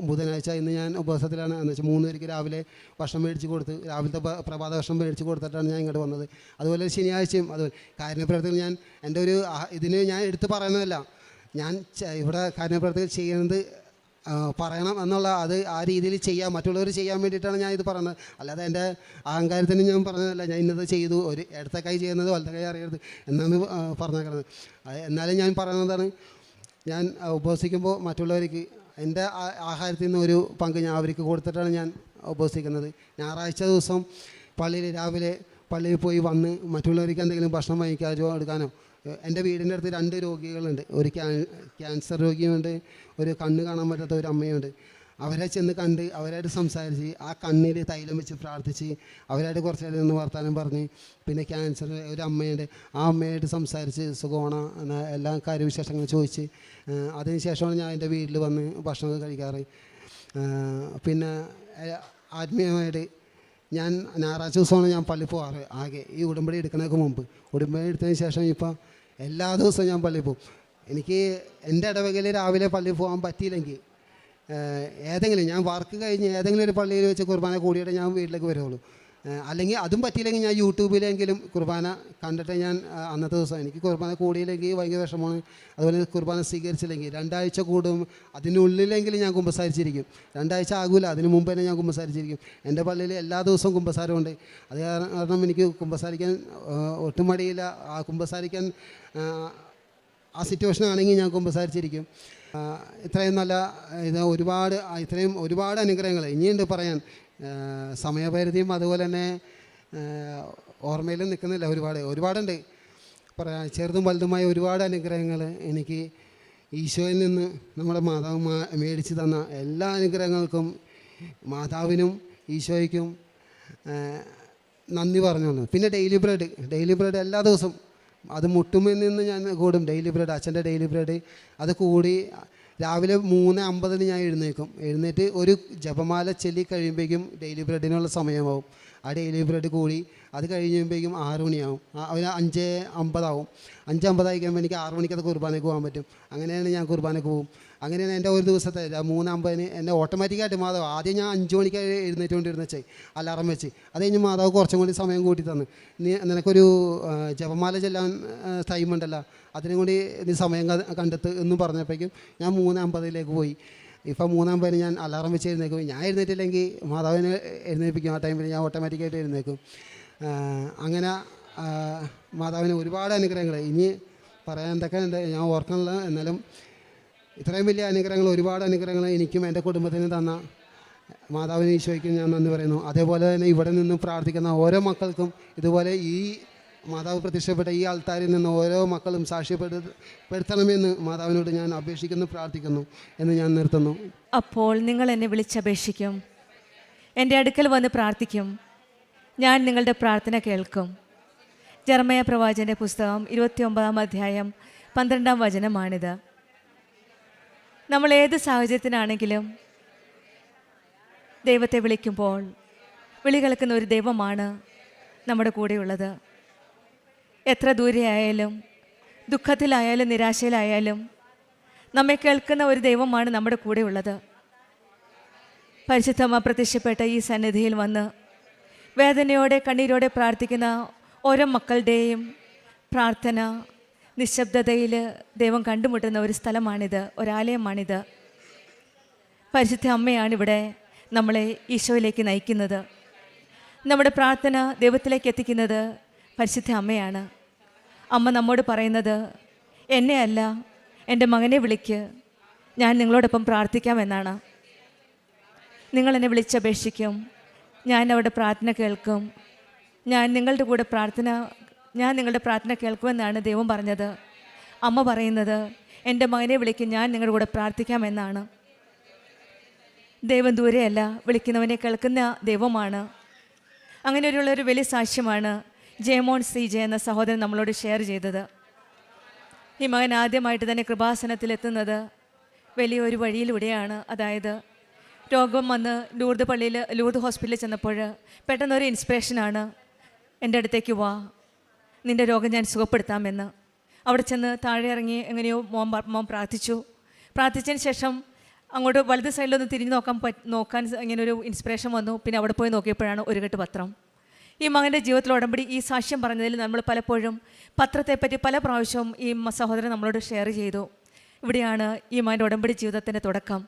ബുധനാഴ്ച, ഇന്ന് ഞാൻ ഉപവാസത്തിലാണ്. എന്ന് വെച്ചാൽ 3 പേർക്ക് രാവിലെ ഭക്ഷണം മേടിച്ച് കൊടുത്ത്, രാവിലത്തെ പ്രഭാത ഭക്ഷണം മേടിച്ച് കൊടുത്തിട്ടാണ് ഞാൻ ഇങ്ങോട്ട് വന്നത്. അതുപോലെ ശനിയാഴ്ചയും അതുപോലെ കാരുണ്യപ്രവർത്തകർ ഞാൻ എൻ്റെ ഇതിന് ഞാൻ എടുത്ത് പറയുന്നതല്ല, ഞാൻ ഇവിടെ കാരുണ്യപ്രവർത്തകർ ചെയ്യുന്നത് പറയണം എന്നുള്ള ആ രീതിയിൽ ചെയ്യാം, മറ്റുള്ളവർ ചെയ്യാൻ വേണ്ടിയിട്ടാണ് ഞാൻ ഇത് പറയുന്നത്. അല്ലാതെ എൻ്റെ അഹങ്കാരത്തിന് ഞാൻ പറഞ്ഞതല്ല. ഞാൻ ഇന്നത് ചെയ്തു, ഒരു ഇടത്തെ കൈ ചെയ്യുന്നത് വലത്തെ കൈ അറിയരുത് എന്നാണ് പറഞ്ഞേക്കുന്നത്. എന്നാലും ഞാൻ പറയുന്നതാണ്, ഞാൻ ഉപവസിക്കുമ്പോൾ മറ്റുള്ളവർക്ക് എൻ്റെ ആഹാരത്തിൽ നിന്ന് ഒരു പങ്ക് ഞാൻ അവർക്ക് കൊടുത്തിട്ടാണ് ഞാൻ ഉപവസിക്കുന്നത്. ഞായറാഴ്ച ദിവസം രാവിലെ പള്ളിയിൽ പോയി വന്ന് മറ്റുള്ളവർക്ക് എന്തെങ്കിലും ഭക്ഷണം വാങ്ങിക്കാനോ എടുക്കാനോ. എൻ്റെ വീടിൻ്റെ അടുത്ത് 2 രോഗികളുണ്ട്. ഒരു ക്യാൻസർ രോഗിയുണ്ട്, ഒരു കണ്ണ് കാണാൻ പറ്റാത്ത ഒരു അമ്മയുണ്ട്. അവരെ ചെന്ന് കണ്ട് അവരായിട്ട് സംസാരിച്ച് ആ കണ്ണിൽ തൈലം വെച്ച് പ്രാർത്ഥിച്ച് അവരായിട്ട് കുറച്ച് നേരം നിന്ന് വർത്താനം പറഞ്ഞ് പിന്നെ ക്യാൻസർ ഒരു അമ്മയുണ്ട്, ആ അമ്മയായിട്ട് സംസാരിച്ച് സുഖമാണ് എല്ലാ കാര്യവിശേഷങ്ങളും ചോദിച്ച് അതിനുശേഷമാണ് ഞാൻ എൻ്റെ വീട്ടിൽ വന്ന് ഭക്ഷണമൊക്കെ കഴിക്കാറ്. പിന്നെ ആത്മീയമായിട്ട് ഞാൻ ഞായറാഴ്ച ദിവസമാണ് ഞാൻ പള്ളിയിൽ പോകാറ്. ആകെ ഈ ഉടമ്പടി എടുക്കുന്നതിന് മുമ്പ്, ഉടമ്പടി എടുത്തതിന് ശേഷം ഇപ്പോൾ എല്ലാ ദിവസവും ഞാൻ പള്ളിയിൽ പോകും. എനിക്ക് എൻ്റെ ഇടവകയിൽ രാവിലെ പള്ളിയിൽ പോകാൻ പറ്റിയില്ലെങ്കിൽ ഏതെങ്കിലും ഞാൻ വർക്ക് കഴിഞ്ഞ് ഏതെങ്കിലും ഒരു പള്ളിയിൽ വെച്ച് കുർബാന കൂടിയിട്ട് ഞാൻ വീട്ടിലേക്ക് വരുള്ളൂ. അല്ലെങ്കിൽ അതും പറ്റിയില്ലെങ്കിൽ ഞാൻ യൂട്യൂബിലെങ്കിലും കുർബാന കണ്ടിട്ട് ഞാൻ അന്നത്തെ ദിവസം എനിക്ക് കുർബാന കൂടിയില്ലെങ്കിൽ ഭയങ്കര വിഷമമാണ്. അതുപോലെ കുർബാന സ്വീകരിച്ചില്ലെങ്കിൽ 2 ആഴ്ച കൂടും അതിനുള്ളിലെങ്കിലും ഞാൻ കുമ്പസാരിച്ചിരിക്കും. 2 ആഴ്ച ആകില്ല, അതിന് മുമ്പ് തന്നെ ഞാൻ കുമ്പസാരിച്ചിരിക്കും. എൻ്റെ പള്ളിയിൽ എല്ലാ ദിവസവും കുമ്പസാരമുണ്ട്. അത് കാരണം എനിക്ക് കുമ്പസാരിക്കാൻ ഒട്ടും മടിയില്ല. ആ കുമ്പസാരിക്കാൻ ആ സിറ്റുവേഷൻ ആണെങ്കിൽ ഞാൻ കുമ്പസാരിച്ചിരിക്കും. ഇത്രയും നല്ല ഇത്രയും ഒരുപാട് അനുഗ്രഹങ്ങൾ ഇനിയുണ്ട് പറയാൻ. സമയപരിധിയും അതുപോലെ തന്നെ ഓർമ്മയിലും നിൽക്കുന്നില്ല. ഒരുപാടുണ്ട് പറയാൻ. ചെറുതും വലുതുമായ ഒരുപാട് അനുഗ്രഹങ്ങൾ എനിക്ക് ഈശോയിൽ നിന്ന് നമ്മുടെ മാതാവ് മേടിച്ച് തന്ന എല്ലാ അനുഗ്രഹങ്ങൾക്കും മാതാവിനും ഈശോയ്ക്കും നന്ദി പറഞ്ഞോളൂ. പിന്നെ ഡെയിലി ബ്രെഡ് എല്ലാ ദിവസവും അത് മുട്ടുമിൽ നിന്ന് ഞാൻ കൂടും. ഡെയിലി ബ്രെഡ്, അച്ഛൻ്റെ ഡെയിലി ബ്രെഡ് അത് കൂടി രാവിലെ 3:50 ഞാൻ എഴുന്നേറ്റ് ഒരു ജപമാല ചൊല്ലി കഴിയുമ്പോഴേക്കും ഡെയിലി ബ്രെഡിനുള്ള സമയമാവും. ആ ഡെയിലി ബ്രെഡ് കൂടി അത് കഴിയുമ്പോഴേക്കും 6 മണിയാവും. ഒരു 5:50 ആവും. 5:50 ആയി കഴിയുമ്പോൾ എനിക്ക് 6 മണിക്കത് കുർബാനയ്ക്ക് പോകാൻ പറ്റും. അങ്ങനെയാണ് ഞാൻ കുർബാനയ്ക്ക് പോകും. അങ്ങനെയാണ് എൻ്റെ ഒരു ദിവസത്തെ 3:50 എന്നെ ഓട്ടോമാറ്റിക്കായിട്ട് മാതാവ് ആദ്യം ഞാൻ 5 മണിക്ക് എഴുന്നേറ്റുകൊണ്ടിരുന്ന അലാറം വെച്ച് അത് കഴിഞ്ഞ് മാതാവ് കുറച്ചും കൂടി സമയം കൂട്ടി തന്നു. നിനക്കൊരു ജപമാല ചെല്ലാൻ ടൈമുണ്ടല്ലോ, അതിനും കൂടി നീ സമയം കണ്ടെത്ത് എന്നും പറഞ്ഞപ്പോഴേക്കും ഞാൻ 3:50 പോയി. ഇപ്പം 3:50 ഞാൻ അലാറം വെച്ച് എഴുന്നേക്കും. ഞാൻ എഴുന്നേറ്റില്ലെങ്കിൽ മാതാവിനെ എഴുന്നേൽപ്പിക്കും. ആ ടൈമിൽ ഞാൻ ഓട്ടോമാറ്റിക്കായിട്ട് എഴുന്നേക്കും. അങ്ങനെ മാതാവിന് ഒരുപാട് അനുഗ്രഹങ്ങൾ ഇനി പറയാൻ എന്തൊക്കെ ഉണ്ട് ഞാൻ ഓർക്കണില്ല. എന്നാലും ഇത്രയും വലിയ അനുഗ്രഹങ്ങൾ, ഒരുപാട് അനുഗ്രഹങ്ങൾ എനിക്കും എൻ്റെ കുടുംബത്തിനും തന്ന മാതാവിന് ഈശോയ്ക്കും ഞാൻ നന്ദി പറയുന്നു. അതേപോലെ തന്നെ ഇവിടെ നിന്നും പ്രാർത്ഥിക്കുന്ന ഓരോ മക്കൾക്കും ഇതുപോലെ ഈ മാതാവ് പ്രത്യക്ഷപ്പെട്ട ഈ ആൾത്താരിൽ നിന്ന് ഓരോ മക്കളും സാക്ഷ്യപ്പെടുത്തണമെന്ന് മാതാവിനോട് ഞാൻ അപേക്ഷിക്കുന്നു, പ്രാർത്ഥിക്കുന്നു എന്ന് ഞാൻ നിർത്തുന്നു. അപ്പോൾ നിങ്ങൾ എന്നെ വിളിച്ചപേക്ഷിക്കും, എൻ്റെ അടുക്കൽ വന്ന് പ്രാർത്ഥിക്കും, ഞാൻ നിങ്ങളുടെ പ്രാർത്ഥന കേൾക്കും. ജെറമ്യാ പ്രവാചകൻ്റെ പുസ്തകം 29-ാം അധ്യായം 12-ാം വചനമാണിത്. നമ്മൾ ഏത് സാഹചര്യത്തിനാണെങ്കിലും ദൈവത്തെ വിളിക്കുമ്പോൾ വിളി കേൾക്കുന്ന ഒരു ദൈവമാണ് നമ്മുടെ കൂടെയുള്ളത്. എത്ര ദൂരെയായാലും ദുഃഖത്തിലായാലും നിരാശയിലായാലും നമ്മെ കേൾക്കുന്ന ഒരു ദൈവമാണ് നമ്മുടെ കൂടെയുള്ളത്. പരിശുദ്ധമ്മ പ്രത്യക്ഷപ്പെട്ട ഈ സന്നിധിയിൽ വന്ന് വേദനയോടെ കണ്ണീരോടെ പ്രാർത്ഥിക്കുന്ന ഓരോ മക്കളുടെയും പ്രാർത്ഥന നിശബ്ദതയിൽ ദൈവം കണ്ടുമുട്ടുന്ന ഒരു സ്ഥലമാണിത്, ഒരാലയമാണിത്. പരിശുദ്ധ അമ്മയാണിവിടെ നമ്മളെ ഈശോയിലേക്ക് നയിക്കുന്നത്. നമ്മുടെ പ്രാർത്ഥന ദൈവത്തിലേക്ക് എത്തിക്കുന്നത് പരിശുദ്ധ അമ്മയാണ്. അമ്മ നമ്മോട് പറയുന്നത്, എന്നെ അല്ല എൻ്റെ മകനെ വിളിക്ക്, ഞാൻ നിങ്ങളോടൊപ്പം പ്രാർത്ഥിക്കാമെന്നാണ്. നിങ്ങളെന്നെ വിളിച്ചപേക്ഷിക്കും, ഞാൻ അവിടെ പ്രാർത്ഥന കേൾക്കും, ഞാൻ നിങ്ങളുടെ പ്രാർത്ഥന കേൾക്കുമെന്നാണ് ദൈവം പറഞ്ഞത്. അമ്മ പറയുന്നത്, എൻ്റെ മകനെ വിളിക്കും, ഞാൻ നിങ്ങളുടെ കൂടെ പ്രാർത്ഥിക്കാമെന്നാണ്. ദൈവം ദൂരെയല്ല, വിളിക്കുന്നവനെ കേൾക്കുന്ന ദൈവമാണ്. അങ്ങനെയുള്ളൊരു വലിയ സാക്ഷ്യമാണ് ജയമോൻ CJ എന്ന സഹോദരൻ നമ്മളോട് ഷെയർ ചെയ്തത്. ഈ മകൻ ആദ്യമായിട്ട് തന്നെ കൃപാസനത്തിലെത്തുന്നത് വലിയൊരു വഴിയിലൂടെയാണ്. അതായത് രോഗം വന്ന് ലൂർദ് ഹോസ്പിറ്റലിൽ ചെന്നപ്പോൾ പെട്ടെന്നൊരു ഇൻസ്പിറേഷനാണ്, എൻ്റെ അടുത്തേക്ക് വാ, നിൻ്റെ രോഗം ഞാൻ സുഖപ്പെടുത്താമെന്ന്. അവിടെ ചെന്ന് താഴെ ഇറങ്ങി എങ്ങനെയോ മോൻ പ്രാർത്ഥിച്ചതിന് ശേഷം അങ്ങോട്ട് വലത് സൈഡിലൊന്ന് തിരിഞ്ഞ് നോക്കാൻ ഇങ്ങനൊരു ഇൻസ്പിറേഷൻ വന്നു. പിന്നെ അവിടെ പോയി നോക്കിയപ്പോഴാണ് ഒരു കെട്ട് പത്രം. ഈ മകൻ്റെ ജീവിതത്തിൽ ഉടമ്പടി ഈ സാക്ഷ്യം പറഞ്ഞതിൽ നമ്മൾ പലപ്പോഴും പത്രത്തെപ്പറ്റി പല പ്രാവശ്യവും ഈ സഹോദരൻ നമ്മളോട് ഷെയർ ചെയ്തു. ഇവിടെയാണ് ഈ മകൻ്റെ ഉടമ്പടി ജീവിതത്തിൻ്റെ തുടക്കം.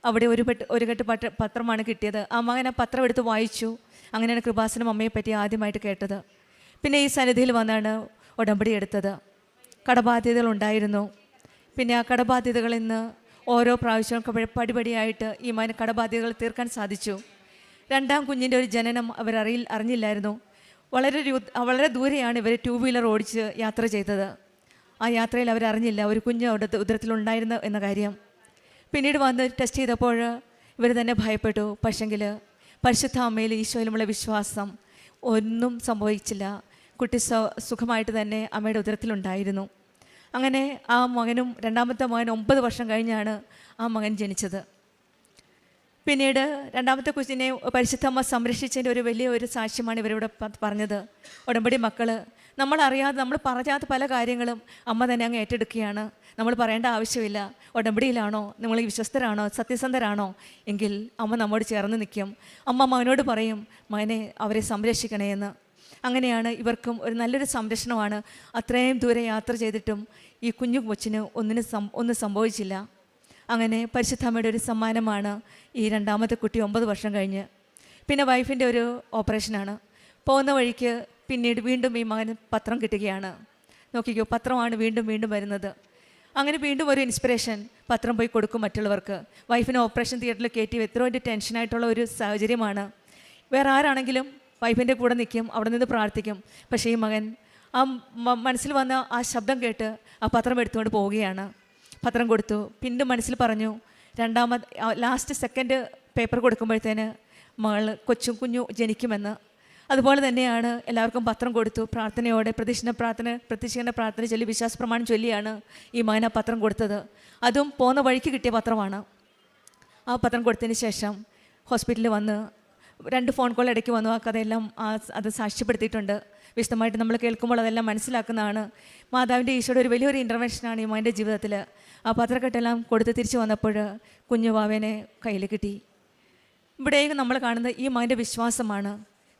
അവിടെ ഒരു കെട്ട് പത്രമാണ് കിട്ടിയത്. ആ മകൻ ആ പത്രം എടുത്ത് വായിച്ചു. അങ്ങനെയാണ് കൃപാസനം അമ്മയെപ്പറ്റി ആദ്യമായിട്ട് കേട്ടത്. പിന്നെ ഈ സന്നിധിയിൽ വന്നാണ് ഉടമ്പടി എടുത്തത്. കടബാധ്യതകളുണ്ടായിരുന്നു. പിന്നെ ആ കടബാധ്യതകളിൽ നിന്ന് ഓരോ പ്രാവശ്യവും പടിപടിയായിട്ട് ഈ മകന് കടബാധ്യതകൾ തീർക്കാൻ സാധിച്ചു. 2ാം കുഞ്ഞിൻ്റെ ഒരു ജനനം അറിഞ്ഞില്ലായിരുന്നു. വളരെ ദൂരെയാണ് ഇവർ 2 വീലർ ഓടിച്ച് യാത്ര ചെയ്തത്. ആ യാത്രയിൽ അവരറിഞ്ഞില്ല ഒരു കുഞ്ഞ് അവിടെ ഉദരത്തിലുണ്ടായിരുന്നു എന്ന കാര്യം. പിന്നീട് വന്ന് ടെസ്റ്റ് ചെയ്തപ്പോൾ ഇവർ തന്നെ ഭയപ്പെട്ടു. പക്ഷെങ്കിൽ പരിശുദ്ധ അമ്മയിൽ ഈശോയിലുമുള്ള വിശ്വാസം ഒന്നും സംഭവിച്ചില്ല. കുട്ടി സുഖമായിട്ട് തന്നെ അമ്മയുടെ ഉദരത്തിലുണ്ടായിരുന്നു. അങ്ങനെ ആ മകനും, രണ്ടാമത്തെ മകൻ 9 വർഷം കഴിഞ്ഞാണ് ആ മകൻ ജനിച്ചത്. പിന്നീട് രണ്ടാമത്തെ കുഞ്ഞിനെ പരിശുദ്ധമ്മ സംരക്ഷിച്ചതിൻ്റെ ഒരു വലിയ സാക്ഷ്യമാണ് ഇവരിവിടെ പറഞ്ഞത്. ഉടമ്പടി മക്കൾ നമ്മളറിയാതെ, നമ്മൾ പറയാത്ത പല കാര്യങ്ങളും അമ്മ തന്നെ അങ്ങ് ഏറ്റെടുക്കുകയാണ്. നമ്മൾ പറയേണ്ട ആവശ്യമില്ല. ഉടമ്പടിയിലാണോ, നിങ്ങൾ വിശ്വസ്തരാണോ, സത്യസന്ധരാണോ എങ്കിൽ അമ്മ നമ്മോട് ചേർന്ന് നിൽക്കും. അമ്മ മകനോട് പറയും, മകനെ അവരെ സംരക്ഷിക്കണേ എന്ന്. അങ്ങനെയാണ് ഇവർക്കും ഒരു നല്ലൊരു സംരക്ഷണമാണ്. അത്രയും ദൂരെ യാത്ര ചെയ്തിട്ടും ഈ കുഞ്ഞു കൊച്ചിന് ഒന്നും സംഭവിച്ചില്ല. അങ്ങനെ പരിശുദ്ധമ്മയുടെ ഒരു സമ്മാനമാണ് ഈ രണ്ടാമത്തെ കുട്ടി 9 വർഷം കഴിഞ്ഞ്. പിന്നെ വൈഫിൻ്റെ ഒരു ഓപ്പറേഷനാണ്. പോകുന്ന വഴിക്ക് പിന്നീട് വീണ്ടും ഈ മകന് പത്രം കിട്ടുകയാണ്. നോക്കിക്കോ, പത്രമാണ് വീണ്ടും വീണ്ടും വരുന്നത്. അങ്ങനെ വീണ്ടും ഒരു ഇൻസ്പിറേഷൻ, പത്രം പോയി കൊടുക്കും മറ്റുള്ളവർക്ക്. വൈഫിനെ ഓപ്പറേഷൻ തിയേറ്ററിൽ കയറ്റി എത്രയോ ടെൻഷനായിട്ടുള്ള ഒരു സാഹചര്യമാണ്. വേറെ ആരാണെങ്കിലും വൈഫിൻ്റെ കൂടെ നിൽക്കും, അവിടെ നിന്ന് പ്രാർത്ഥിക്കും. പക്ഷേ ഈ മകൻ ആ മനസ്സിൽ വന്ന ആ ശബ്ദം കേട്ട് ആ പത്രം എടുത്തുകൊണ്ട് പോവുകയാണ്. പത്രം കൊടുത്തു. പിന്നെ മനസ്സിൽ പറഞ്ഞു, ലാസ്റ്റ് സെക്കൻഡ് പേപ്പർ കൊടുക്കുമ്പോഴത്തേന് കുഞ്ഞു ജനിക്കുമെന്ന്. അതുപോലെ തന്നെയാണ് എല്ലാവർക്കും പത്രം കൊടുത്തു. പ്രാർത്ഥനയോടെ പ്രതീക്ഷീകരണ പ്രാർത്ഥന ചൊല്ലി വിശ്വാസ പ്രമാണം ചൊല്ലിയാണ് ഈ മകൻ ആ പത്രം കൊടുത്തത്. അതും പോകുന്ന വഴിക്ക് കിട്ടിയ പത്രമാണ്. ആ പത്രം കൊടുത്തതിന് ശേഷം ഹോസ്പിറ്റലിൽ വന്ന് 2 ഫോൺ കോൾ ഇടയ്ക്ക് വന്നു. ആ കഥയെല്ലാം അത് സാക്ഷ്യപ്പെടുത്തിയിട്ടുണ്ട്. വിശദമായിട്ട് നമ്മൾ കേൾക്കുമ്പോൾ അതെല്ലാം മനസ്സിലാക്കുന്നതാണ്. മാതാവിൻ്റെ ഈശോയുടെ ഒരു വലിയൊരു ഇൻ്റർവെൻഷനാണ് ഈ മകൻ്റെ ജീവിതത്തിൽ. ആ പത്രക്കെട്ടെല്ലാം കൊടുത്ത് തിരിച്ചു വന്നപ്പോൾ കുഞ്ഞു വാവേനെ കയ്യിൽ കിട്ടി. ഇവിടെയും നമ്മൾ കാണുന്നത് ഈ മകൻ്റെ വിശ്വാസമാണ്.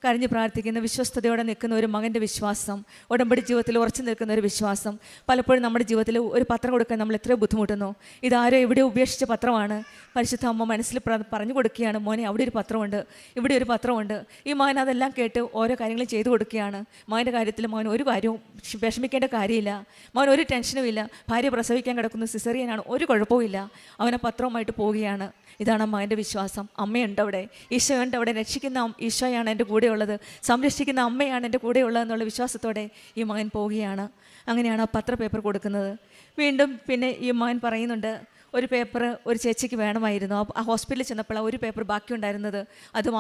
കരഞ്ഞ് പ്രാർത്ഥിക്കുന്ന, വിശ്വസ്തയോടെ നിൽക്കുന്ന ഒരു മകൻ്റെ വിശ്വാസം, ഉടമ്പടി ജീവിതത്തിൽ ഉറച്ചു നിൽക്കുന്ന ഒരു വിശ്വാസം. പലപ്പോഴും നമ്മുടെ ജീവിതത്തിൽ ഒരു പത്രം കൊടുക്കാൻ നമ്മൾ എത്രയോ ബുദ്ധിമുട്ടുന്നു. ഇതാരോ എവിടെയോ ഉപേക്ഷിച്ച പത്രമാണ്. പരിശുദ്ധ അമ്മ മനസ്സിൽ പറഞ്ഞു കൊടുക്കുകയാണ്, മോനെ അവിടെ ഒരു പത്രമുണ്ട്, ഇവിടെ ഒരു പത്രമുണ്ട്. ഈ മകൻ അതെല്ലാം കേട്ട് ഓരോ കാര്യങ്ങളും ചെയ്തു കൊടുക്കുകയാണ്. മകൻ്റെ കാര്യത്തിൽ മകൻ ഒരു കാര്യവും വിഷമിക്കേണ്ട കാര്യമില്ല. മകൻ ഒരു ടെൻഷനും ഇല്ല. ഭാര്യ പ്രസവിക്കാൻ കിടക്കുന്നു, സിസേറിയനാണ്, ഒരു കുഴപ്പവുമില്ല. അവനെ പത്രവുമായിട്ട് പോവുകയാണ്. ഇതാണ് മകൻ്റെ വിശ്വാസം. അമ്മയുണ്ട് അവിടെ, ഈശോയുണ്ട് അവിടെ, രക്ഷിക്കുന്ന ഈശോയാണ് എൻ്റെ കൂടെയുള്ളത്, സംരക്ഷിക്കുന്ന അമ്മയാണ് എൻ്റെ കൂടെയുള്ളതെന്നുള്ള വിശ്വാസത്തോടെ ഈ മകൻ പോവുകയാണ്. അങ്ങനെയാണ് ആ പേപ്പർ കൊടുക്കുന്നത്. വീണ്ടും പിന്നെ ഈ മകൻ പറയുന്നുണ്ട്, ഒരു പേപ്പർ ഒരു ചേച്ചിക്ക് വേണമായിരുന്നു. ആ ഹോസ്പിറ്റലിൽ ചെന്നപ്പോൾ ഒരു പേപ്പർ ബാക്കിയുണ്ടായിരുന്നത്. അതും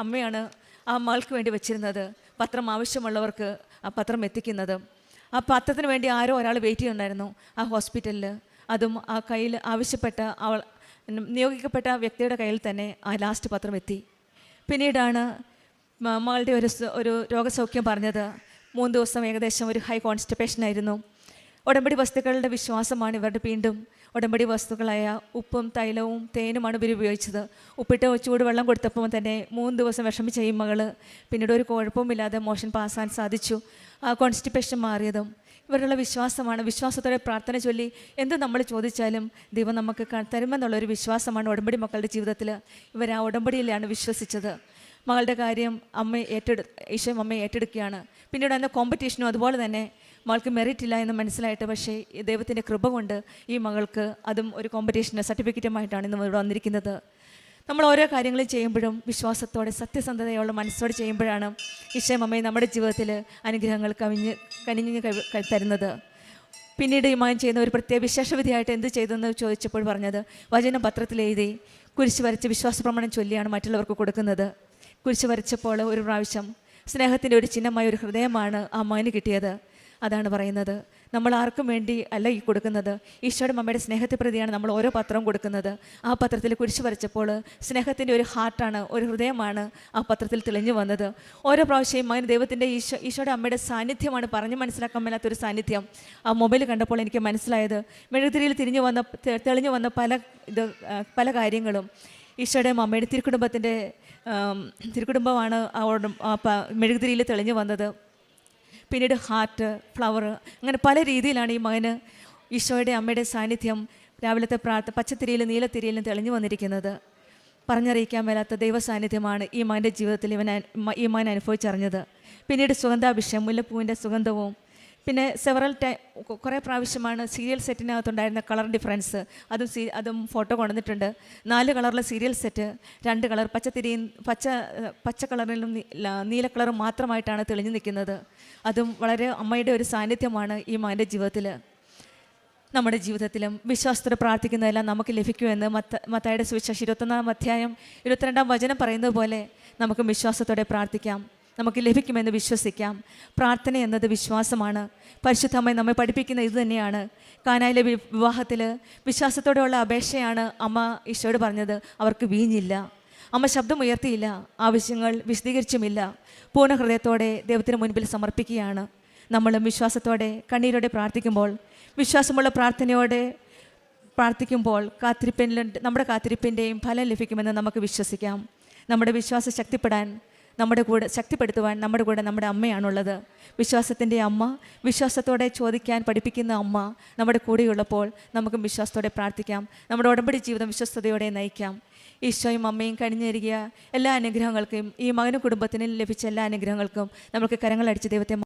അമ്മയാണ് ആ മകൾക്ക് വേണ്ടി വെച്ചിരുന്നത്. പത്രം ആവശ്യമുള്ളവർക്ക് ആ പത്രം എത്തിക്കുന്നത്. ആ പത്രത്തിന് വേണ്ടി ആരോ ഒരാൾ വെയിറ്റ് ചെയ്യുന്നുണ്ടായിരുന്നു ആ ഹോസ്പിറ്റലിൽ. അതും ആ കയ്യിൽ ആവശ്യപ്പെട്ട നിയോഗിക്കപ്പെട്ട വ്യക്തിയുടെ കയ്യിൽ തന്നെ ആ ലാസ്റ്റ് പത്രം എത്തി. പിന്നീടാണ് മകളുടെ ഒരു രോഗസൗഖ്യം പറഞ്ഞത്. 3 ദിവസം ഏകദേശം ഒരു ഹൈ കോൺസ്റ്റിപ്പേഷൻ ആയിരുന്നു. ഉടമ്പടി വസ്തുക്കളുടെ വിശ്വാസമാണ് ഇവരുടെ. വീണ്ടും ഉടമ്പടി വസ്തുക്കളായ ഉപ്പും തൈലവും തേനുമാണ് ഇവർ ഉപയോഗിച്ചത്. ഉപ്പിട്ട് ചൂടുവെള്ളം കൊടുത്തപ്പോൾ തന്നെ 3 ദിവസം വിഷമിച്ച ഈ മകൾ പിന്നീട് ഒരു കുഴപ്പവുമില്ലാതെ മോഷൻ പാസ്സാൻ സാധിച്ചു. ആ കോൺസ്റ്റിപ്പേഷൻ മാറിയതും ഇവരുടെ വിശ്വാസമാണ്. വിശ്വാസത്തോടെ പ്രാർത്ഥന ചൊല്ലി എന്ത് നമ്മൾ ചോദിച്ചാലും ദൈവം നമുക്ക് തരുമെന്നുള്ളൊരു വിശ്വാസമാണ് ഉടമ്പടി മക്കളുടെ ജീവിതത്തിൽ. ഇവർ ആ ഉടമ്പടിയിലാണ് വിശ്വസിച്ചത്. മകളുടെ കാര്യം ഈശോ അമ്മയെ ഏറ്റെടുക്കുകയാണ്. പിന്നീട് അന്ന് കോമ്പറ്റീഷനും അതുപോലെ തന്നെ മകൾക്ക് മെറിറ്റ് ഇല്ല എന്ന് മനസ്സിലായിട്ട്, പക്ഷേ ദൈവത്തിൻ്റെ കൃപ കൊണ്ട് ഈ മകൾക്ക് അതും ഒരു കോമ്പറ്റീഷന് സർട്ടിഫിക്കറ്റുമായിട്ടാണ് ഇന്ന് ഇവിടെ വന്നിരിക്കുന്നത്. നമ്മൾ ഓരോ കാര്യങ്ങളും ചെയ്യുമ്പോഴും വിശ്വാസത്തോടെ സത്യസന്ധതയുള്ള മനസ്സോടെ ചെയ്യുമ്പോഴാണ് ഈശോ അമ്മയെ നമ്മുടെ ജീവിതത്തിൽ അനുഗ്രഹങ്ങൾ കനിഞ്ഞ് തരുന്നത്. പിന്നീട് ഈ മകൻ ചെയ്യുന്ന ഒരു പ്രത്യേക വിശേഷവിധിയായിട്ട് എന്ത് ചെയ്തെന്ന് ചോദിച്ചപ്പോൾ പറഞ്ഞത്, വചനം പത്രത്തിൽ എഴുതി കുരിശ് വരച്ച് വിശ്വാസ പ്രമാണം ചൊല്ലിയാണ് മറ്റുള്ളവർക്ക് കൊടുക്കുന്നത്. കുരിശ് വരച്ചപ്പോൾ ഒരു പ്രാവശ്യം സ്നേഹത്തിൻ്റെ ഒരു ചിഹ്നമായ ഒരു ഹൃദയമാണ് ആ മകന് കിട്ടിയത്. അതാണ് പറയുന്നത്, നമ്മൾ ആർക്കും വേണ്ടി അല്ല ഈ കൊടുക്കുന്നത്, ഈശോയുടെ അമ്മയുടെ സ്നേഹത്തെ പ്രതിയാണ് നമ്മൾ ഓരോ പത്രവും കൊടുക്കുന്നത്. ആ പത്രത്തിൽ കുരിശ് വരച്ചപ്പോൾ സ്നേഹത്തിൻ്റെ ഒരു ഹാർട്ടാണ്, ഒരു ഹൃദയമാണ് ആ പത്രത്തിൽ തെളിഞ്ഞു വന്നത്. ഓരോ പ്രാവശ്യവും മകൻ ദൈവത്തിൻ്റെ ഈശോയുടെ അമ്മയുടെ സാന്നിധ്യമാണ് പറഞ്ഞ് മനസ്സിലാക്കാൻ മേലാത്തൊരു സാന്നിധ്യം. ആ മൊബൈൽ കണ്ടപ്പോൾ എനിക്ക് മനസ്സിലായത്, മെഴുകുതിരിയിൽ തെളിഞ്ഞു വന്ന പല കാര്യങ്ങളും ഈശോയുടെ അമ്മയുടെ തിരുക്കുടുംബമാണ് മെഴുകുതിരിയിൽ തെളിഞ്ഞു വന്നത്. പിന്നീട് ഹാർട്ട്, ഫ്ലവർ, അങ്ങനെ പല രീതിയിലാണ് ഈ മകന് ഈശോയുടെ അമ്മയുടെ സാന്നിധ്യം രാവിലത്തെ പച്ചത്തിരിയിലും നീലത്തിരിയിലും തെളിഞ്ഞു വന്നിരിക്കുന്നത്. പറഞ്ഞറിയിക്കാൻ മേലാത്ത ദൈവ സാന്നിധ്യമാണ് ഈ മകൻ്റെ ജീവിതത്തിൽ ഈ മകൻ അനുഭവിച്ചറിഞ്ഞത്. പിന്നീട് സുഗന്ധാഭിഷേകം, മുല്ലപ്പൂവിൻ്റെ സുഗന്ധവും, പിന്നെ കുറേ പ്രാവശ്യമാണ് സീരിയൽ സെറ്റിനകത്തുണ്ടായിരുന്ന കളർ ഡിഫറൻസ്, അതും ഫോട്ടോ കൊണ്ടുവന്നിട്ടുണ്ട്. 4 കളറിലെ സീരിയൽ സെറ്റ്, 2 കളർ പച്ച കളറിലും നീല കളറും മാത്രമായിട്ടാണ് തെളിഞ്ഞു നിൽക്കുന്നത്. അതും വളരെ അമ്മയുടെ ഒരു സാന്നിധ്യമാണ് ഈ മകൻ്റെ ജീവിതത്തിൽ. നമ്മുടെ ജീവിതത്തിലും വിശ്വാസത്തോടെ പ്രാർത്ഥിക്കുന്നതെല്ലാം നമുക്ക് ലഭിക്കുമെന്ന് മത്തായിയുടെ സുവിശേഷം 21-ാം അധ്യായം 22-ാം വചനം പറയുന്നത് പോലെ നമുക്ക് വിശ്വാസത്തോടെ പ്രാർത്ഥിക്കാം, നമുക്ക് ലഭിക്കുമെന്ന് വിശ്വസിക്കാം. പ്രാർത്ഥന എന്നത് വിശ്വാസമാണ്. പരിശുദ്ധമായി നമ്മെ പഠിപ്പിക്കുന്ന ഇത് തന്നെയാണ്. കാനായിലെ വിവാഹത്തിൽ വിശ്വാസത്തോടെയുള്ള അപേക്ഷയാണ് അമ്മ ഈശോയോട് പറഞ്ഞത്. അവർക്ക് വീഞ്ഞില്ല. അമ്മ ശബ്ദമുയർത്തിയില്ല, ആവശ്യങ്ങൾ വിശദീകരിച്ചുമില്ല. പൂർണ്ണ ഹൃദയത്തോടെ ദൈവത്തിന് മുൻപിൽ സമർപ്പിക്കുകയാണ്. നമ്മളും വിശ്വാസത്തോടെ കണ്ണീരോടെ പ്രാർത്ഥിക്കുമ്പോൾ, വിശ്വാസമുള്ള പ്രാർത്ഥനയോടെ പ്രാർത്ഥിക്കുമ്പോൾ നമ്മുടെ കാത്തിരിപ്പിൻ്റെയും ഫലം ലഭിക്കുമെന്ന് നമുക്ക് വിശ്വസിക്കാം. നമ്മുടെ വിശ്വാസം ശക്തിപ്പെടുത്തുവാൻ നമ്മുടെ കൂടെ നമ്മുടെ അമ്മയാണുള്ളത്. വിശ്വാസത്തിൻ്റെ അമ്മ, വിശ്വാസത്തോടെ ചോദിക്കാൻ പഠിപ്പിക്കുന്ന അമ്മ നമ്മുടെ കൂടെയുള്ളപ്പോൾ നമുക്ക് വിശ്വാസത്തോടെ പ്രാർത്ഥിക്കാം. നമ്മുടെ ഉടമ്പടി ജീവിതം വിശ്വസ്തയോടെ നയിക്കാം. ഈശോയും അമ്മയും കഴിഞ്ഞിരിക്കുക എല്ലാ അനുഗ്രഹങ്ങൾക്കും, ഈ മകനും കുടുംബത്തിനും ലഭിച്ച എല്ലാ അനുഗ്രഹങ്ങൾക്കും നമുക്ക് കരങ്ങളടിച്ച് ദൈവത്തെ